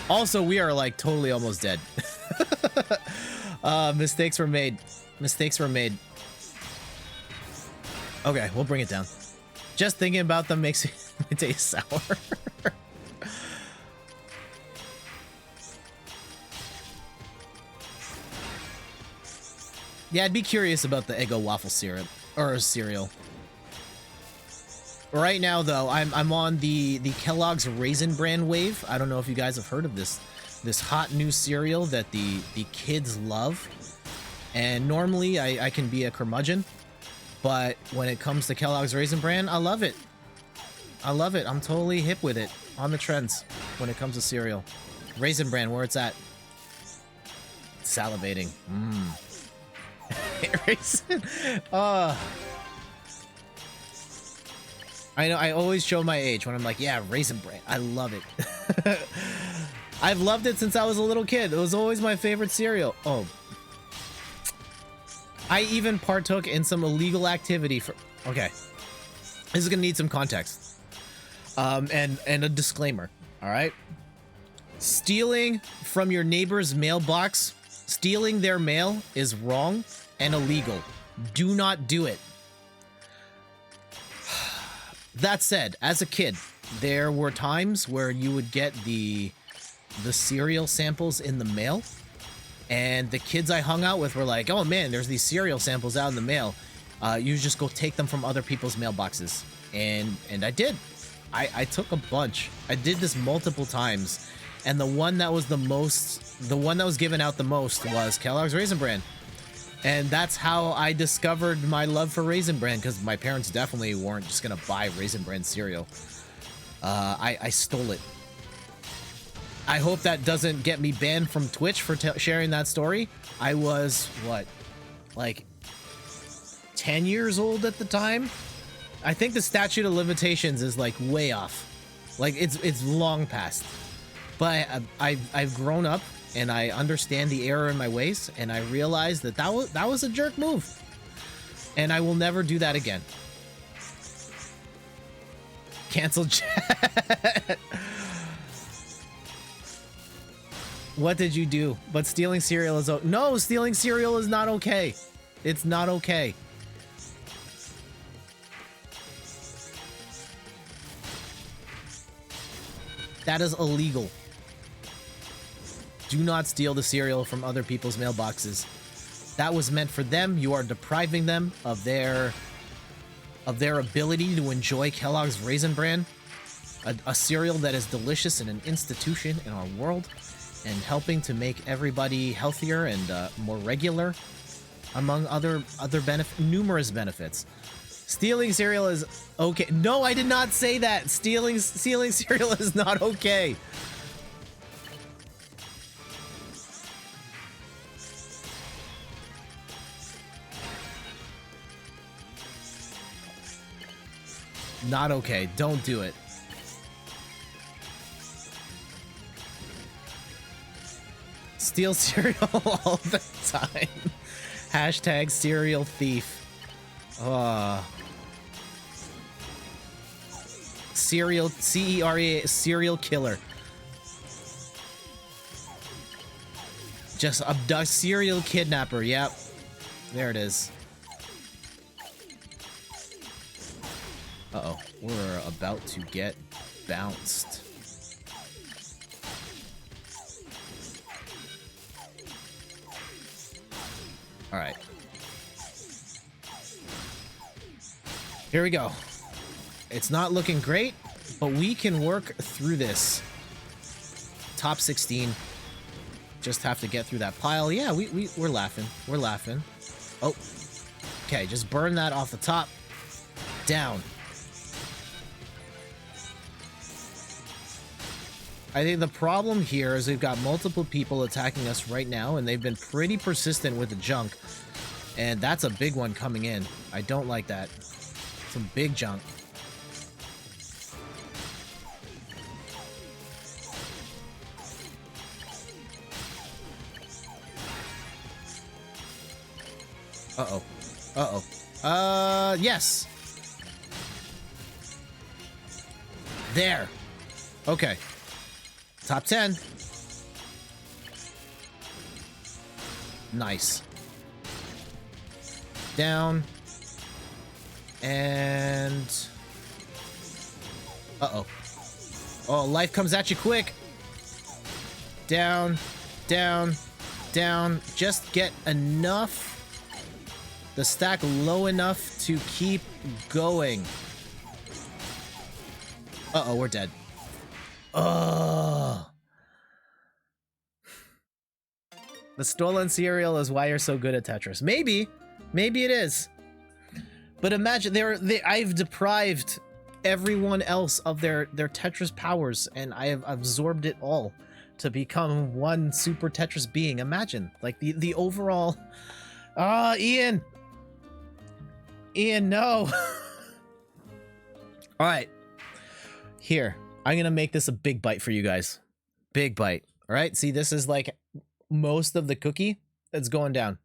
B: Also, we are, like, totally almost dead. Mistakes were made. Mistakes were made. Okay, we'll bring it down. Just thinking about them makes it taste sour. Yeah, I'd be curious about the Eggo waffle syrup or cereal. Right now, though, I'm on the Kellogg's Raisin Bran wave. I don't know if you guys have heard of this hot new cereal that the kids love. And normally I can be a curmudgeon, but when it comes to Kellogg's Raisin Bran, I love it. I love it. I'm totally hip with it. On the trends when it comes to cereal. Raisin Bran, where it's at. Salivating. Raisin. I know, I always show my age when I'm like, yeah, Raisin Bran. I love it. I've loved it since I was a little kid. It was always my favorite cereal. Oh. I even partook in some illegal activity for... Okay. This is gonna need some context. And a disclaimer, alright? Stealing from your neighbor's mailbox, stealing their mail is wrong and illegal. Do not do it. That said, as a kid, there were times where you would get the the cereal samples in the mail, and the kids I hung out with were like, "Oh man, there's these cereal samples out in the mail. You just go take them from other people's mailboxes." And I did. I took a bunch. I did this multiple times, and the one that was given out the most was Kellogg's Raisin Bran. And that's how I discovered my love for Raisin Bran, because my parents definitely weren't just gonna buy Raisin Bran cereal. I stole it. I hope that doesn't get me banned from Twitch for sharing that story. I was, what, like 10 years old at the time? I think the statute of limitations is like way off. Like it's long past. But I've grown up, and I understand the error in my ways, and I realized that that was a jerk move, and I will never do that again. Cancel chat. What did you do? But stealing cereal is no, stealing cereal is not okay. It's not okay. That is illegal. Do not steal the cereal from other people's mailboxes. That was meant for them. You are depriving them of their ability to enjoy Kellogg's Raisin Bran, a cereal that is delicious and an institution in our world, and helping to make everybody healthier and more regular, among other numerous benefits. Stealing cereal is okay. No, I did not say that. Stealing cereal is not okay. Not okay. Don't do it. Steal cereal all the time. Hashtag cereal thief. Cereal, C-E-R-E, serial killer. Just abduct, serial kidnapper. Yep. There it is. Uh-oh. We're about to get bounced. All right. Here we go. It's not looking great, but we can work through this. Top 16. Just have to get through that pile. Yeah, we're laughing. We're laughing. Oh. Okay, just burn that off the top. Down. I think the problem here is we've got multiple people attacking us right now, and they've been pretty persistent with the junk. And that's a big one coming in. I don't like that. Some big junk. Uh-oh. Uh-oh. Yes. There. Okay. Top 10. Nice. Down. And... uh-oh. Oh, life comes at you quick. Down. Down. Down. Just get enough. The stack low enough to keep going. Uh-oh, we're dead. Oh. The stolen cereal is why you're so good at Tetris. Maybe. Maybe it is. But imagine, I've deprived everyone else of their Tetris powers, and I have absorbed it all to become one super Tetris being. Imagine, like, the overall... Ian! Ian, no! Alright. Here. I'm gonna make this a big bite for you guys. Big bite. Alright? See, this is like most of the cookie that's going down.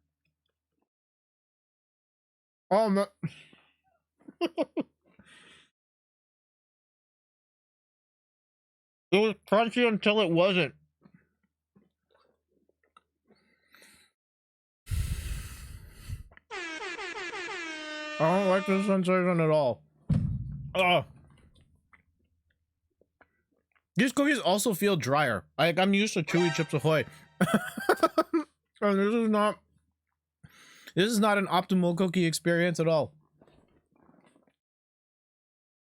B: Oh, no. It was crunchy until it wasn't. I don't like this sensation at all. Ugh. These cookies also feel drier. Like, I'm used to chewy Chips Ahoy. And this is not an optimal cookie experience at all.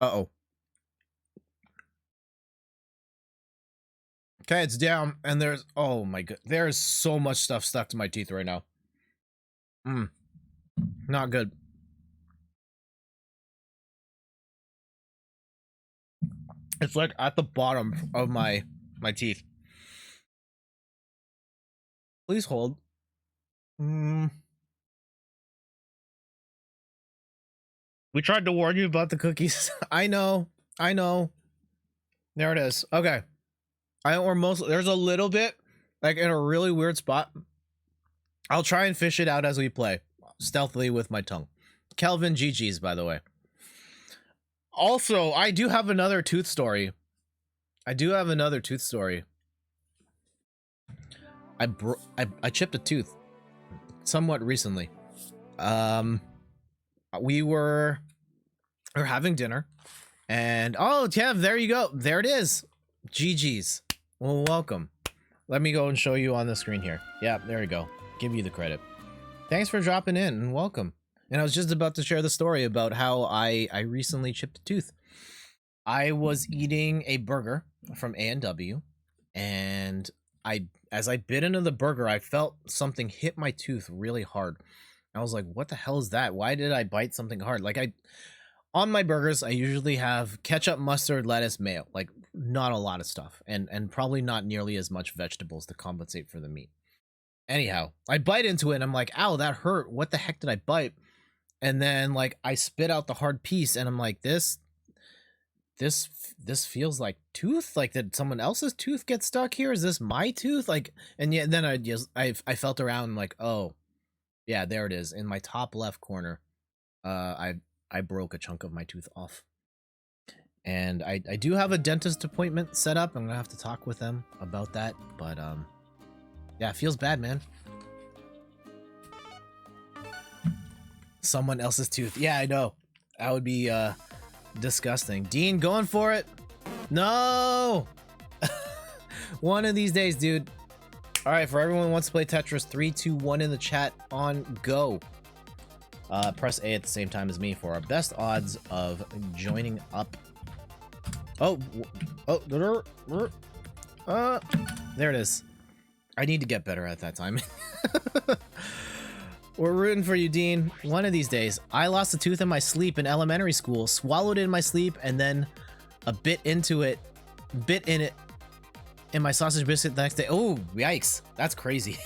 B: Uh-oh. Okay, it's down, and there's, oh my god, there's so much stuff stuck to my teeth right now. Not good. It's like at the bottom of my teeth. Please hold. We tried to warn you about the cookies. I know. There it is. Okay. There's a little bit, like, in a really weird spot. I'll try and fish it out as we play, stealthily with my tongue. Kelvin GG's, by the way. Also, I do have another tooth story. I chipped a tooth somewhat recently. We were having dinner, and oh, Tev, there you go. There it is. GG's. Well, welcome. Let me go and show you on the screen here. Yeah, there we go. Give you the credit. Thanks for dropping in and welcome. And I was just about to share the story about how I recently chipped a tooth. I was eating a burger from A&W, and as I bit into the burger, I felt something hit my tooth really hard. I was like, what the hell is that? Why did I bite something hard? Like, on my burgers, I usually have ketchup, mustard, lettuce, mayo. Like, not a lot of stuff. And probably not nearly as much vegetables to compensate for the meat. Anyhow, I bite into it and I'm like, ow, that hurt. What the heck did I bite? And then, like, I spit out the hard piece and I'm like, this feels like tooth. Like, did someone else's tooth get stuck here? Is this my tooth? Like, and yeah, then I felt around and like, oh, yeah, there it is in my top left corner. I broke a chunk of my tooth off, and I do have a dentist appointment set up. I'm gonna have to talk with them about that, but yeah, it feels bad, man. Someone else's tooth. Yeah, I know. That would be disgusting. Dean, going for it. No. One of these days, dude. All right, for everyone who wants to play Tetris, 3, 2, 1 in the chat on go. Press A at the same time as me for our best odds of joining up. Oh, there it is. I need to get better at that time. We're rooting for you, Dean. One of these days. I lost a tooth in my sleep in elementary school, swallowed it in my sleep, and then bit in it in my sausage biscuit the next day. Oh, yikes. That's crazy.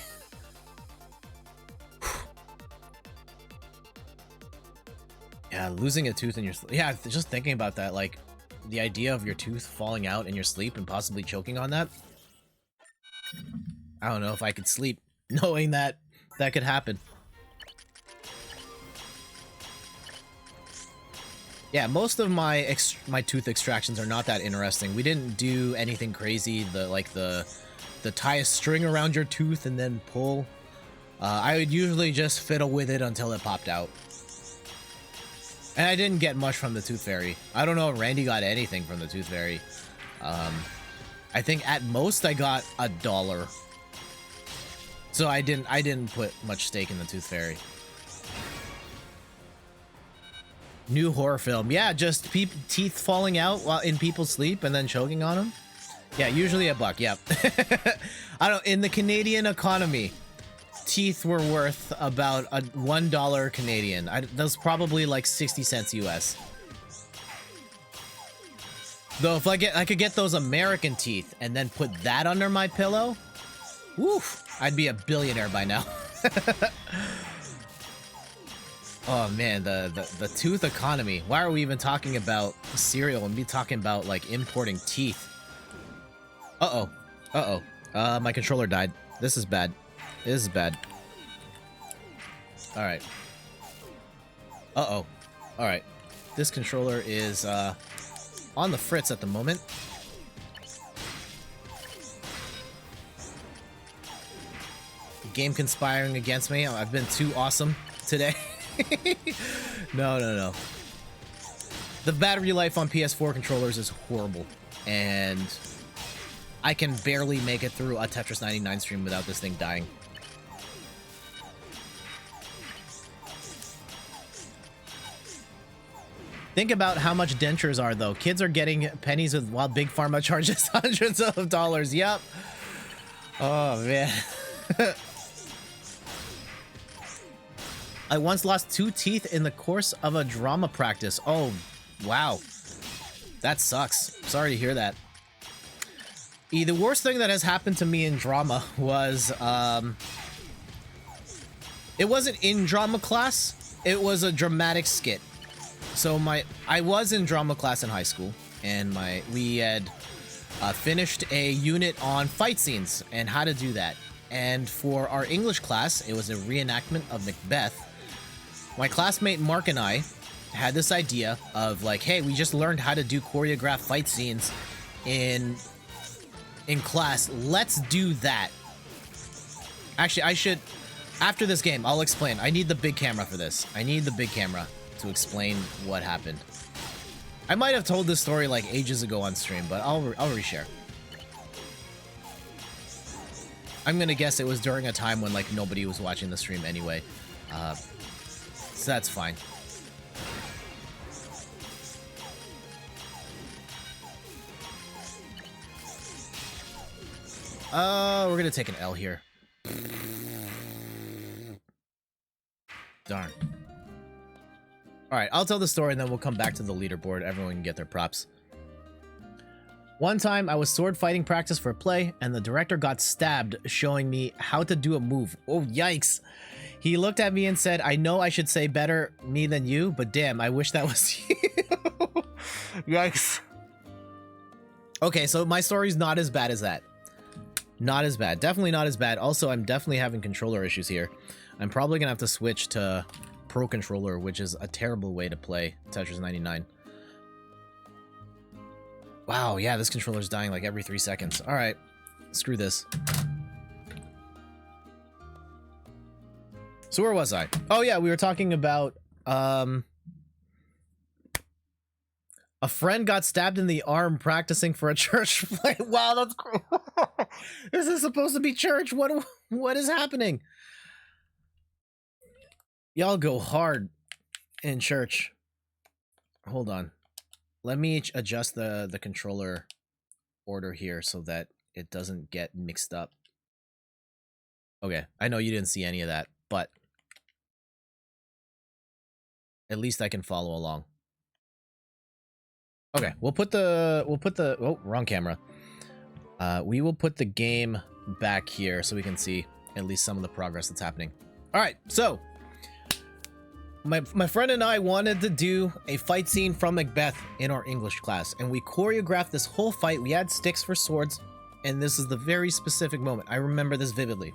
B: Yeah, losing a tooth in your sleep. Yeah, just thinking about that, like, the idea of your tooth falling out in your sleep and possibly choking on that. I don't know if I could sleep knowing that that could happen. Yeah, most of my tooth extractions are not that interesting. We didn't do anything crazy. The tie a string around your tooth and then pull. I would usually just fiddle with it until it popped out. And I didn't get much from the Tooth Fairy. I don't know if Randy got anything from the Tooth Fairy. I think at most I got $1. So I didn't put much stake in the Tooth Fairy. New horror film. Yeah, just teeth falling out while in people's sleep and then choking on them. Yeah, usually $1. Yep. I don't. In the Canadian economy, teeth were worth about $1 Canadian. That was probably like 60 cents US. Though if I could get those American teeth and then put that under my pillow, woof, I'd be a billionaire by now. Oh man, the tooth economy. Why are we even talking about cereal and be talking about like importing teeth? My controller died. This is bad. This is bad. Alright. Alright. This controller is on the fritz at the moment. Game conspiring against me. I've been too awesome today. No. The battery life on PS4 controllers is horrible. And I can barely make it through a Tetris 99 stream without this thing dying. Think about how much dentures are, though. Kids are getting pennies while Big Pharma charges hundreds of dollars. Yep. Oh, man. I once lost 2 teeth in the course of a drama practice. Oh, wow. That sucks. Sorry to hear that. The worst thing that has happened to me in drama was, it wasn't in drama class. It was a dramatic skit. So I was in drama class in high school, and we had finished a unit on fight scenes and how to do that. And for our English class, it was a reenactment of Macbeth. My classmate Mark and I had this idea of like, hey, we just learned how to do choreographed fight scenes in class. Let's do that. Actually, I should, after this game, I'll explain. I need the big camera for this. I need the big camera to explain what happened. I might have told this story like ages ago on stream, but I'll reshare. I'm gonna guess it was during a time when like nobody was watching the stream anyway. So that's fine. We're gonna take an L here. Darn. Alright, I'll tell the story and then we'll come back to the leaderboard. Everyone can get their props. One time, I was sword fighting practice for a play, and the director got stabbed showing me how to do a move. Oh, yikes. He looked at me and said, I know I should say better me than you, but damn, I wish that was you. Yikes. Okay, so my story's not as bad as that. Not as bad. Definitely not as bad. Also, I'm definitely having controller issues here. I'm probably gonna have to switch to Pro Controller, which is a terrible way to play Tetris 99. Wow, yeah, this controller's dying like every 3 seconds. Alright, screw this. So where was I? Oh yeah, we were talking about, a friend got stabbed in the arm practicing for a church play. Wow, that's cool. This is supposed to be church. What is happening? Y'all go hard in church. Hold on. Let me adjust the controller order here so that it doesn't get mixed up. Okay, I know you didn't see any of that, but at least I can follow along. Okay, we'll put the oh, wrong camera. We will put the game back here so we can see at least some of the progress that's happening. All right, so my friend and I wanted to do a fight scene from Macbeth in our English class, and we choreographed this whole fight. We had sticks for swords, and this is the very specific moment. I remember this vividly.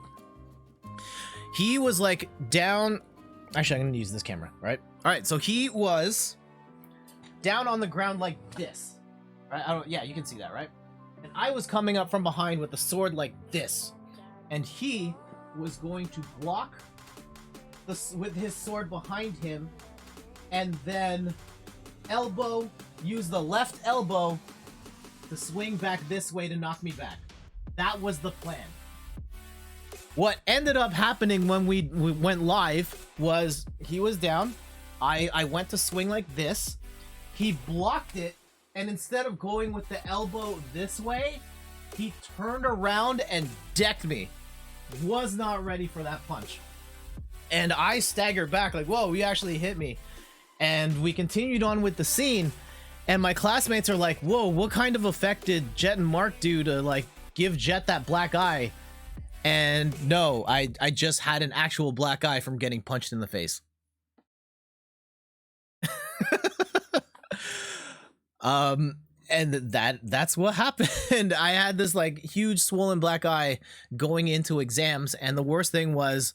B: He was like down. Actually, I'm gonna use this camera, right? All right, so he was down on the ground like this. Right? Yeah, you can see that, right? And I was coming up from behind with the sword like this, and he was going to block with his sword behind him, and then use the left elbow to swing back this way to knock me back. That was the plan. What ended up happening when we went live was he was down. I went to swing like this. He blocked it, and instead of going with the elbow this way, he turned around and decked me. Was not ready for that punch. And I staggered back like, whoa, you actually hit me. And we continued on with the scene. And my classmates are like, whoa, what kind of effect did Jet and Mark do to like give Jet that black eye? And no, I just had an actual black eye from getting punched in the face. And that's what happened. I had this like huge swollen black eye going into exams. And the worst thing was,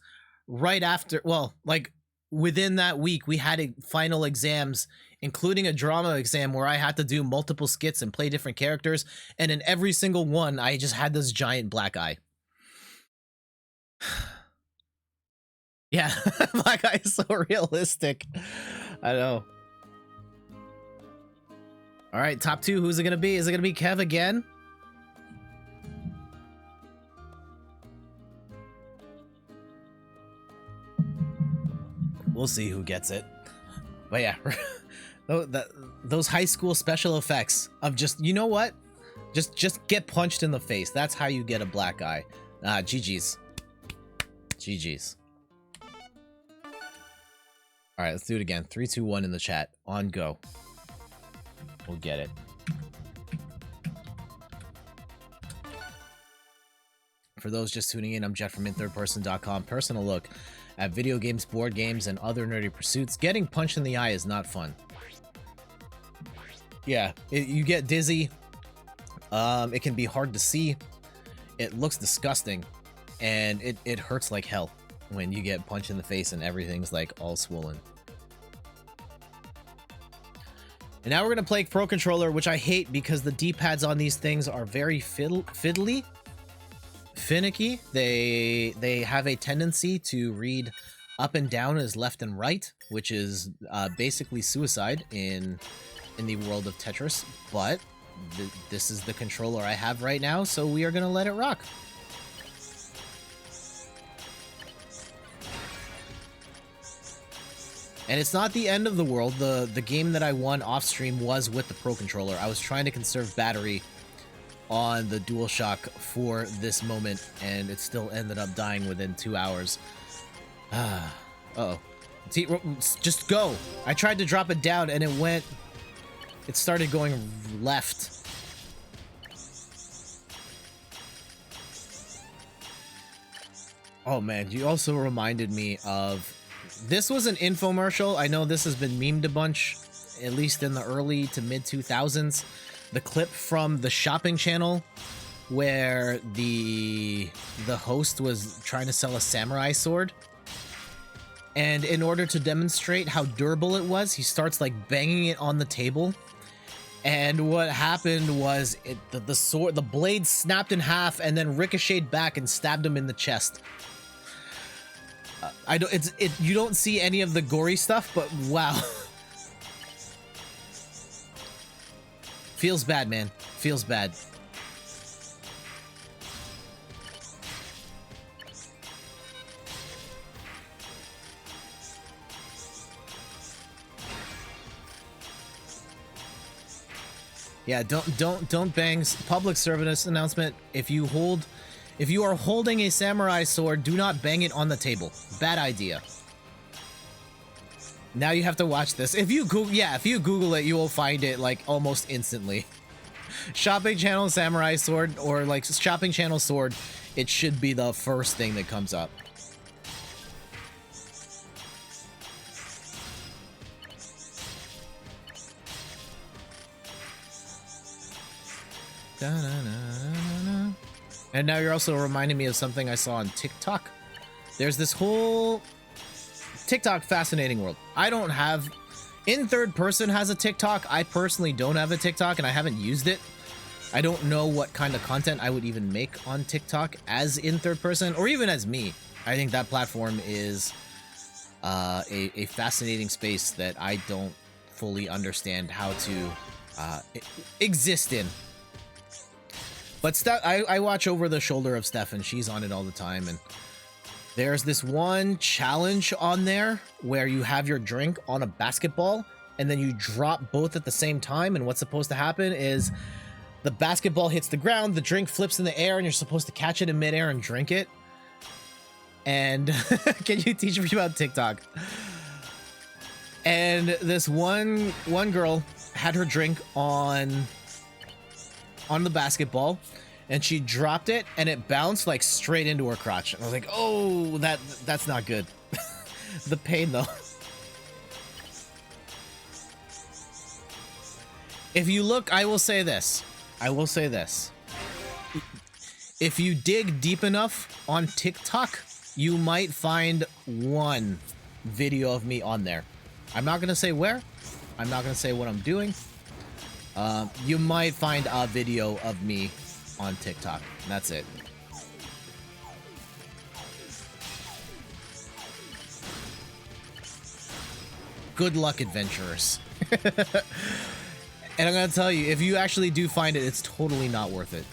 B: right after, well, like within that week, we had final exams, including a drama exam where I had to do multiple skits and play different characters. And in every single one, I just had this giant black eye. Yeah, black eye is so realistic. I know. All right, top two. Who's it going to be? Is it going to be Kev again? We'll see who gets it. But yeah, those high school special effects of just, you know what? Just get punched in the face. That's how you get a black eye. GG's. GG's. All right, let's do it again. 3, 2, 1 in the chat. On go. We'll get it. For those just tuning in, I'm Jet from inthirdperson.com. Personal look at video games, board games, and other nerdy pursuits. Getting punched in the eye is not fun. Yeah, you get dizzy. It can be hard to see. It looks disgusting. And it hurts like hell when you get punched in the face and everything's like all swollen. And now we're going to play Pro Controller, which I hate because the D-pads on these things are very fiddly. Finicky. They have a tendency to read up and down as left and right, which is basically suicide in the world of Tetris. But this is the controller I have right now, so we are gonna let it rock. And it's not the end of the world. The game that I won off stream was with the Pro Controller. I was trying to conserve battery on the DualShock for this moment, and it still ended up dying within 2 hours. Uh-oh. Just go! I tried to drop it down, and it started going left. Oh man, you also reminded me of... This was an infomercial. I know this has been memed a bunch, at least in the early to mid-2000s. The clip from the shopping channel where the host was trying to sell a samurai sword. And in order to demonstrate how durable it was, he starts like banging it on the table. And what happened was the blade snapped in half and then ricocheted back and stabbed him in the chest. You don't see any of the gory stuff, but wow. Feels bad, man. Feels bad. Yeah, don't bang. Public service announcement. If you are holding a samurai sword, do not bang it on the table. Bad idea. Now you have to watch this. If you Google it, you will find it like almost instantly. Shopping channel samurai sword, or like shopping channel sword, it should be the first thing that comes up. And now you're also reminding me of something I saw on TikTok. There's this whole TikTok fascinating world. I don't have... In Third Person has a TikTok. I personally don't have a TikTok, and I haven't used it. I don't know what kind of content I would even make on TikTok as In Third Person, or even as me. I think that platform is a fascinating space that I don't fully understand how to exist in. But I watch over the shoulder of Steph, and she's on it all the time, and there's this one challenge on there where you have your drink on a basketball, and then you drop both at the same time, and what's supposed to happen is the basketball hits the ground, the drink flips in the air, and you're supposed to catch it in midair and drink it. And can you teach me about TikTok? And this one girl had her drink on the basketball, and she dropped it, and it bounced like straight into her crotch. And I was like, oh, that's not good. The pain though. If you look, I will say this. If you dig deep enough on TikTok, you might find one video of me on there. I'm not gonna say where. I'm not gonna say what I'm doing. You might find a video of me on TikTok. And that's it. Good luck, adventurers. And I'm gonna tell you, if you actually do find it, it's totally not worth it.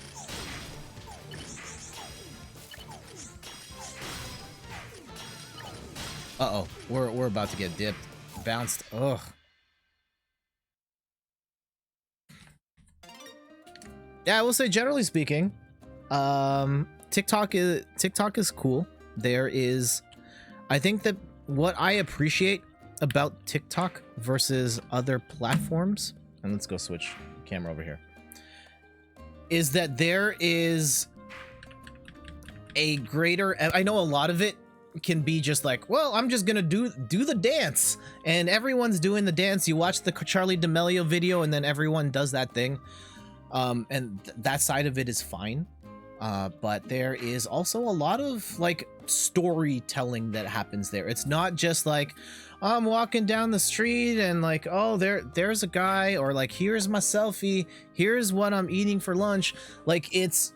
B: Uh-oh. We're about to get dipped. Bounced. Ugh. Yeah, I will say generally speaking, TikTok is cool. There is, I think that what I appreciate about TikTok versus other platforms, and let's go switch camera over here, is that there is a greater, I know a lot of it can be just like, well, I'm just gonna do the dance, and everyone's doing the dance. You watch the Charlie D'Amelio video and then everyone does that thing, and that side of it is fine, but there is also a lot of like storytelling that happens there. It's not just like I'm walking down the street and like, oh, there's a guy, or like, here's my selfie, here's what I'm eating for lunch. Like, it's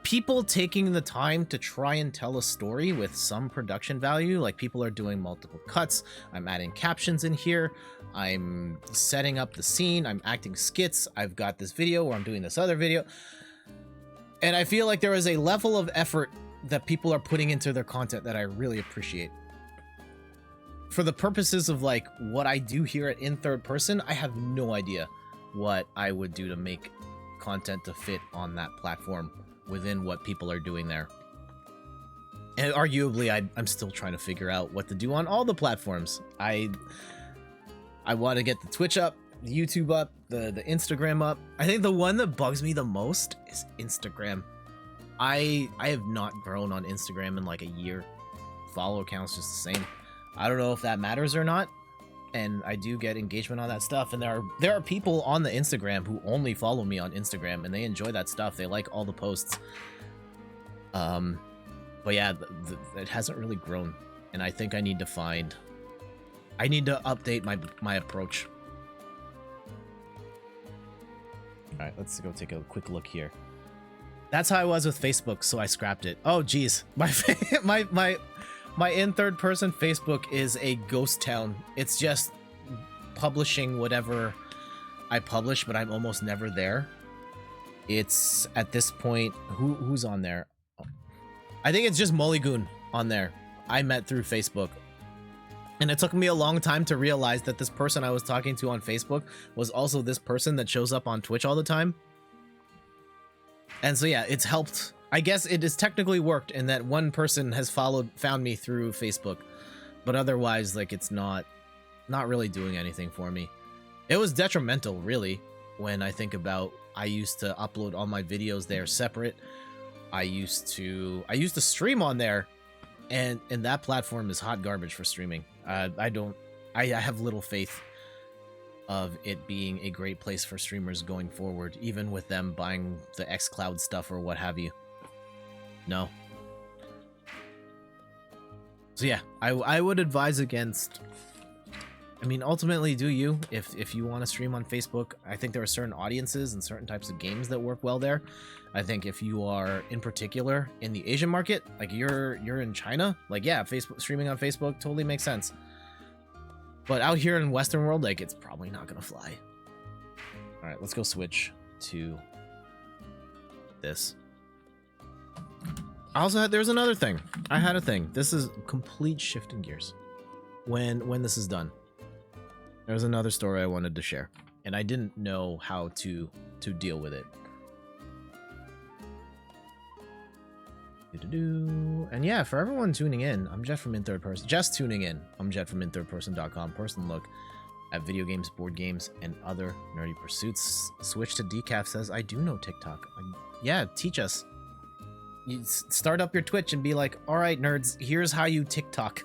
B: people taking the time to try and tell a story with some production value. Like, people are doing multiple cuts, I'm adding captions in here, I'm setting up the scene, I'm acting skits, I've got this video where I'm doing this other video, and I feel like there is a level of effort that people are putting into their content that I really appreciate. For the purposes of like what I do here at In Third Person, I have no idea what I would do to make content to fit on that platform within what people are doing there. And arguably, I'm still trying to figure out what to do on all the platforms. I want to get the Twitch up, the YouTube up, the Instagram up. I think the one that bugs me the most is Instagram. I have not grown on Instagram in like a year. Follow count's just the same. I don't know if that matters or not, and I do get engagement on that stuff, and there are people on the Instagram who only follow me on Instagram, and they enjoy that stuff. They like all the posts. But yeah, it hasn't really grown, and I think I need to update my approach. All right, let's go take a quick look here. That's how I was with Facebook, so I scrapped it. Oh geez, my In Third Person Facebook is a ghost town. It's just publishing whatever I publish, but I'm almost never there. It's at this point, who's on there? I think it's just Mulligoon on there. I met through Facebook. And it took me a long time to realize that this person I was talking to on Facebook was also this person that shows up on Twitch all the time. And so yeah, it's helped. I guess it has technically worked in that one person has found me through Facebook, but otherwise, like, it's not really doing anything for me. It was detrimental, really, when I think about, I used to upload all my videos there separate. I used to stream on there, and that platform is hot garbage for streaming. I have little faith of it being a great place for streamers going forward, even with them buying the xCloud stuff or what have you. No. So yeah, I would advise against. I mean, ultimately, do you? If you want to stream on Facebook, I think there are certain audiences and certain types of games that work well there. I think if you are in particular in the Asian market, like you're in China, like yeah, Facebook streaming on Facebook totally makes sense. But out here in Western world, like it's probably not gonna fly. All right, let's go switch to this. Also, there's another thing. I had a thing. This is complete shifting gears. When this is done, there's another story I wanted to share, and I didn't know how to deal with it. And yeah, for everyone tuning in, I'm Jet from In Third Person. Just tuning in, I'm Jet from InThirdPerson.com. Personal look at video games, board games, and other nerdy pursuits. Switch to Decaf says, I do know TikTok. Yeah, teach us. You start up your Twitch and be like, all right, nerds, here's how you TikTok.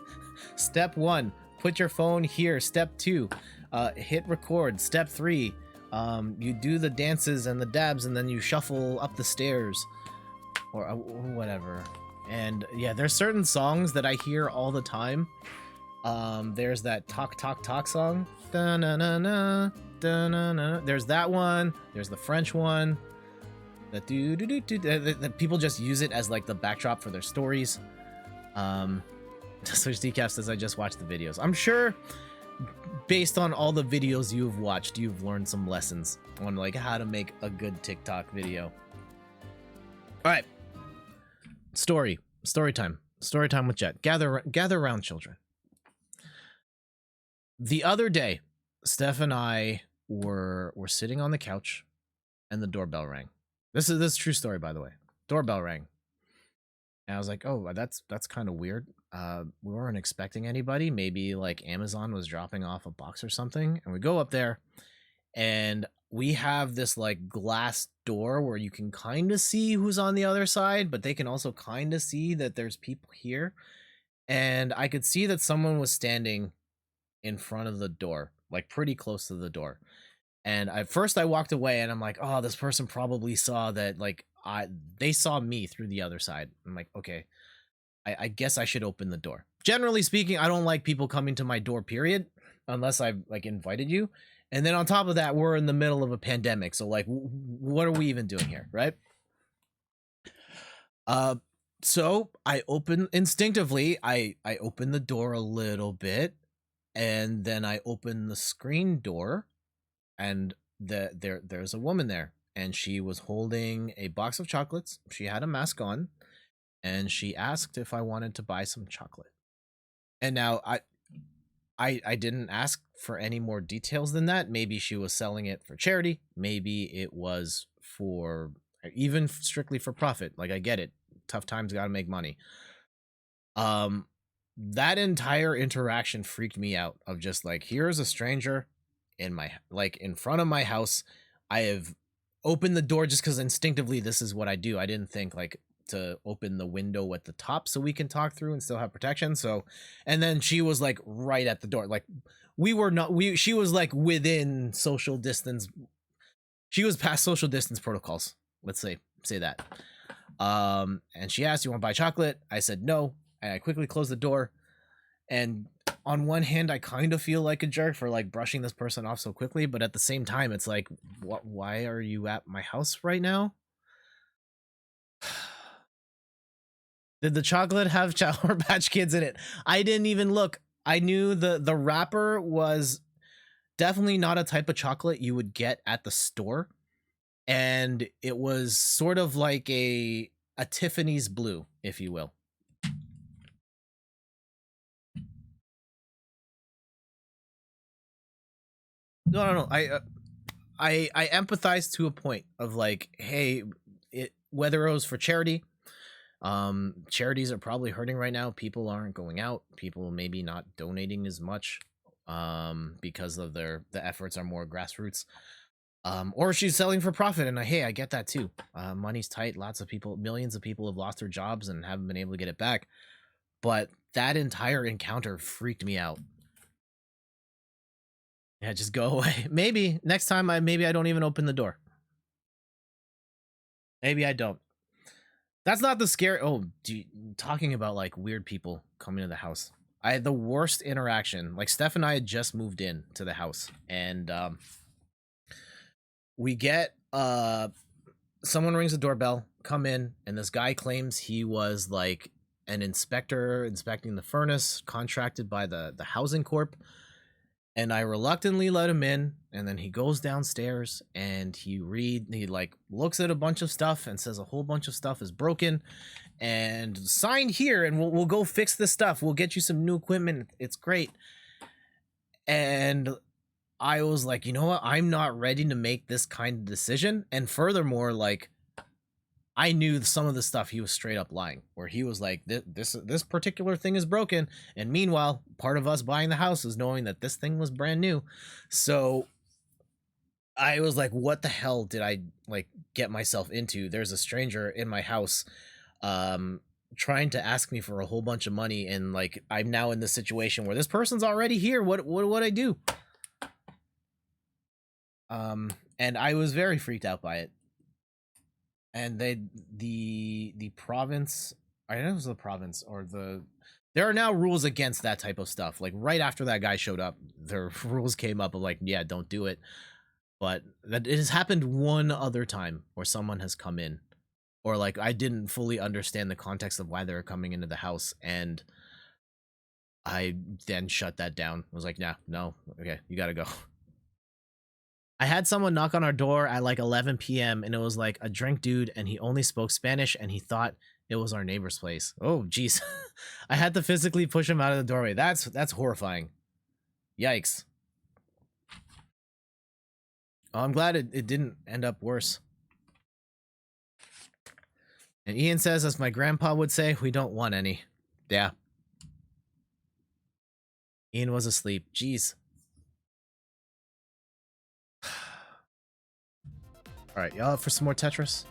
B: Step 1, put your phone here. Step 2, hit record. Step 3, you do the dances and the dabs, and then you shuffle up the stairs or whatever. And yeah, there's certain songs that I hear all the time. There's that Talk Talk Talk song. Da-na-na-na, da-na-na. There's that one. There's the French one. That that people just use it as like the backdrop for their stories. Switch Decaf says, I just watched the videos. I'm sure based on all the videos you've watched, you've learned some lessons on like how to make a good TikTok video. All right. Story time with Jet. Gather around, children. The other day, Steph and I were sitting on the couch, and the doorbell rang. This is a true story, by the way. Doorbell rang, and I was like, "Oh, that's kind of weird. We weren't expecting anybody. Maybe like Amazon was dropping off a box or something." And we go up there, and we have this like glass door where you can kind of see who's on the other side, but they can also kind of see that there's people here. And I could see that someone was standing in front of the door, like pretty close to the door. And at first I walked away and I'm like, oh, this person probably saw that, like, they saw me through the other side. I'm like, okay, I guess I should open the door. Generally speaking, I don't like people coming to my door, period, unless I've like invited you. And then on top of that, we're in the middle of a pandemic. So like, what are we even doing here? Right. So I instinctively, I open the door a little bit, and then I open the screen door, and there's a woman there, and she was holding a box of chocolates. She had a mask on, and she asked if I wanted to buy some chocolate. And now I didn't ask for any more details than that. Maybe she was selling it for charity. Maybe it was for even strictly for profit. Like, I get it. Tough times, got to make money. That entire interaction freaked me out, of just like, here's a stranger in my, like, in front of my house. I have opened the door just because instinctively this is what I do. I didn't think like to open the window at the top so we can talk through and still have protection. So, and then she was like right at the door. Like, she was like within social distance. She was past social distance protocols. Let's say that. And she asked, "You want to buy chocolate?" I said no, and I quickly closed the door. And on one hand, I kind of feel like a jerk for like brushing this person off so quickly, but at the same time, it's like, why are you at my house right now? Did the chocolate have Sour Patch Kids in it? I didn't even look. I knew the wrapper was definitely not a type of chocolate you would get at the store. And it was sort of like a Tiffany's blue, if you will. No. I empathize to a point of like, hey, whether it was for charity, charities are probably hurting right now. People aren't going out. People maybe not donating as much, because of the efforts are more grassroots. Or she's selling for profit, and hey, I get that too. Money's tight. Lots of people, millions of people have lost their jobs and haven't been able to get it back. But that entire encounter freaked me out. Yeah, just go away. Maybe next time, maybe I don't even open the door. Maybe I don't. That's not the scary. Oh, talking about like weird people coming to the house. I had the worst interaction. Like, Steph and I had just moved in to the house, and we get someone rings the doorbell, come in, and this guy claims he was like an inspector inspecting the furnace, contracted by the housing corp. And I reluctantly let him in, and then he goes downstairs and he like looks at a bunch of stuff and says a whole bunch of stuff is broken, and sign here and we'll go fix this stuff. We'll get you some new equipment. It's great. And I was like, you know what? I'm not ready to make this kind of decision. And furthermore, like, I knew some of the stuff he was straight up lying, where he was like, this particular thing is broken. And meanwhile, part of us buying the house is knowing that this thing was brand new. So I was like, what the hell did I like get myself into? There's a stranger in my house, trying to ask me for a whole bunch of money. And like, I'm now in this situation where this person's already here. What would I do? And I was very freaked out by it. And the province, I don't know if it was the province or there are now rules against that type of stuff. Like, right after that guy showed up, the rules came up of like, yeah, don't do it. But that it has happened one other time where someone has come in, or like, I didn't fully understand the context of why they were coming into the house, and I then shut that down. I was like, nah, no, okay, you gotta go. I had someone knock on our door at like 11 p.m. and it was like a drunk dude, and he only spoke Spanish, and he thought it was our neighbor's place. Oh, geez. I had to physically push him out of the doorway. That's horrifying. Yikes. Oh, I'm glad it didn't end up worse. And Ian says, as my grandpa would say, we don't want any. Yeah. Ian was asleep. Jeez. Alright, y'all up for some more Tetris?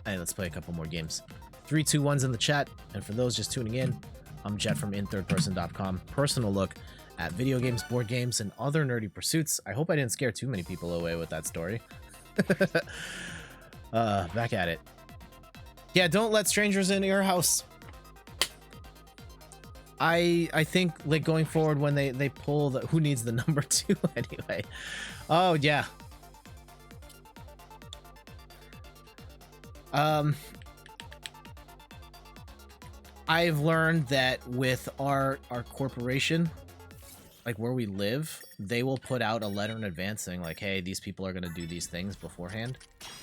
B: Hey, let's play a couple more games. 3, 2, 1's in the chat. And for those just tuning in, I'm Jet from inthirdperson.com. Personal look at video games, board games, and other nerdy pursuits. I hope I didn't scare too many people away with that story. Back at it. Yeah, don't let strangers into your house. I think, like, going forward when they pull the who needs the number 2 anyway. Oh yeah. I've learned that with our corporation, like where we live, they will put out a letter in advance saying like, hey, these people are gonna do these things beforehand,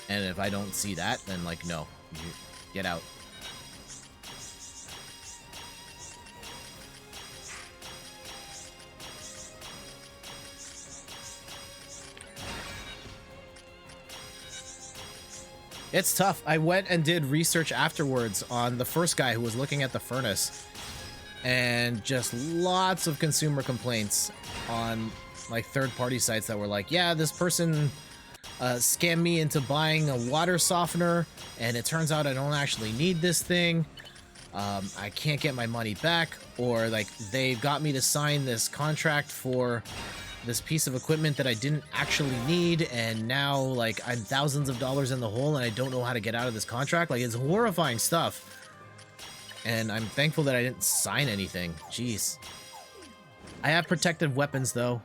B: and if I don't see that, then like, no, you get out. It's tough. I went and did research afterwards on the first guy who was looking at the furnace, and just lots of consumer complaints on like third-party sites that were like, yeah, this person scammed me into buying a water softener, and it turns out I don't actually need this thing. I can't get my money back, or like they got me to sign this contract for this piece of equipment that I didn't actually need, and now like I'm thousands of dollars in the hole and I don't know how to get out of this contract. Like, it's horrifying stuff, and I'm thankful that I didn't sign anything. Jeez. I have protective weapons though.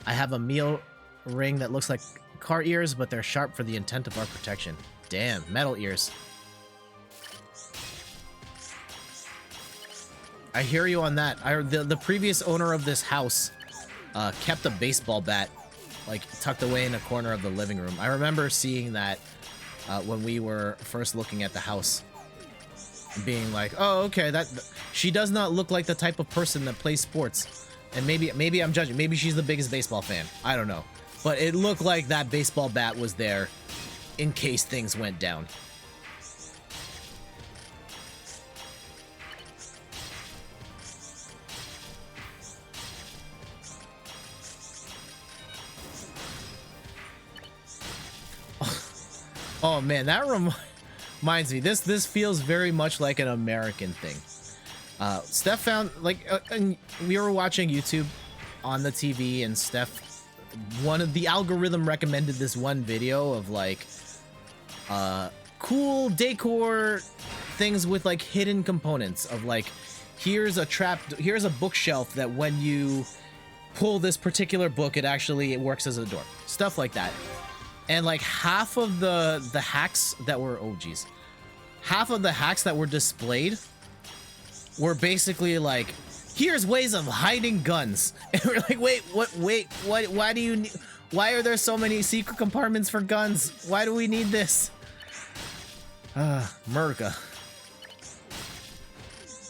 B: I have a meal ring that looks like car ears, but they're sharp for the intent of our protection. Damn, metal ears. I hear you on that. The previous owner of this house kept a baseball bat like tucked away in a corner of the living room. I remember seeing that when we were first looking at the house, being like, oh, okay, that she does not look like the type of person that plays sports. And maybe I'm judging. Maybe she's the biggest baseball fan. I don't know. But it looked like that baseball bat was there in case things went down. Oh man, that reminds me. This feels very much like an American thing. Steph found, like, and we were watching YouTube on the TV, and Steph, one of the algorithm recommended this one video of like cool decor things with like hidden components of like, here's a bookshelf that when you pull this particular book, it works as a door. Stuff like that. And like half of the hacks that were, oh geez, half of the hacks that were displayed were basically like, here's ways of hiding guns. And we're like, wait, what, why do you need, why are there so many secret compartments for guns? Why do we need this? America.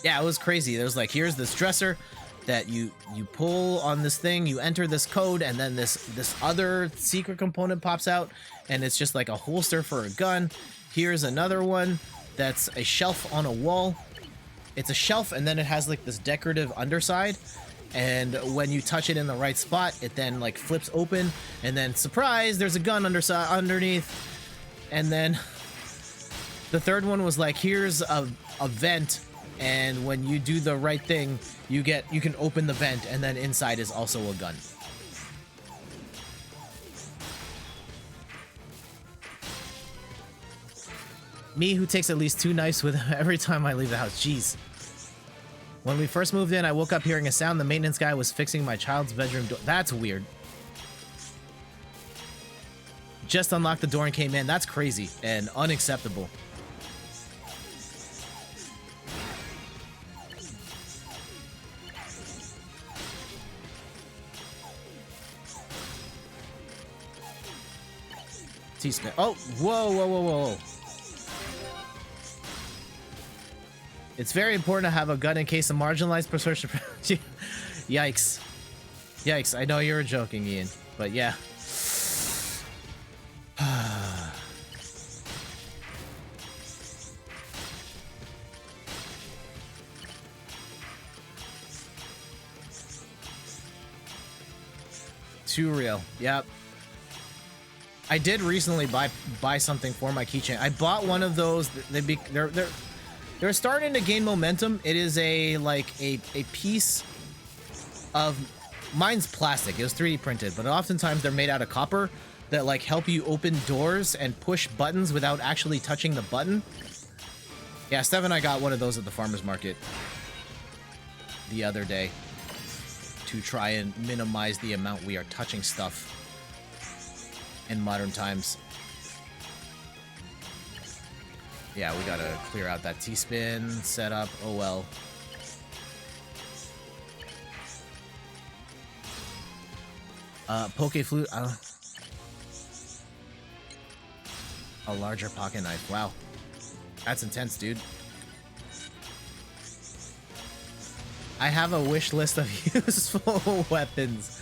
B: Yeah, it was crazy. There's like, here's this dresser that you pull on this thing, you enter this code, and then this other secret component pops out, and it's just like a holster for a gun. Here's another one that's a shelf on a wall. It's a shelf, and then it has like this decorative underside, and when you touch it in the right spot, it then like flips open, and then surprise, there's a gun underneath. And then the third one was like, here's a vent, and when you do the right thing, you can open the vent, and then inside is also a gun. Me, who takes at least 2 knives with him every time I leave the house. Jeez. When we first moved in, I woke up hearing a sound. The maintenance guy was fixing my child's bedroom door. That's weird. Just unlocked the door and came in. That's crazy and unacceptable. T-spin. Oh, whoa. It's very important to have a gun in case a marginalized person. Yikes. Yikes, I know you were joking, Ian, but yeah. Too real. Yep. I did recently buy something for my keychain. I bought one of those. They're starting to gain momentum. It is a piece of, mine's plastic. It was 3D printed, but oftentimes they're made out of copper that like help you open doors and push buttons without actually touching the button. Yeah, Steph and I got one of those at the farmer's market the other day to try and minimize the amount we are touching stuff in modern times. Yeah, we gotta clear out that T-spin setup. Oh well. Poke flute. A larger pocket knife. Wow. That's intense, dude. I have a wish list of useful weapons.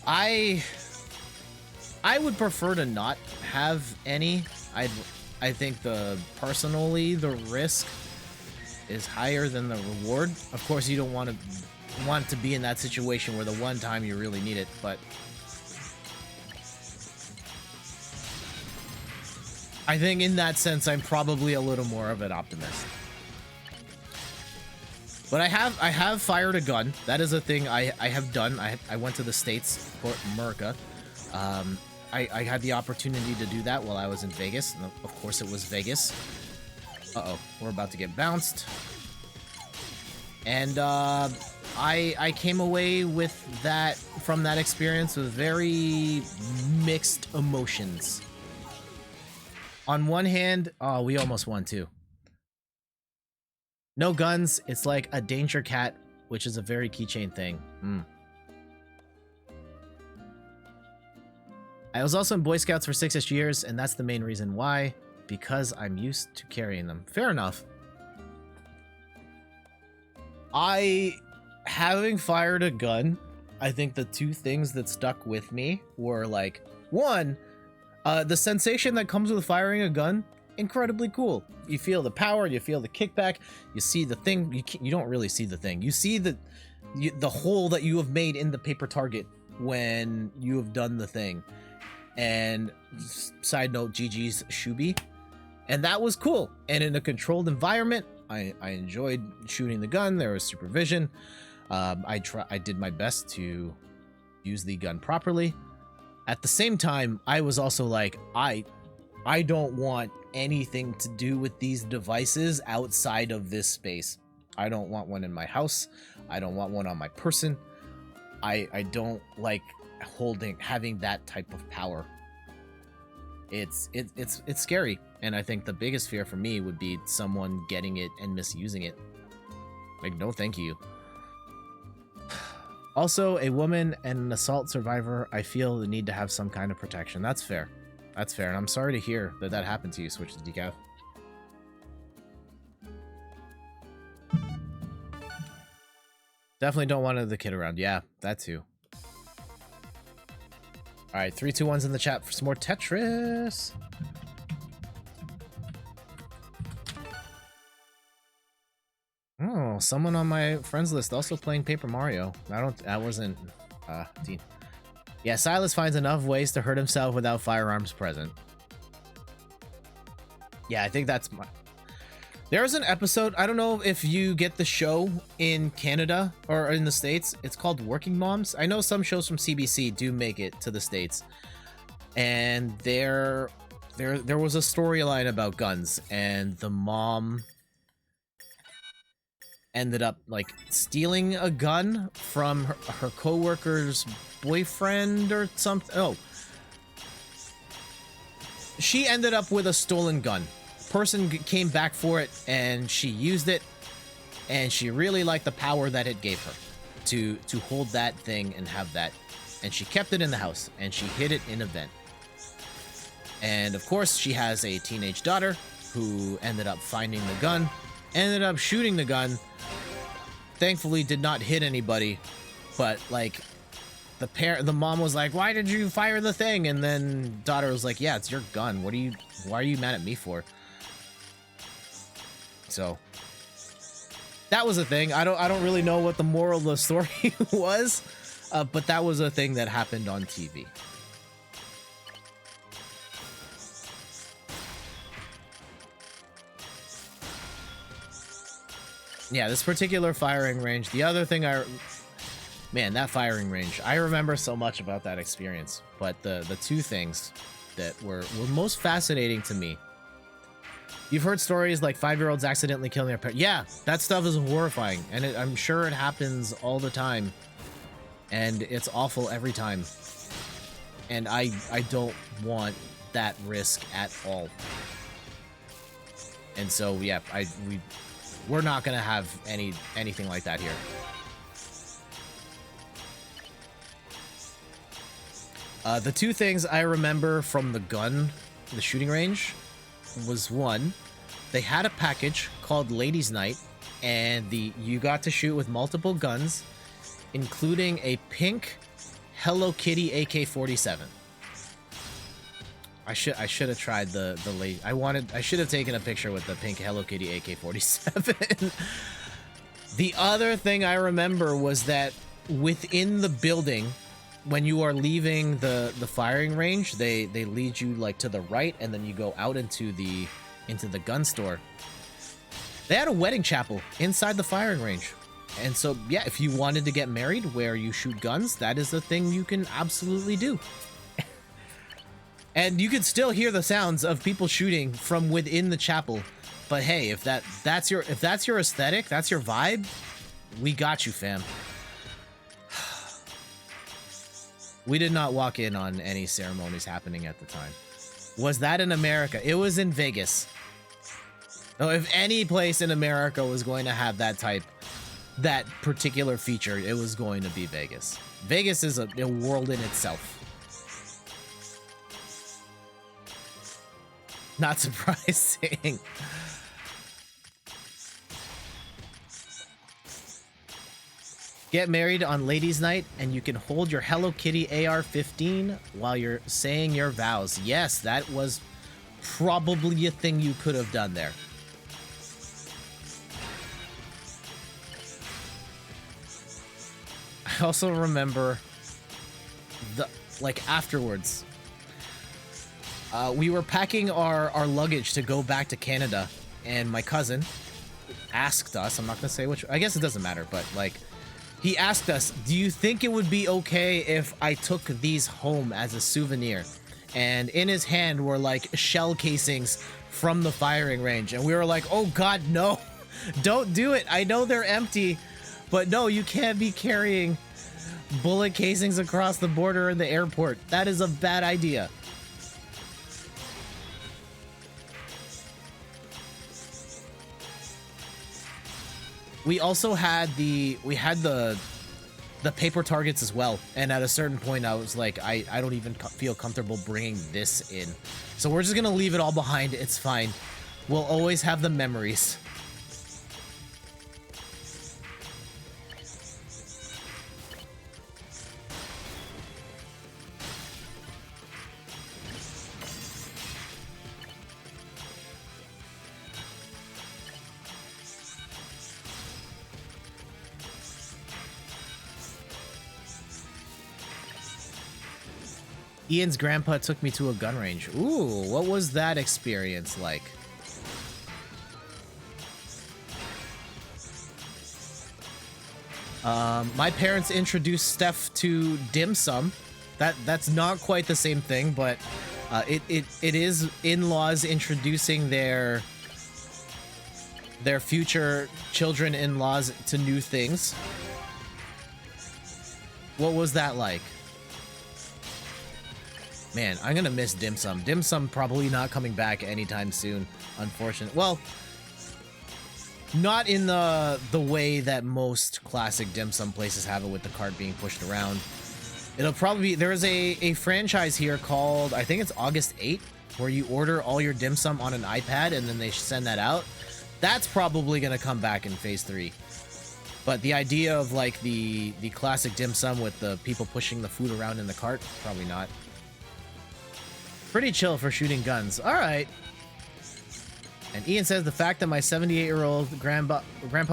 B: I would prefer to not have any. I think personally the risk is higher than the reward. Of course, you don't want to be in that situation where the one time you really need it, but I think in that sense I'm probably a little more of an optimist. But I have fired a gun. That is a thing I have done. I went to the States for America. I had the opportunity to do that while I was in Vegas. And of course, it was Vegas. Uh-oh, we're about to get bounced. And I came away with that, from that experience, with very mixed emotions. On one hand, oh, we almost won too. No guns, it's like a danger cat, which is a very keychain thing. I was also in Boy Scouts for 6-ish years, and that's the main reason why. Because I'm used to carrying them. Fair enough. Having fired a gun, I think the two things that stuck with me were like, one, the sensation that comes with firing a gun, incredibly cool. You feel the power, you feel the kickback, you see the thing. You don't really see the thing. You see the hole that you have made in the paper target when you have done the thing. And side note, GG's Shubi. And that was cool. And in a controlled environment, I enjoyed shooting the gun. There was supervision. I did my best to use the gun properly. At the same time, I was also like, I don't want anything to do with these devices outside of this space. I don't want one in my house. I don't want one on my person. I don't like having that type of power. It's scary, and I think the biggest fear for me would be someone getting it and misusing it. Like, no thank you. Also, a woman and an assault survivor, I feel the need to have some kind of protection. That's fair. That's fair, and I'm sorry to hear that that happened to you, Switch to Decaf. Definitely don't want the kid around. Yeah, that too. Alright, 3, 2, 1's in the chat for some more Tetris. Oh, someone on my friends list also playing Paper Mario. That wasn't Dean. Yeah, Silas finds enough ways to hurt himself without firearms present. Yeah, I think that's my... There's an episode, I don't know if you get the show in Canada or in the States. It's called Working Moms. I know some shows from CBC do make it to the States. And there was a storyline about guns, and the mom ended up like stealing a gun from her coworker's boyfriend or something. Oh, she ended up with a stolen gun. Person came back for it, and she used it, and she really liked the power that it gave her to hold that thing and have that, and she kept it in the house, and she hid it in a vent. And of course, she has a teenage daughter who ended up finding the gun, ended up shooting the gun. Thankfully did not hit anybody, but like the mom was like, "Why did you fire the thing?" And then daughter was like, "Yeah, it's your gun. Why are you mad at me for?" So that was a thing. I don't really know what the moral of the story was, but that was a thing that happened on TV. Yeah, this particular firing range. The other thing man, that firing range. I remember so much about that experience, but the two things that were most fascinating to me. You've heard stories like 5-year-olds accidentally killing their parents. Yeah, that stuff is horrifying, and I'm sure it happens all the time, and it's awful every time. And I don't want that risk at all. And so yeah, we're not gonna have anything like that here. The two things I remember from the shooting range, was one, they had a package called Ladies Night, and you got to shoot with multiple guns, including a pink Hello Kitty AK-47. I should have tried the late. I should have taken a picture with the pink Hello Kitty AK-47. The other thing I remember was that within the building, when you are leaving the firing range, they lead you like to the right, and then you go out into the gun store. They had a wedding chapel inside the firing range. And so yeah, if you wanted to get married where you shoot guns, that is a thing you can absolutely do. And you can still hear the sounds of people shooting from within the chapel. But hey, if that's your aesthetic, that's your vibe, we got you, fam. We did not walk in on any ceremonies happening at the time. Was that in America? It was in Vegas. No, if any place in America was going to have that particular feature, it was going to be Vegas. Vegas is a world in itself. Not surprising. Get married on Ladies Night, and you can hold your Hello Kitty AR-15 while you're saying your vows. Yes, that was probably a thing you could have done there. I also remember afterwards, we were packing our luggage to go back to Canada, and my cousin asked us, I'm not gonna say which, I guess it doesn't matter, but like, he asked us, do you think it would be okay if I took these home as a souvenir? And in his hand were like shell casings from the firing range. And we were like, oh God, no, don't do it. I know they're empty, but no, you can't be carrying bullet casings across the border in the airport. That is a bad idea. We also had the paper targets as well, and at a certain point I was like, I don't even feel comfortable bringing this in, so we're just gonna leave it all behind. It's fine, we'll always have the memories. Ian's grandpa took me to a gun range. Ooh, what was that experience like? My parents introduced Steph to dim sum. That's not quite the same thing, but it is in-laws introducing their future children-in-laws to new things. What was that like? Man, I'm gonna miss dim sum. Dim sum probably not coming back anytime soon, unfortunately. Well, not in the way that most classic dim sum places have it, with the cart being pushed around. It'll probably be, there's a franchise here called, I think it's August 8th, where you order all your dim sum on an iPad and then they send that out. That's probably gonna come back in phase 3. But the idea of like the classic dim sum with the people pushing the food around in the cart, probably not. Pretty chill for shooting guns. All right. And Ian says the fact that my 78-year-old grandpa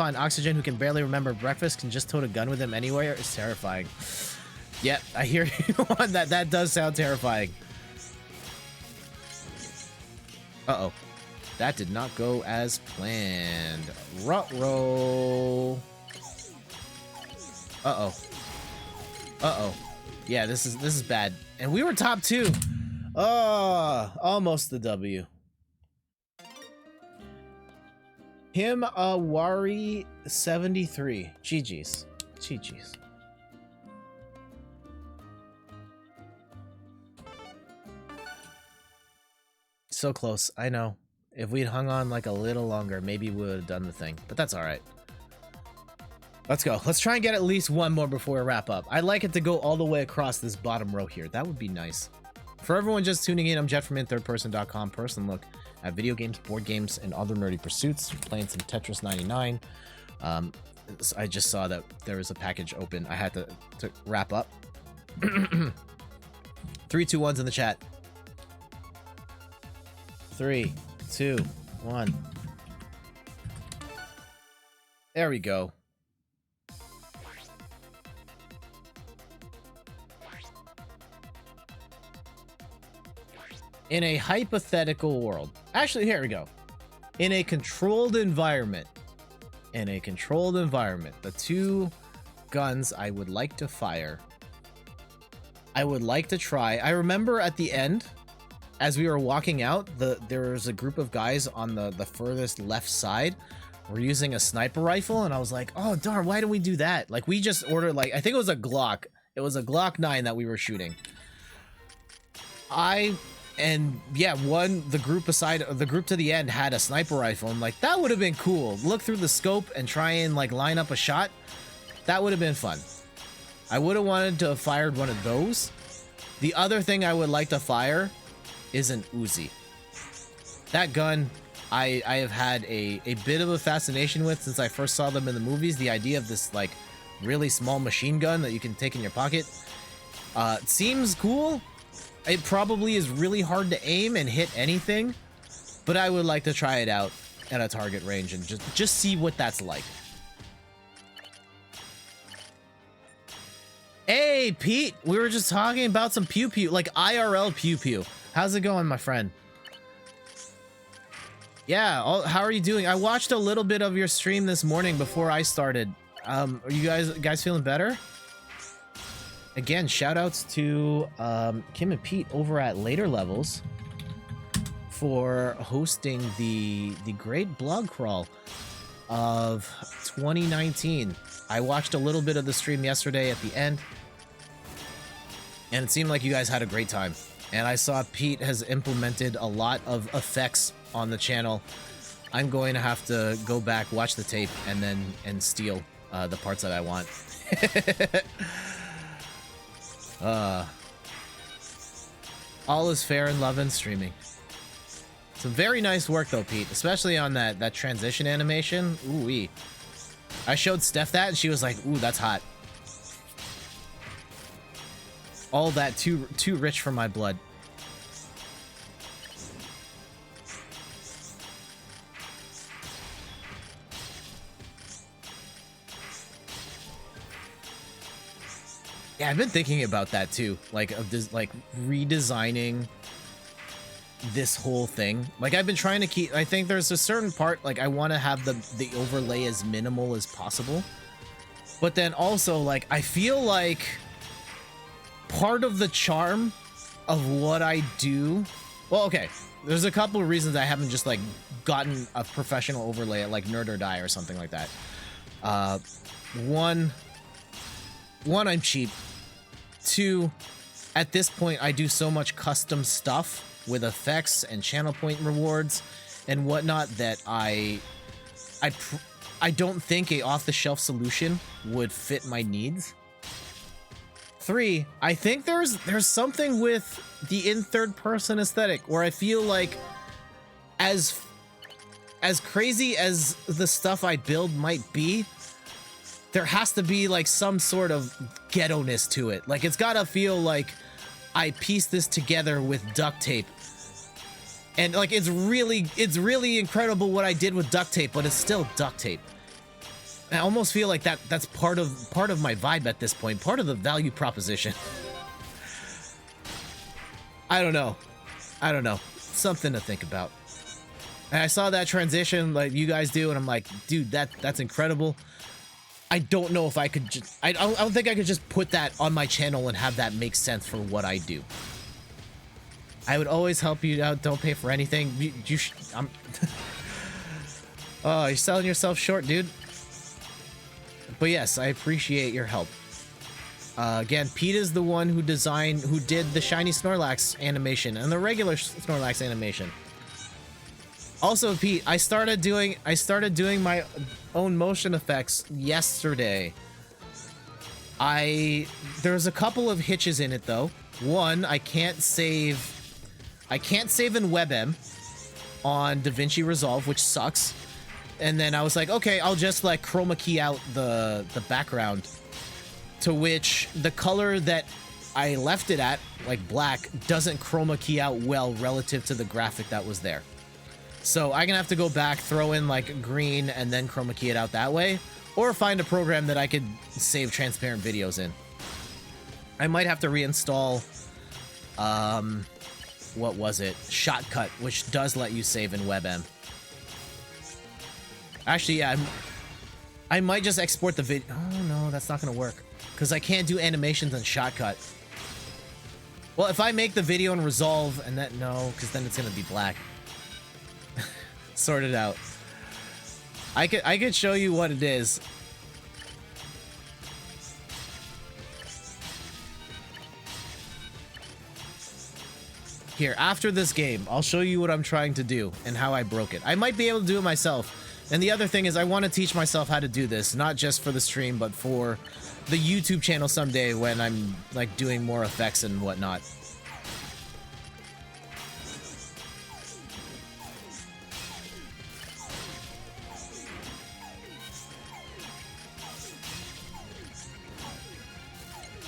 B: in oxygen who can barely remember breakfast can just tote a gun with him anywhere is terrifying. Yep, I hear you on that. That does sound terrifying. Uh-oh. That did not go as planned. Ruh-roh. Uh-oh. Uh-oh. Yeah, this is bad. And we were top 2. Oh, almost the W. Him Wari 73. GG's. GG's. So close, I know. If we'd hung on like a little longer, maybe we would have done the thing. But that's alright. Let's go. Let's try and get at least one more before we wrap up. I'd like it to go all the way across this bottom row here. That would be nice. For everyone just tuning in, I'm Jet from inthirdperson.com. Personal look at video games, board games, and other nerdy pursuits. Playing some Tetris 99. I just saw that there was a package open. I had to wrap up. 3, 2, 1's in the chat. 3, 2, 1. There we go. In a hypothetical world. Actually, here we go. In a controlled environment. In a controlled environment. The 2 guns I would like to fire. I would like to try. I remember at the end, as we were walking out, there was a group of guys on the furthest left side. We're using a sniper rifle, and I was like, oh darn, why did we do that? Like, we just ordered, like, I think it was a Glock. It was a Glock 9 that we were shooting. And yeah, the group to the end had a sniper rifle. I'm like, that would have been cool. Look through the scope and try and like line up a shot. That would have been fun. I would have wanted to have fired one of those. The other thing I would like to fire is an Uzi. That gun, I have had a bit of a fascination with since I first saw them in the movies. The idea of this like really small machine gun that you can take in your pocket. It seems cool. It probably is really hard to aim and hit anything, but I would like to try it out at a target range and just see what that's like. Hey, Pete, we were just talking about some pew pew, like IRL pew pew. How's it going, my friend? Yeah, how are you doing? I watched a little bit of your stream this morning before I started. Are you guys feeling better? Again, shout outs to Kim and Pete over at Later Levels for hosting the great blog crawl of 2019. I watched a little bit of the stream yesterday at the end, and it seemed like you guys had a great time. And I saw Pete has implemented a lot of effects on the channel. I'm going to have to go back, watch the tape, and steal the parts that I want. All is fair in love and streaming. Some very nice work though, Pete, especially on that transition animation. Ooh-wee. I showed Steph that and she was like, ooh, that's hot. All that too rich for my blood. Yeah, I've been thinking about that too, like of this, like redesigning this whole thing. Like I've been trying to keep, I think there's a certain part, like I want to have the overlay as minimal as possible. But then also like, I feel like part of the charm of what I do, well, okay, there's a couple of reasons I haven't just like gotten a professional overlay at like Nerd or Die or something like that. One, I'm cheap. 2, at this point, I do so much custom stuff with effects and channel point rewards and whatnot that I don't think a off-the-shelf solution would fit my needs. 3, I think there's something with the in third person aesthetic where I feel like as crazy as the stuff I build might be, there has to be like some sort of ghetto-ness to it. Like, it's gotta feel like I pieced this together with duct tape. And like, it's really incredible what I did with duct tape, but it's still duct tape. I almost feel like that's part of my vibe at this point, part of the value proposition. I don't know. Something to think about. And I saw that transition like you guys do, and I'm like, dude, that's incredible. I don't know if I could just, I don't think I could just put that on my channel and have that make sense for what I do. I would always help you out. Don't pay for anything. I'm oh, you're selling yourself short, dude. But yes, I appreciate your help. Again, Pete is the one who did the shiny Snorlax animation and the regular Snorlax animation. Also, Pete, I started doing my own motion effects yesterday. There's a couple of hitches in it though. One, I can't save in WebM on DaVinci Resolve, which sucks. And then I was like, okay, I'll just like chroma key out the background, to which the color that I left it at, like black, doesn't chroma key out well relative to the graphic that was there. So I'm gonna have to go back, throw in like green, and then chroma key it out that way, or find a program that I could save transparent videos in. I might have to reinstall, what was it? Shotcut, which does let you save in WebM. Actually, yeah, I might just export the video. Oh no, that's not gonna work, because I can't do animations on Shotcut. Well, if I make the video in Resolve, and that, no, because then it's gonna be black. Sort it out. I could show you what it is. Here, after this game, I'll show you what I'm trying to do and how I broke it. I might be able to do it myself. And the other thing is, I want to teach myself how to do this, not just for the stream, but for the YouTube channel someday when I'm like doing more effects and whatnot.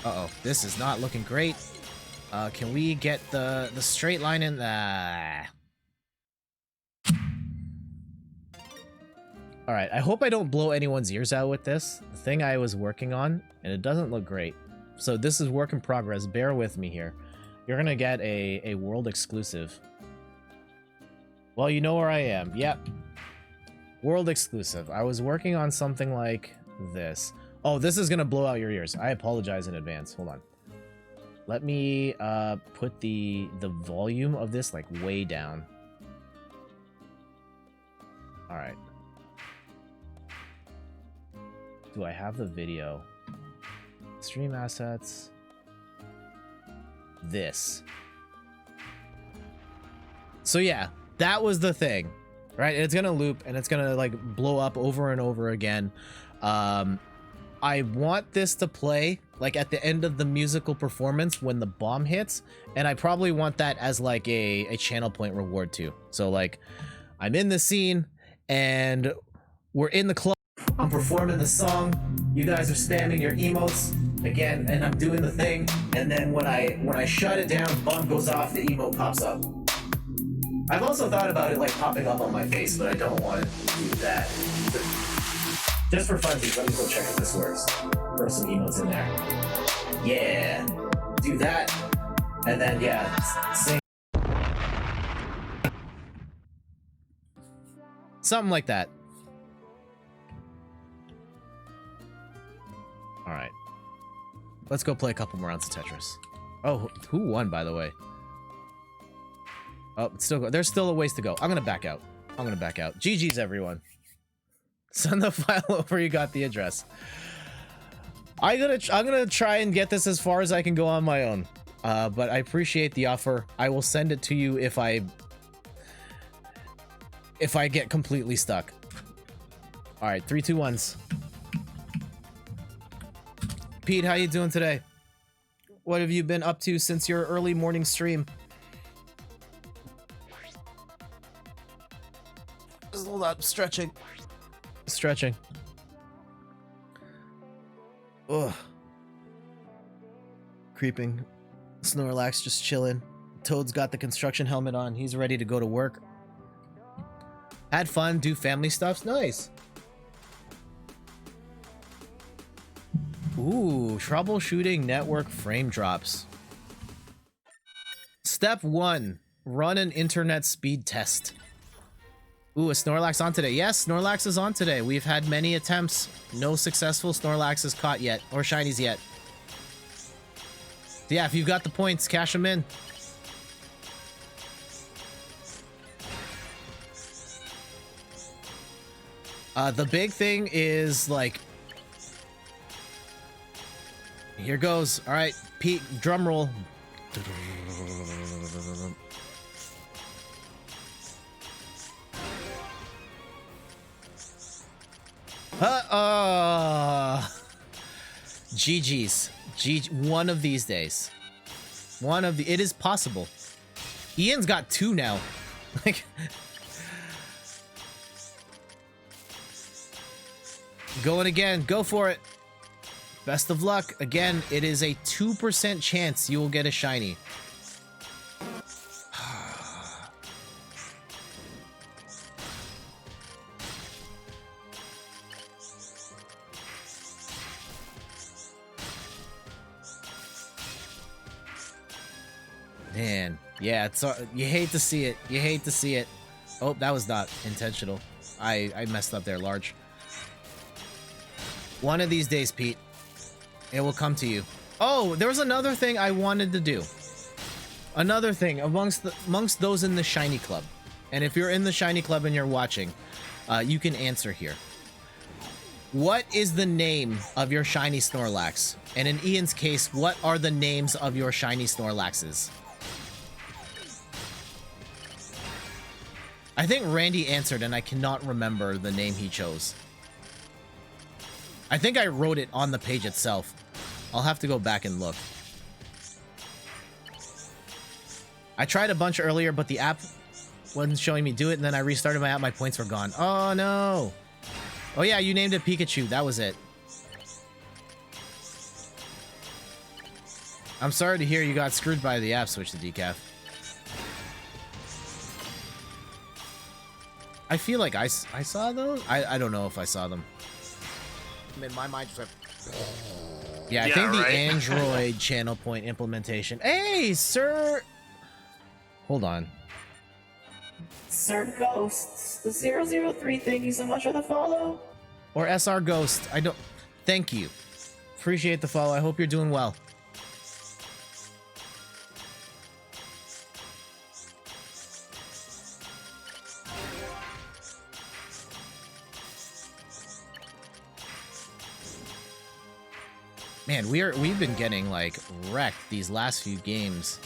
B: Uh-oh, this is not looking great. Can we get the straight line in? Alright, I hope I don't blow anyone's ears out with this. The thing I was working on, and it doesn't look great. So this is work in progress. Bear with me here. You're gonna get a world exclusive. Well, you know where I am. Yep. World exclusive. I was working on something like this. Oh, this is gonna blow out your ears. I apologize in advance. Hold on. Let me put the volume of this like way down. All right. Do I have the video? Stream assets. This. So yeah, that was the thing, right? It's gonna loop and it's gonna like blow up over and over again. I want this to play like at the end of the musical performance when the bomb hits, and I probably want that as like a channel point reward too. So like, I'm in the scene and we're in the club. I'm performing the song. You guys are spamming your emotes again, and I'm doing the thing. And then when I shut it down, bomb goes off, the emote pops up. I've also thought about it like popping up on my face, but I don't want to do that. Just for funsies, let me go check if this works. Throw some emotes in there. Yeah, do that, and then yeah, sing. Something like that. All right, let's go play a couple more rounds of Tetris. Oh, who won, by the way? Oh, it's still there's still a ways to go. I'm gonna back out. GG's, everyone. Send the file over. You got the address. I'm gonna try and get this as far as I can go on my own. But I appreciate the offer. I will send it to you if I get completely stuck. All right, 3, 2, 1s. Pete, how you doing today? What have you been up to since your early morning stream? Just hold up, stretching. Ugh. Creeping. Snorlax just chilling. Toad's got the construction helmet on. He's ready to go to work. Had fun, do family stuffs. Nice. Ooh, troubleshooting network frame drops. Step 1. Run an internet speed test. Ooh, is Snorlax on today? Yes, Snorlax is on today. We've had many attempts. No successful Snorlaxes caught yet, or shinies yet. Yeah, if you've got the points, cash them in. The big thing is, like... Here goes. All right, Pete, drum roll. GG's. One of these days. It is possible. Ian's got 2 now. Like... Going again. Go for it. Best of luck. Again, it is a 2% chance you will get a shiny. Man, yeah, it's you hate to see it. You hate to see it. Oh, that was not intentional. I messed up there, large. One of these days, Pete, it will come to you. Oh, there was another thing I wanted to do. Another thing amongst those in the Shiny Club. And if you're in the Shiny Club and you're watching, you can answer here. What is the name of your Shiny Snorlax? And in Ian's case, what are the names of your Shiny Snorlaxes? I think Randy answered, and I cannot remember the name he chose. I think I wrote it on the page itself. I'll have to go back and look. I tried a bunch earlier, but the app wasn't showing me do it, and then I restarted my app. My points were gone. Oh, no. Oh, yeah, you named it Pikachu. That was it. I'm sorry to hear you got screwed by the app switch to decaf. I feel like I saw those. I don't know if I saw them. In my mind, just like... Yeah, I think the Android channel point implementation. Hey, sir! Hold on.
D: Sir Ghosts, the 003, thank you so much for the follow.
B: Or SR Ghost. I don't... Thank you. Appreciate the follow. I hope you're doing well. Man, we've been getting like wrecked these last few games.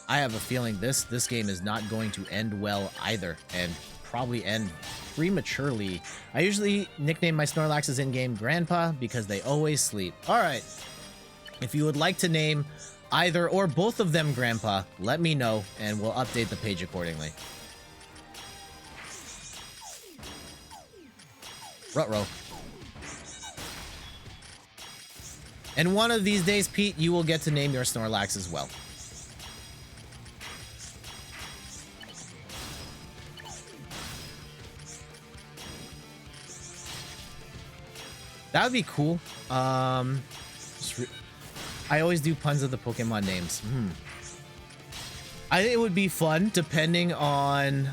B: I have a feeling this game is not going to end well either, and probably end prematurely. I usually nickname my Snorlaxes in-game Grandpa because they always sleep. Alright. If you would like to name either or both of them Grandpa, let me know and we'll update the page accordingly. Ruh-roh. And one of these days, Pete, you will get to name your Snorlax as well. That would be cool. I always do puns of the Pokemon names. I think it would be fun, depending on...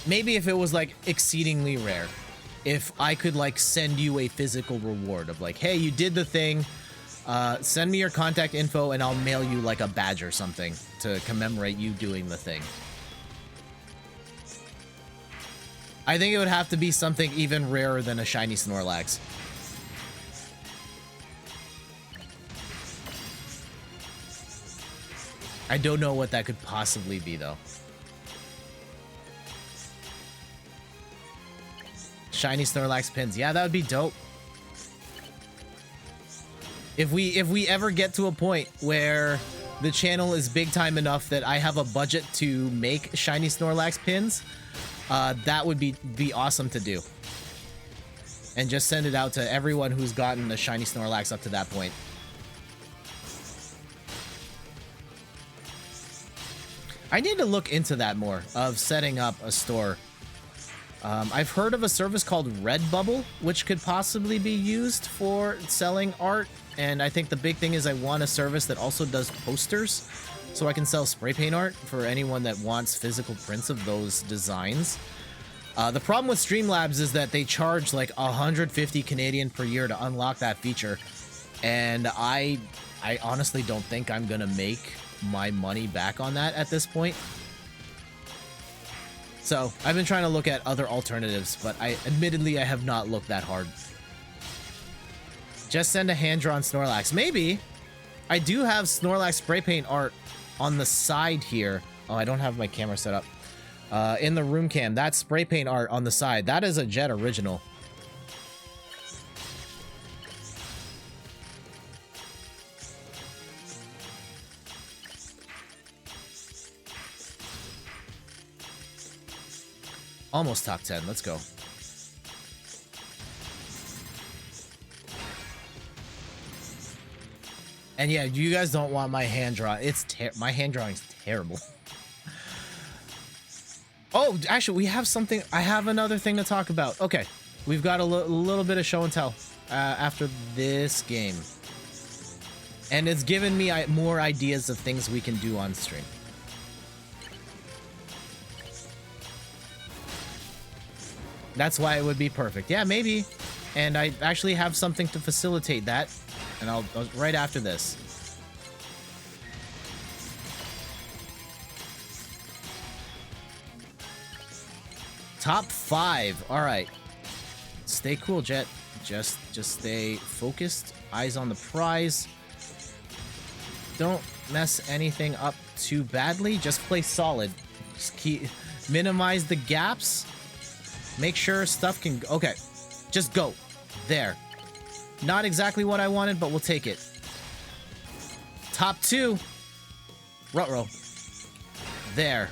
B: maybe if it was, like, exceedingly rare. If I could, like, send you a physical reward of, like, hey, you did the thing, send me your contact info and I'll mail you, like, a badge or something to commemorate you doing the thing. I think it would have to be something even rarer than a shiny Snorlax. I don't know what that could possibly be, though. Shiny Snorlax pins. Yeah, that would be dope. If we ever get to a point where the channel is big time enough that I have a budget to make shiny Snorlax pins, that would be awesome to do. and just send it out to everyone who's gotten a shiny Snorlax up to that point. I need to look into that more, of setting up a store. I've heard of a service called Redbubble, which could possibly be used for selling art. And I think the big thing is I want a service that also does posters, so I can sell spray paint art for anyone that wants physical prints of those designs. The problem with Streamlabs is that they charge like 150 Canadian per year to unlock that feature. And I honestly don't think I'm gonna make my money back on that at this point. So I've been trying to look at other alternatives, but admittedly I have not looked that hard. Just send a hand-drawn Snorlax. Maybe. I do have Snorlax spray paint art on the side here. Oh, I don't have my camera set up. In the room cam, that spray paint art on the side, that is a Jet original. Almost top 10. Let's go. And yeah, you guys don't want my hand draw. My hand drawing's terrible. Oh, actually, we have something. I have another thing to talk about. Okay, we've got a little bit of show and tell after this game, and it's given me more ideas of things we can do on stream. That's why it would be perfect. Yeah, maybe. And I actually have something to facilitate that, and I'll right after this. Top 5. All right. Stay cool, Jet. Just stay focused. Eyes on the prize. Don't mess anything up too badly. Just play solid. Just minimize the gaps. Make sure stuff can... Okay. Just go. There. Not exactly what I wanted, but we'll take it. Top 2. Ruh-roh. There.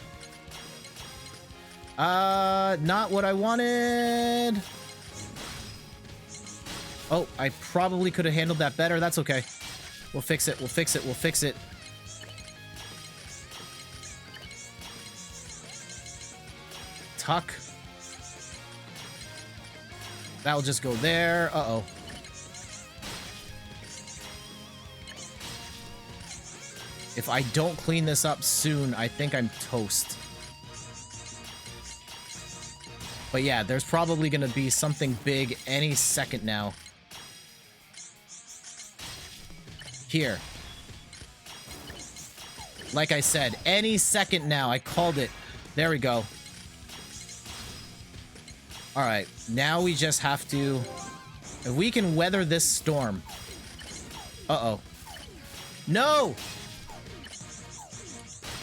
B: Not what I wanted. Oh, I probably could have handled that better. That's okay. We'll fix it. We'll fix it. We'll fix it. Tuck. That'll just go there. Uh-oh. If I don't clean this up soon, I think I'm toast. But yeah, there's probably gonna be something big any second now. Here. Like I said, any second now. I called it. There we go. Alright, now we just have to... If we can weather this storm... Uh-oh. No!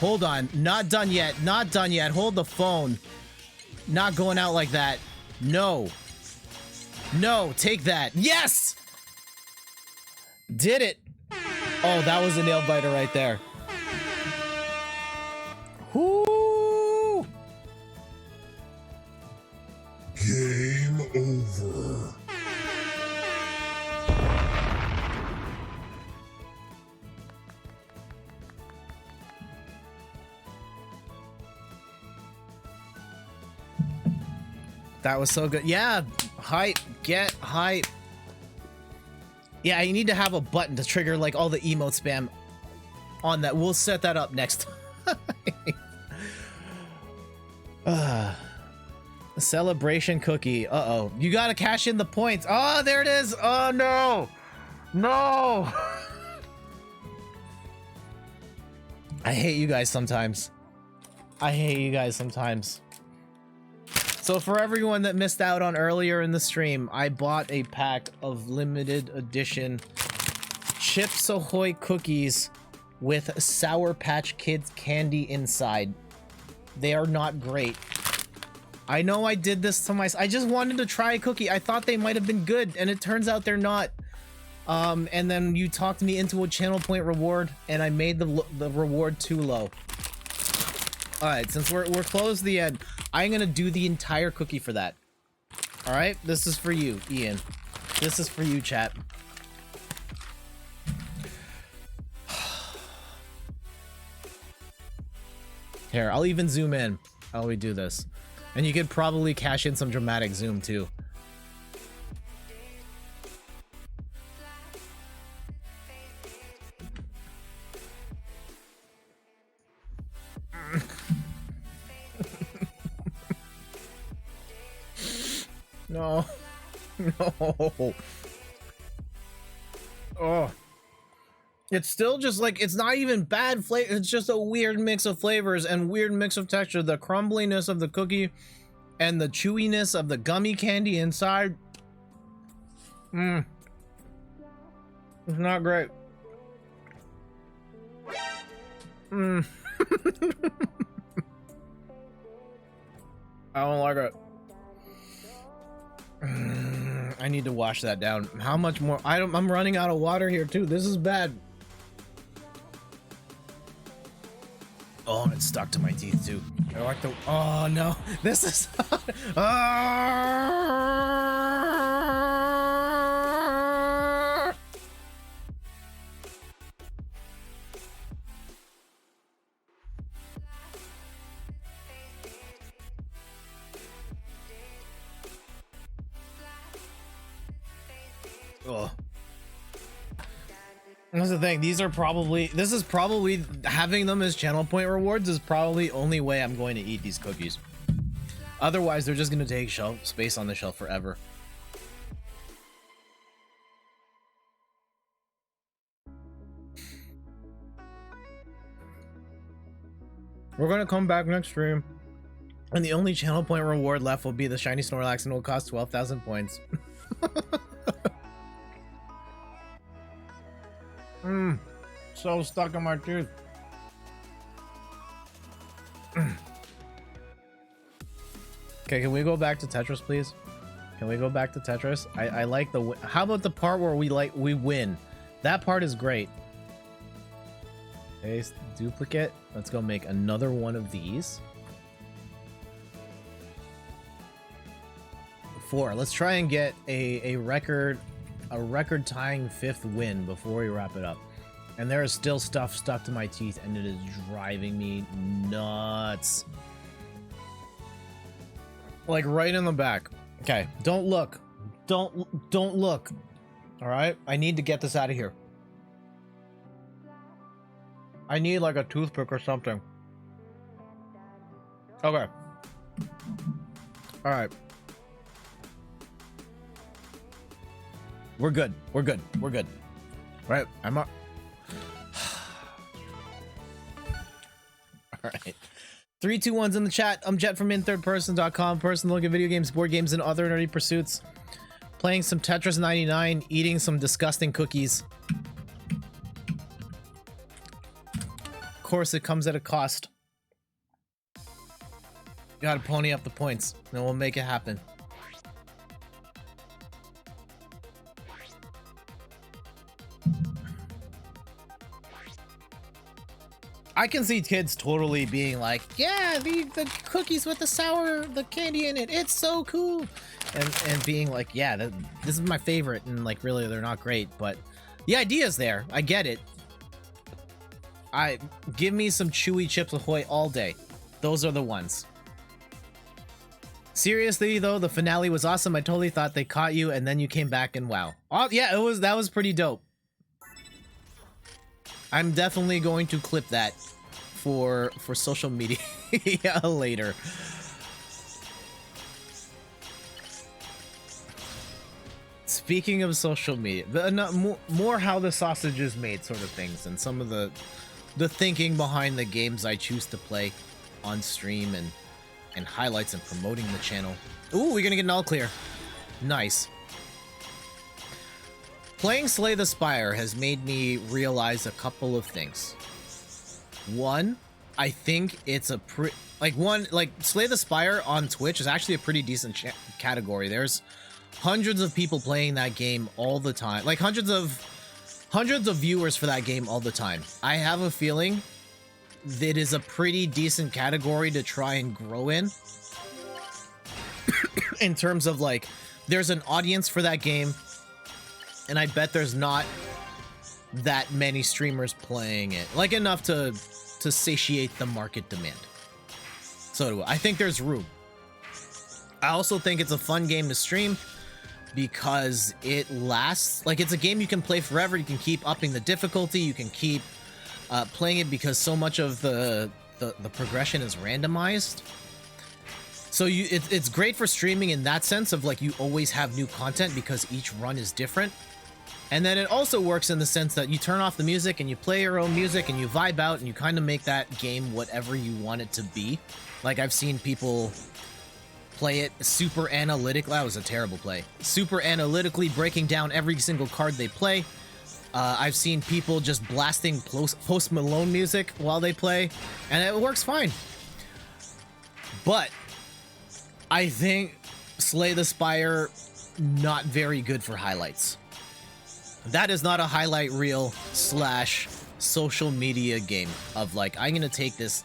B: Hold on. Not done yet. Not done yet. Hold the phone. Not going out like that. No. No, take that. Yes! Did it. Oh, that was a nail biter right there. Whoo!
C: Game over.
B: That was so good. Yeah, hype. Get hype. Yeah, you need to have a button to trigger like all the emote spam on that. We'll set that up next time. Celebration cookie. Uh-oh. You gotta cash in the points. Oh, there it is. Oh, no. No. I hate you guys sometimes. I hate you guys sometimes. So for everyone that missed out on earlier in the stream, I bought a pack of limited edition Chips Ahoy cookies with Sour Patch Kids candy inside. They are not great. I know I did this to myself. I just wanted to try a cookie. I thought they might have been good, and it turns out they're not. And then you talked me into a channel point reward, and I made the reward too low. All right, since we're close to the end, I'm gonna do the entire cookie for that. All right, this is for you, Ian. This is for you, chat. Here, I'll even zoom in while we do this. And you could probably cash in some dramatic zoom too. No. No. Oh. It's still just like, it's not even bad flavor. It's just a weird mix of flavors and weird mix of texture. The crumbliness of the cookie and the chewiness of the gummy candy inside. It's not great. I don't like it. I need to wash that down. How much more? I'm running out of water here too. This is bad. Oh, and it's stuck to my teeth too. I like the. Oh no, this is. Oh. That's the thing. These are probably. This is probably having them as channel point rewards is probably the only way I'm going to eat these cookies. Otherwise, they're just going to take shelf space on the shelf forever. We're going to come back next stream, and the only channel point reward left will be the shiny Snorlax, and it will cost 12,000 points. So stuck in my tooth. Okay, can we go back to Tetris, please? Can we go back to Tetris? I like the. How about the part where we win? That part is great. Okay, duplicate. Let's go make another one of these. 4. Let's try and get a record tying 5th win before we wrap it up. And there is still stuff stuck to my teeth, and it is driving me nuts. Like right in the back. Okay, don't look. Don't look. All right, I need to get this out of here. I need like a toothpick or something. Okay. All right. We're good. We're good. We're good. Right? I'm up. All right. 3, 2, 1's in the chat. I'm Jet from inthirdperson.com. Person look at video games, board games, and other nerdy pursuits. Playing some Tetris 99, eating some disgusting cookies. Of course, it comes at a cost. Gotta pony up the points, and we'll make it happen. I can see kids totally being like, yeah, the cookies with the candy in it, it's so cool. And being like, yeah, this is my favorite, and like really they're not great, but the idea's there. I get it. Give me some chewy Chips Ahoy all day. Those are the ones. Seriously though, the finale was awesome. I totally thought they caught you and then you came back and wow. Oh yeah, that was pretty dope. I'm definitely going to clip that for social media later. Speaking of social media, more how the sausage is made sort of things, and some of the thinking behind the games I choose to play on stream, and highlights and promoting the channel. Ooh, we're gonna get an all clear. Nice. Playing Slay the Spire has made me realize a couple of things. One, I think it's a Slay the Spire on Twitch is actually a pretty decent category. There's hundreds of people playing that game all the time. Like hundreds of viewers for that game all the time. I have a feeling that is a pretty decent category to try and grow in. in terms of like, there's an audience for that game, and I bet there's not that many streamers playing it, like enough to satiate the market demand. So do I. I think there's room. I also think it's a fun game to stream because it lasts. Like, it's a game you can play forever. You can keep upping the difficulty. You can keep playing it because so much of the progression is randomized. So it's great for streaming in that sense of like you always have new content because each run is different. And then it also works in the sense that you turn off the music and you play your own music and you vibe out and you kind of make that game whatever you want it to be. Like, I've seen people play it super analytically. That was a terrible play. Super analytically breaking down every single card they play. I've seen people just blasting Post Malone music while they play, and it works fine. But I think Slay the Spire, not very good for highlights. That is not a highlight reel / social media game of like, I'm gonna take this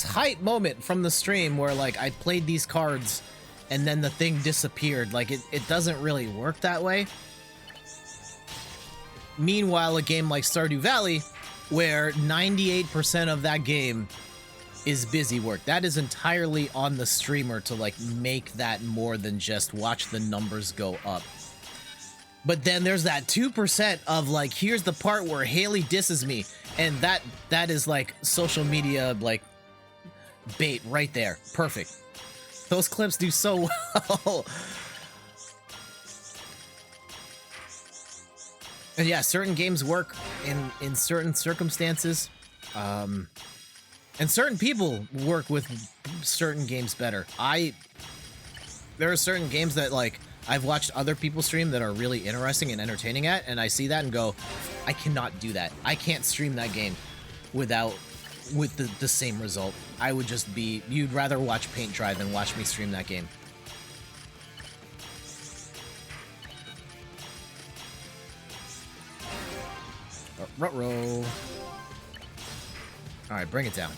B: hype moment from the stream where like I played these cards and then the thing disappeared. Like, it doesn't really work that way. Meanwhile, a game like Stardew Valley, where 98% of that game is busy work, that is entirely on the streamer to like make that more than just watch the numbers go up. But then there's that 2% of like, here's the part where Haley disses me, and that is like social media like bait right there. Perfect. Those clips do so well. And yeah, certain games work in certain circumstances. And certain people work with certain games better. There are certain games that like I've watched other people stream that are really interesting and entertaining at, and I see that and go, I cannot do that. I can't stream that game with the same result. I would just be, you'd rather watch paint dry than watch me stream that game. Ruh-roh. All right, bring it down.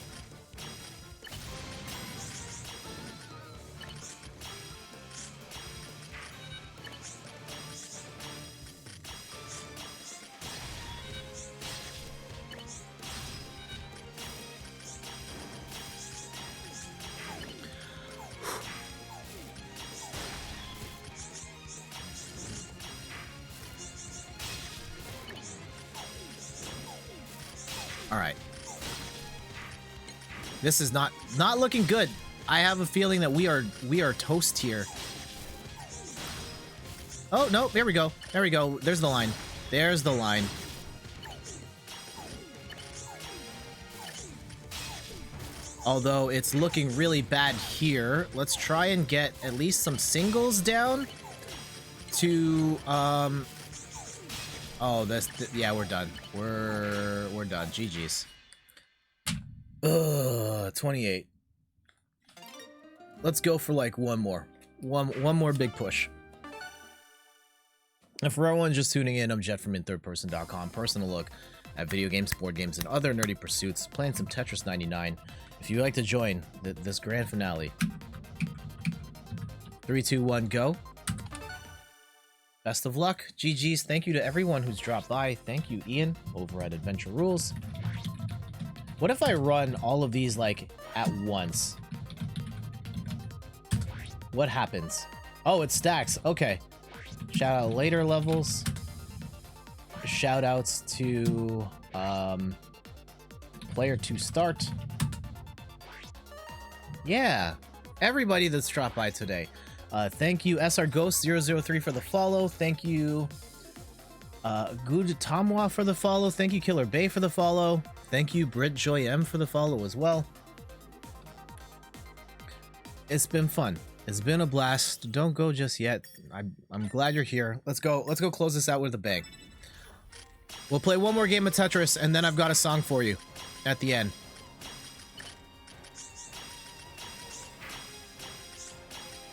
B: All right. This is not looking good. I have a feeling that we are toast here. Oh, no, there we go. There we go. There's the line. There's the line. Although it's looking really bad here. Let's try and get at least some singles down to oh, yeah, we're done. We're done. GG's. Ugh, 28. Let's go for like one more big push. And for everyone just tuning in, I'm Jet from inthirdperson.com. Personal look at video games, board games, and other nerdy pursuits. Playing some Tetris 99. If you'd like to join this grand finale, 3, 2, 1, go. Best of luck. GG's. Thank you to everyone who's dropped by. Thank you, Ian, over at Adventure Rules. What if I run all of these, like, at once? What happens? Oh, it stacks. Okay. Shout out later levels. Shout outs to, player to start. Yeah. Everybody that's dropped by today. Thank you, SR Ghost 003 for the follow. Thank you, Good Tamwa for the follow. Thank you, Killer Bay for the follow. Thank you, Brit Joy M for the follow as well. It's been fun. It's been a blast. Don't go just yet. I'm glad you're here. Let's go close this out with a bang. We'll play one more game of Tetris, and then I've got a song for you at the end.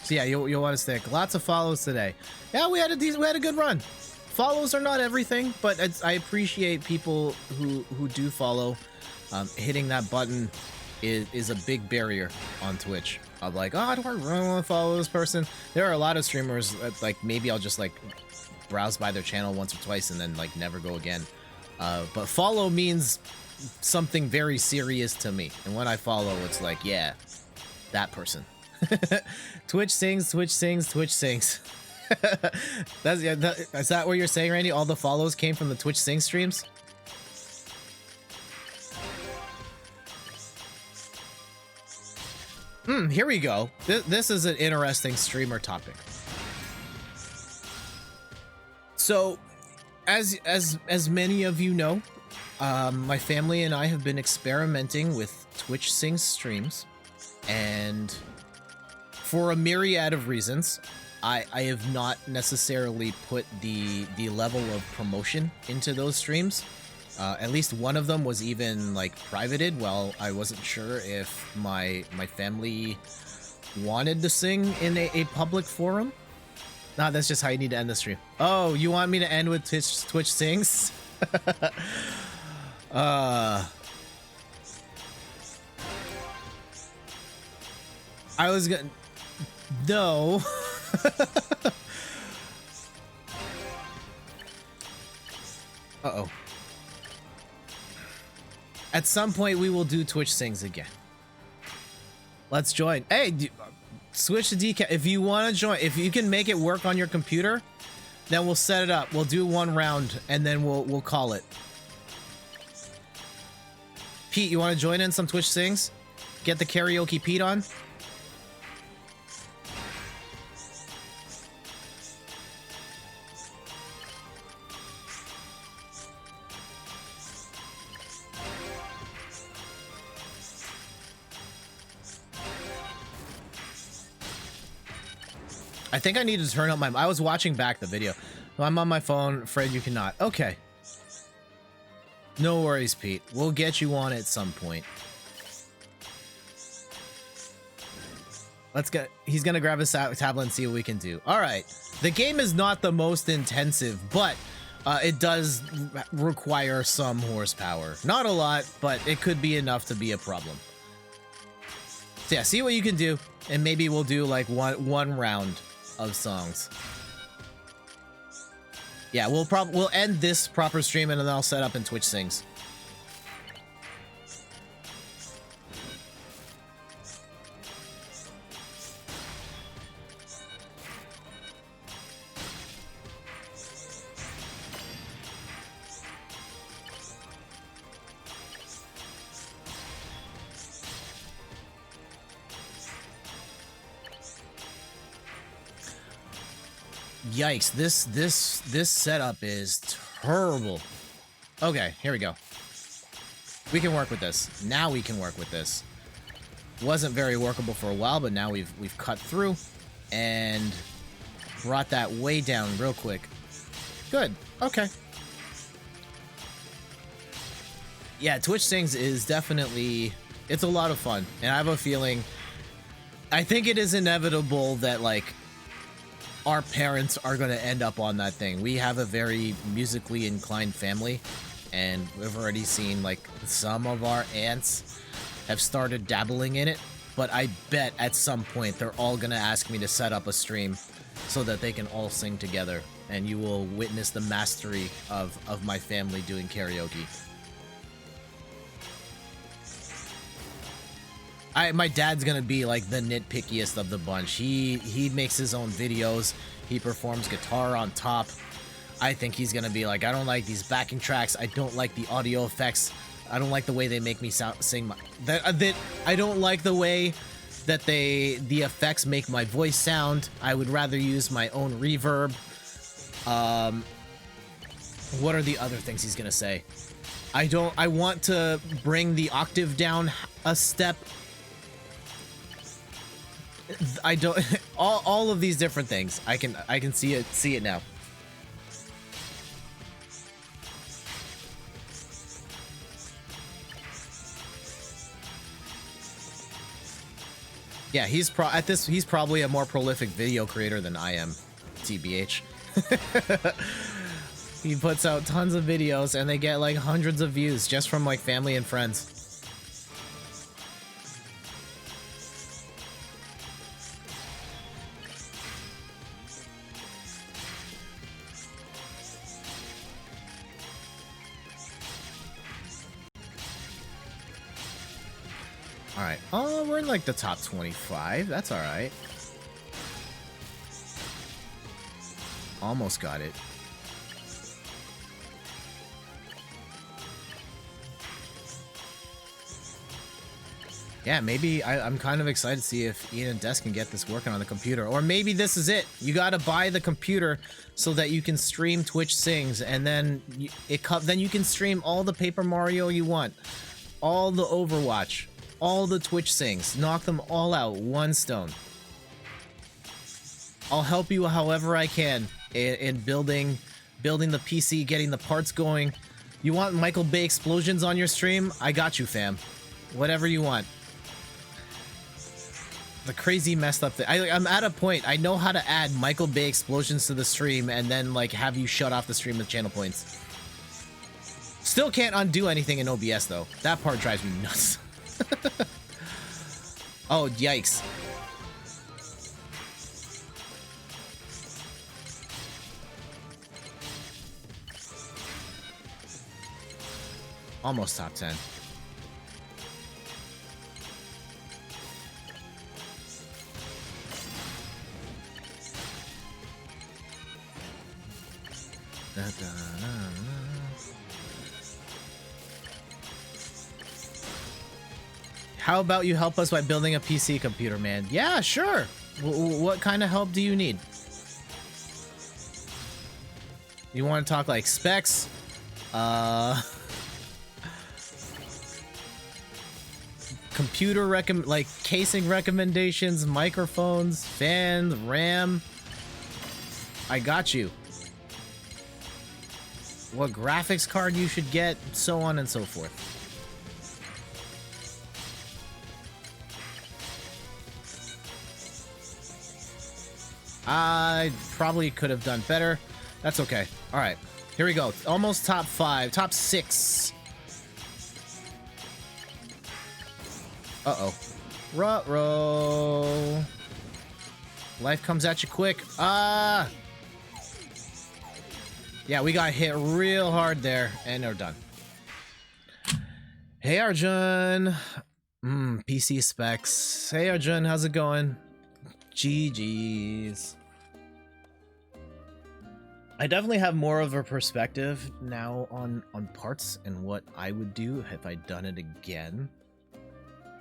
B: So yeah, you'll want to stick. Lots of follows today. Yeah, we had a good run. Follows are not everything, but I appreciate people who do follow. Hitting that button is a big barrier on Twitch. of like, oh, do I really want to follow this person? There are a lot of streamers that, like, maybe I'll just like browse by their channel once or twice and then like never go again. But follow means something very serious to me, and when I follow, it's like, yeah, that person. Twitch sings, Twitch sings, Twitch sings. That's is that what you're saying, Randy? All the follows came from the Twitch sing streams? Here we go. This is an interesting streamer topic. So, as many of you know, my family and I have been experimenting with Twitch Sing streams, and for a myriad of reasons, I have not necessarily put the level of promotion into those streams. At least one of them was even like privated. Well, I wasn't sure if my family wanted to sing in a public forum. Nah, that's just how you need to end the stream. Oh, you want me to end with Twitch sings? I was gonna... No. Uh-oh. At some point, we will do Twitch Sings again. Let's join. Hey, switch to decaf. If you want to join, if you can make it work on your computer, then we'll set it up. We'll do one round, and then we'll call it. Pete, you want to join in some Twitch Sings? Get the karaoke Pete on? I think I need to turn up my... I was watching back the video. I'm on my phone. Fred, you cannot. Okay. No worries, Pete. We'll get you on at some point. Let's get... He's gonna grab his tablet and see what we can do. Alright. The game is not the most intensive, but it does require some horsepower. Not a lot, but it could be enough to be a problem. So yeah, see what you can do, and maybe we'll do like one round of songs. Yeah, we'll end this proper stream and then I'll set up in Twitch Sings. Yikes, this setup is terrible. Okay, here we go. We can work with this. Now we can work with this. Wasn't very workable for a while, but now we've cut through and brought that way down real quick. Good. Okay. Yeah, Twitch Sings is definitely... It's a lot of fun, and I have a feeling... I think it is inevitable that, like, our parents are going to end up on that thing. We have a very musically inclined family, and we've already seen, like, some of our aunts have started dabbling in it, but I bet at some point they're all going to ask me to set up a stream so that they can all sing together, and you will witness the mastery of my family doing karaoke. My dad's gonna be like the nitpickiest of the bunch. He makes his own videos. He performs guitar on top. I think he's gonna be like, I don't like these backing tracks. I don't like the audio effects. I don't like the way they make me sing. I don't like the way that the effects make my voice sound. I would rather use my own reverb. What are the other things he's gonna say? I want to bring the octave down a step. I don't... all of these different things. I can see it now. Yeah, he's probably a more prolific video creator than I am, TBH. He puts out tons of videos and they get like hundreds of views just from like family and friends. All right. Oh, we're in like the top 25. That's all right. Almost got it. Yeah, maybe I'm kind of excited to see if Ian and Des can get this working on the computer. Or maybe this is it. You got to buy the computer so that you can stream Twitch Sings, and then then you can stream all the Paper Mario you want, all the Overwatch, all the Twitch Sings. Knock them all out, one stone. I'll help you however I can in building the PC, getting the parts going. You want Michael Bay explosions on your stream? I got you, fam. Whatever you want. The crazy messed up thing. I'm at a point. I know how to add Michael Bay explosions to the stream and then like have you shut off the stream with channel points. Still can't undo anything in OBS though. That part drives me nuts. Oh, yikes. Almost top 10. How about you help us by building a PC computer, man? Yeah, sure. What kind of help do you need? You want to talk like specs? Computer like casing recommendations, microphones, fans, RAM. I got you. What graphics card you should get, so on and so forth. I probably could have done better. That's okay. All right, here we go. Almost top 5, top 6. Uh-oh. Ruh-roh. Life comes at you quick. Ah! Yeah, we got hit real hard there, and they're done. Hey, Arjun. PC specs. Hey, Arjun, how's it going? GG's. I definitely have more of a perspective now on parts and what I would do if I'd done it again.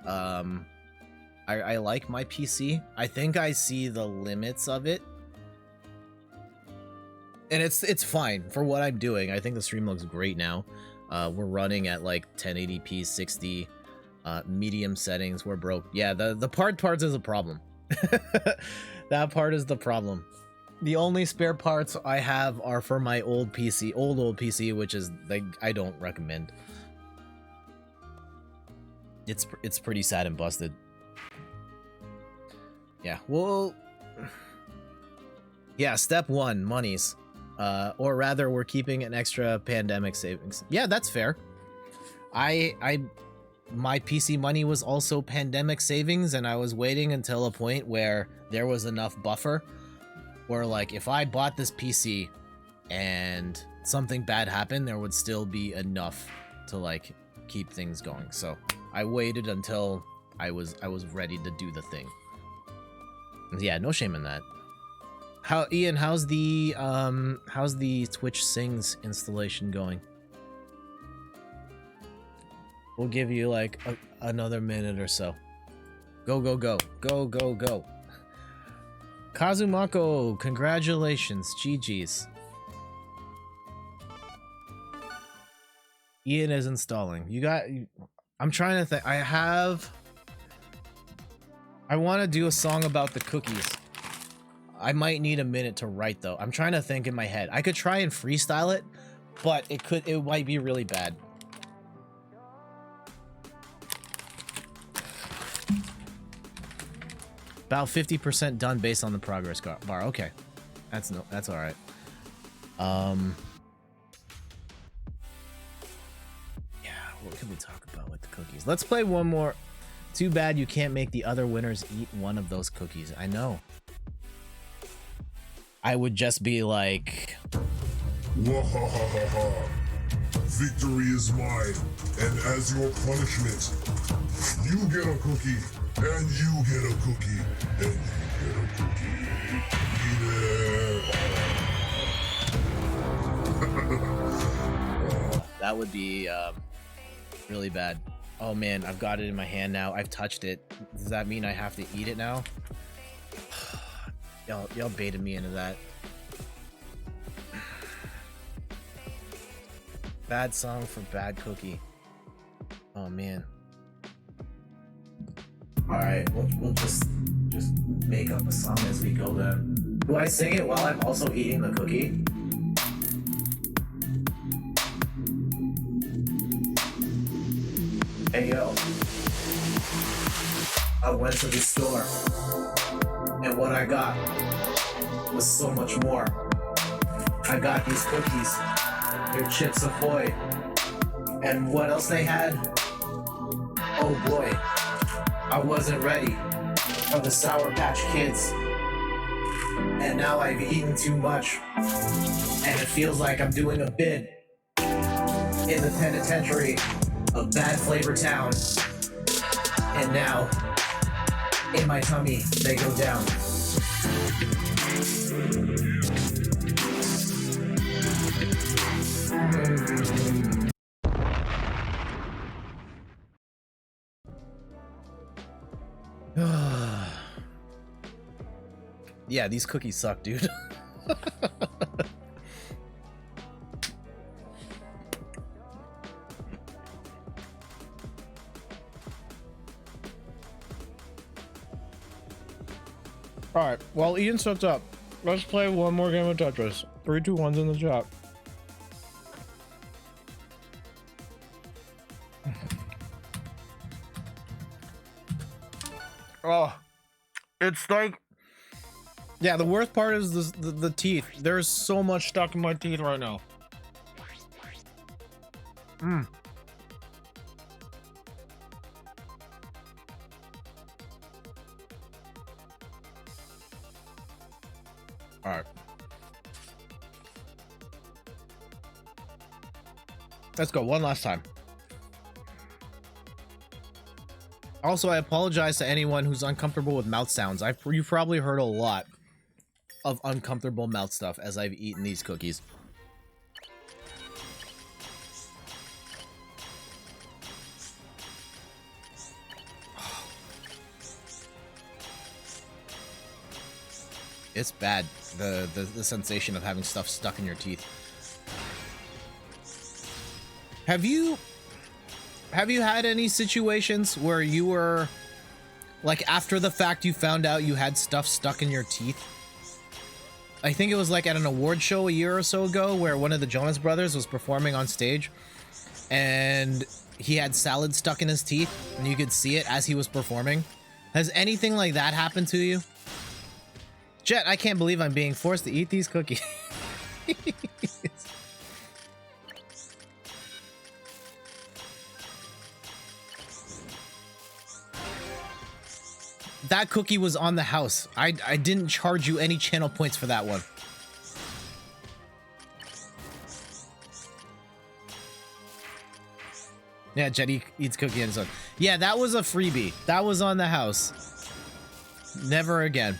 B: I like my PC. I think I see the limits of it. And it's fine for what I'm doing. I think the stream looks great now. We're running at like 1080p 60 medium settings. We're broke. Yeah, the parts is a problem. That part is the problem. The only spare parts I have are for my old PC, old PC, which is like I don't recommend. It's pretty sad and busted. Yeah, well, yeah, step 1, monies. Or rather, we're keeping an extra pandemic savings. Yeah, that's fair. My PC money was also pandemic savings, and I was waiting until a point where there was enough buffer where, like, if I bought this PC and something bad happened, there would still be enough to, like, keep things going. So I waited until I was ready to do the thing. Yeah, no shame in that. Ian, how's the Twitch Sings installation going? We'll give you like another minute or so. Go, go, go. Go, go, go. Kazumako, congratulations. GG's. Ian is installing. I'm trying to think. I want to do a song about the cookies. I might need a minute to write though. I'm trying to think in my head. I could try and freestyle it, but it might be really bad. About 50% done based on the progress bar. Okay. That's all right. Yeah, what can we talk about with the cookies? Let's play one more. Too bad you can't make the other winners eat one of those cookies. I know. I would just be like...
C: Wahahaha. Victory is mine, and as your punishment, You get a cookie, and you get a cookie, and you get a cookie. Eat it.
B: That would be really bad. Oh man, I've got it in my hand now. I've touched it. Does that mean I have to eat it now? Y'all baited me into that. Bad song for bad cookie. Oh man.
A: Alright, we'll just make up a song as we go then. Do I sing it while I'm also eating the cookie? Hey yo. I went to the store, and what I got was so much more. I got these cookies, they're Chips Ahoy, and what else they had? Oh boy, I wasn't ready for the Sour Patch Kids, and now I've eaten too much, and it feels like I'm doing a bid in the penitentiary of Bad Flavor Town, and now in my tummy they go down.
B: Yeah, these cookies suck, dude. Alright, while Ian sets up, let's play one more game of Tetris. 3, 2, 1's in the chat. Oh, it's like, yeah, the worst part is the teeth. There's so much stuck in my teeth right now. All right. Let's go one last time. Also, I apologize to anyone who's uncomfortable with mouth sounds. You've probably heard a lot of uncomfortable mouth stuff as I've eaten these cookies. It's bad, the sensation of having stuff stuck in your teeth. Have you had any situations where you were, like, after the fact you found out you had stuff stuck in your teeth? I think it was like at an award show a year or so ago where one of the Jonas Brothers was performing on stage and he had salad stuck in his teeth and you could see it as he was performing. Has anything like that happened to you? Jet, I can't believe I'm being forced to eat these cookies. That cookie was on the house. I didn't charge you any channel points for that one. Yeah, Jetty eats cookie and so. Yeah, that was a freebie. That was on the house. Never again.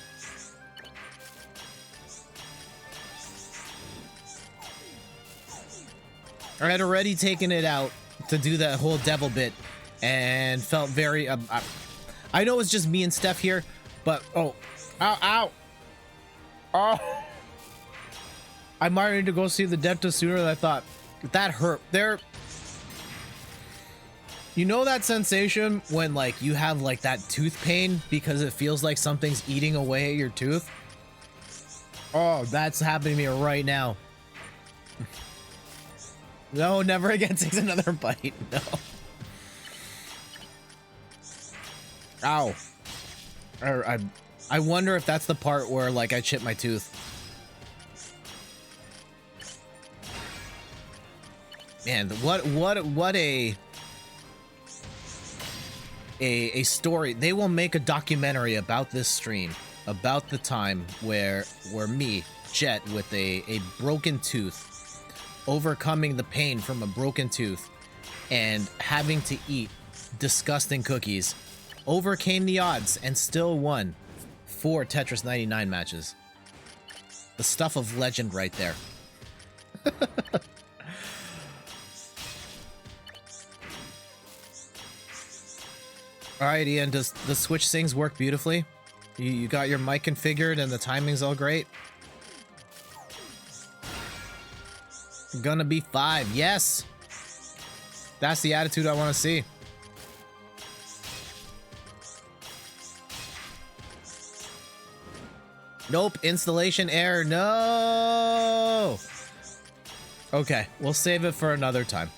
B: I had already taken it out to do that whole devil bit and felt very I know it's just me and Steph here, but oh, ow, oh, I might need to go see the dentist sooner than I thought. That hurt. You know that sensation when, like, you have like that tooth pain because it feels like something's eating away at your tooth? Oh, that's happening to me right now. No, never again takes another bite. No. Ow. I wonder if that's the part where, like, I chip my tooth. Man, what a story. They will make a documentary about this stream, about the time where me, Jet, with a broken tooth, overcoming the pain from a broken tooth and having to eat disgusting cookies overcame the odds and still won 4 Tetris 99 matches. The stuff of legend right there. Alright, Ian, does the Switch Sings work beautifully? You got your mic configured and the timing's all great? Gonna be 5, yes! That's the attitude I want to see. Nope, installation error, no! Okay, we'll save it for another time.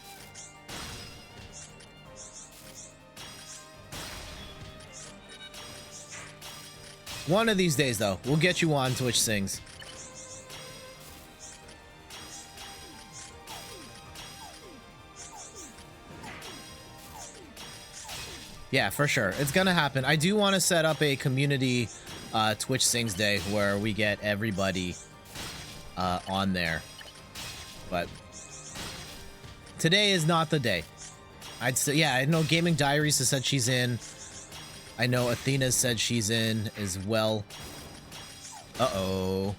B: One of these days, though, we'll get you on Twitch Sings. Yeah, for sure. It's gonna happen. I do want to set up a community Twitch Sings Day where we get everybody on there. But today is not the day. I'd say, yeah, I know Gaming Diaries has said she's in. I know Athena said she's in as well. Uh-oh.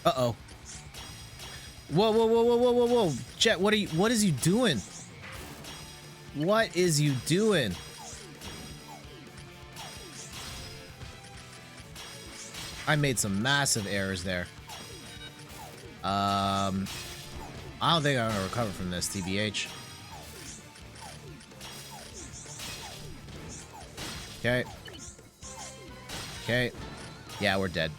B: Uh-oh. Whoa, whoa, whoa, whoa, whoa, whoa, whoa. Jet, what is you doing? What is you doing? I made some massive errors there. I don't think I'm gonna recover from this, TBH. Okay. Okay. Yeah, we're dead.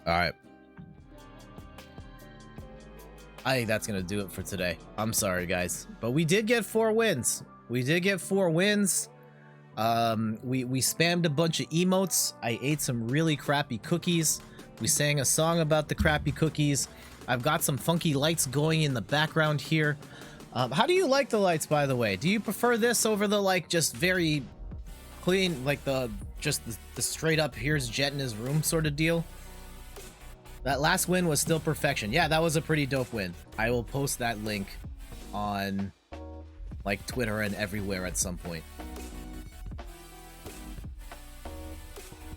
B: Alright. I think that's gonna do it for today. I'm sorry, guys. But we did get 4 wins. We did get 4 wins. We spammed a bunch of emotes. I ate some really crappy cookies. We sang a song about the crappy cookies. I've got some funky lights going in the background here. How do you like the lights, by the way? Do you prefer this over the, like, just very clean, like the straight up, here's Jet in his room sort of deal? That last win was still perfection. Yeah, that was a pretty dope win. I will post that link on, like, Twitter and everywhere at some point.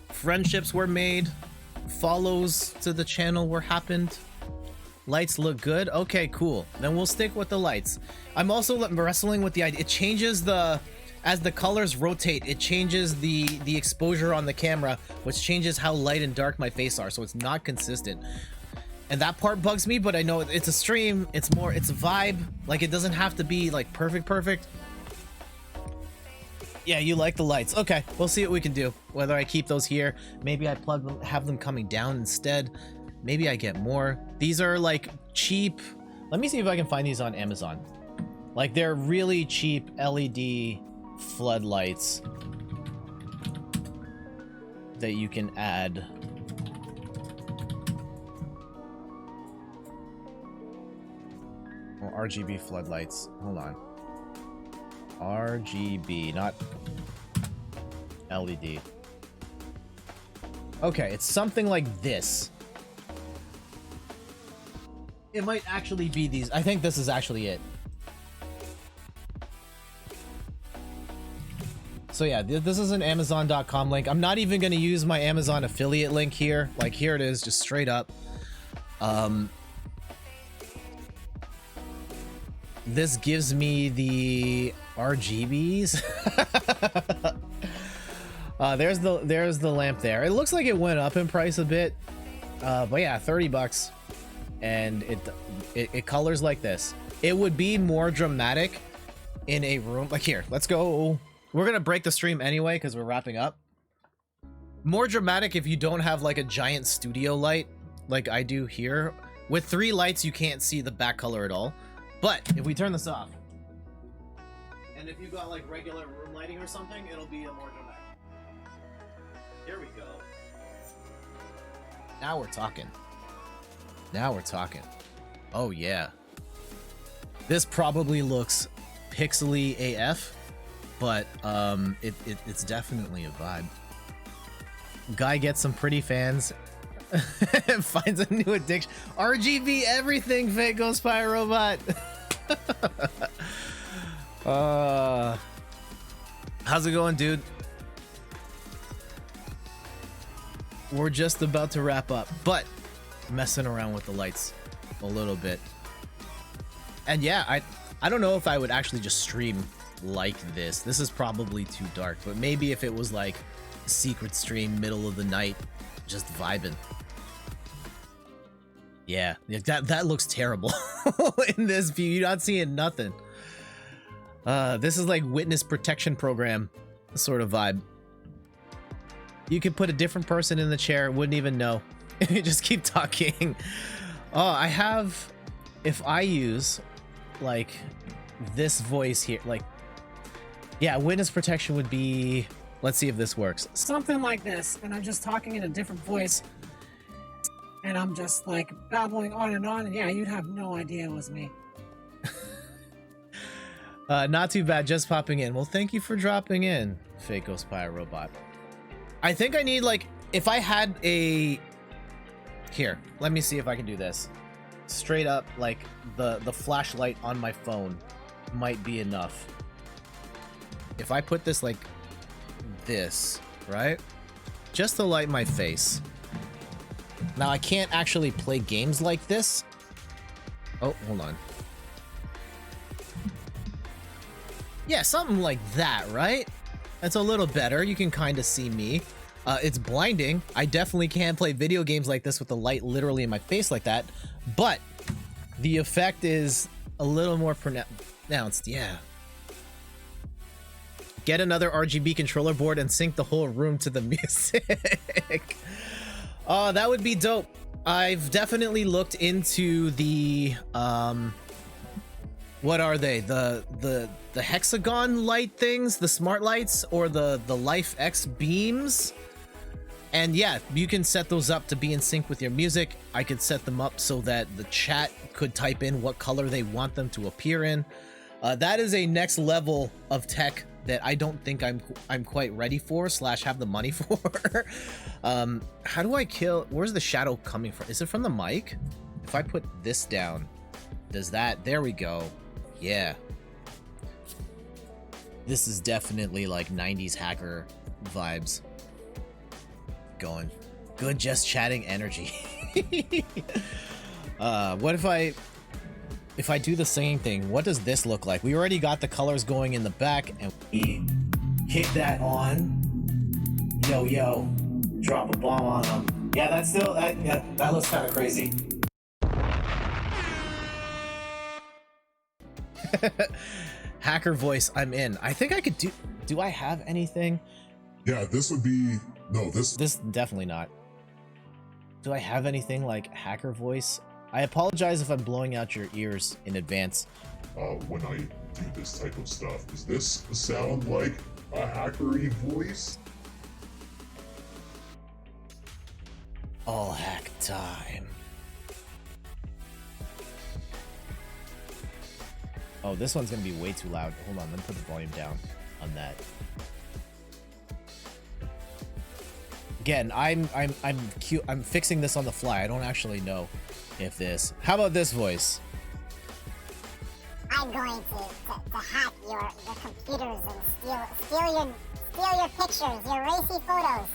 B: Friendships were made. Follows to the channel were happened. Lights look good. Okay, cool. Then we'll stick with the lights. I'm also wrestling with the idea. It changes the... As the colors rotate, it changes the exposure on the camera, which changes how light and dark my face are, so it's not consistent. And that part bugs me, but I know it's a stream, it's a vibe. Like, it doesn't have to be, like, perfect. Yeah, you like the lights. Okay, we'll see what we can do. Whether I keep those here, maybe I plug them, have them coming down instead. Maybe I get more. These are, like, cheap. Let me see if I can find these on Amazon. Like, they're really cheap LED floodlights that you can add. Or RGB floodlights. Hold on. RGB, not LED. Okay, it's something like this. It might actually be these. I think this is actually it. So yeah, this is an Amazon.com link. I'm not even going to use my Amazon affiliate link here. Like, here it is, just straight up. This gives me the RGBs. There's the lamp there. It looks like it went up in price a bit. But yeah, 30 bucks. And it colors like this. It would be more dramatic in a room. Like, here, let's go. We're gonna break the stream anyway because we're wrapping up. More dramatic if you don't have like a giant studio light like I do here. With 3 lights, you can't see the back color at all. But if we turn this off, and if you got like regular room lighting or something, it'll be a more dramatic. Here we go. Now we're talking. Now we're talking. Oh yeah. This probably looks pixely AF, but it's definitely a vibe. Guy gets some pretty fans and finds a new addiction. RGB everything, Fake Ghost Spy Robot. How's it going, dude? We're just about to wrap up, but messing around with the lights a little bit. And yeah, I don't know if I would actually just stream like this. This is probably too dark, but maybe if it was like a secret stream, middle of the night, just vibing. Yeah, that looks terrible in this view. You're not seeing nothing. This is like witness protection program sort of vibe. You could put a different person in the chair, wouldn't even know. You just keep talking. Oh, I have, if I use like this voice here, like, yeah, witness protection would be, let's see if this works.
E: Something like this, and I'm just talking in a different voice, and I'm just like babbling on, and yeah, you'd have no idea it was me.
B: Not too bad, just popping in. Well, thank you for dropping in, Fake Ghost Spy Robot. I think I need, like, if I had a... Here, let me see if I can do this. Straight up, like, the flashlight on my phone might be enough. If I put this like this, right? Just to light my face. Now, I can't actually play games like this. Oh, hold on. Yeah, something like that, right? That's a little better. You can kind of see me. It's blinding. I definitely can't play video games like this with the light literally in my face like that. But the effect is a little more pronounced. Yeah. Get another RGB controller board and sync the whole room to the music. Oh, that would be dope. I've definitely looked into the what are they? The hexagon light things, the smart lights, or the Life X beams. And yeah, you can set those up to be in sync with your music. I could set them up so that the chat could type in what color they want them to appear in. That is a next level of tech that I don't think I'm quite ready for / have the money for. How do I kill? Where's the shadow coming from? Is it from the mic? If I put this down, does that? There we go. Yeah. This is definitely like 90s hacker vibes. Going. Good just chatting energy. What if I do the singing thing? What does this look like? We already got the colors going in the back, and we
A: Kick that on. Yo, yo. Drop a bomb on them. Yeah, that's still, that looks kind of crazy.
B: hacker voice, I'm in. I think I could do I have anything?
C: Yeah, this would be, no, this
B: Definitely not. Do I have anything like hacker voice? I apologize if I'm blowing out your ears in advance.
C: when I do this type of stuff. Does this sound like a hackery voice?
B: All hack time. Oh, this one's gonna be way too loud. Hold on, let me put the volume down on that. Again, I'm fixing this on the fly. I don't actually know if this. How about this voice?
F: I'm going to hack your computers and steal your pictures, your racy photos.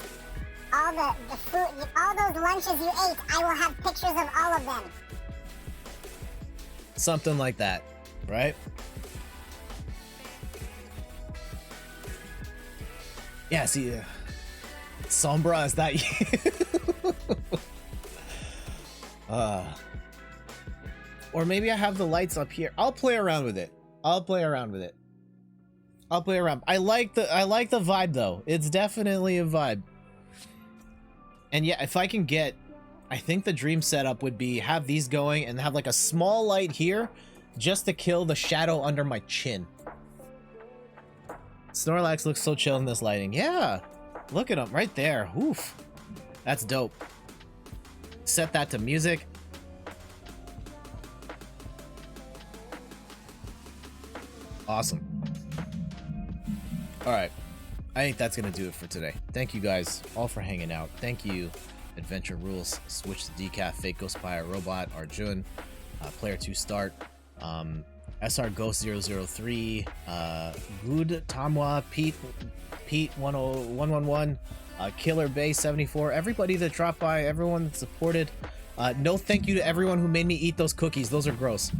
F: All the food, all those lunches you ate, I will have pictures of all of them.
B: Something like that, right? Yeah, see, Sombra, is that you? Or maybe I have the lights up here. I'll play around with it. I like the vibe though. It's definitely a vibe. And yeah, if I can get, I think the dream setup would be have these going and have like a small light here just to kill the shadow under my chin. Snorlax looks so chill in this lighting. Yeah, look at him right there. Oof, that's dope. Set that to music. Awesome. All right. I think that's going to do it for today. Thank you guys all for hanging out. Thank you, Adventure Rules, Switch to Decaf, Fake Ghost Spire Robot, Arjun, Player 2 Start, SR Ghost 003, Good Tamwa, Pete 111, Killer Bay 74, everybody that dropped by, everyone that supported. No thank you to everyone who made me eat those cookies. Those are gross.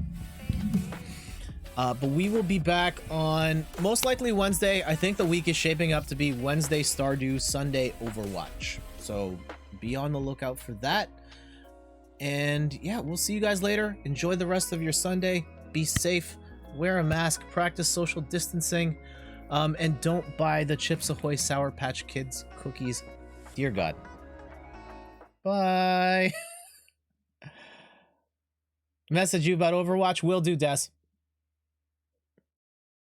B: But we will be back on most likely Wednesday. I think the week is shaping up to be Wednesday Stardew, Sunday Overwatch. So be on the lookout for that. And yeah, we'll see you guys later. Enjoy the rest of your Sunday. Be safe. Wear a mask. Practice social distancing. And don't buy the Chips Ahoy Sour Patch Kids cookies. Dear God. Bye. Message you about Overwatch. Will do, Des.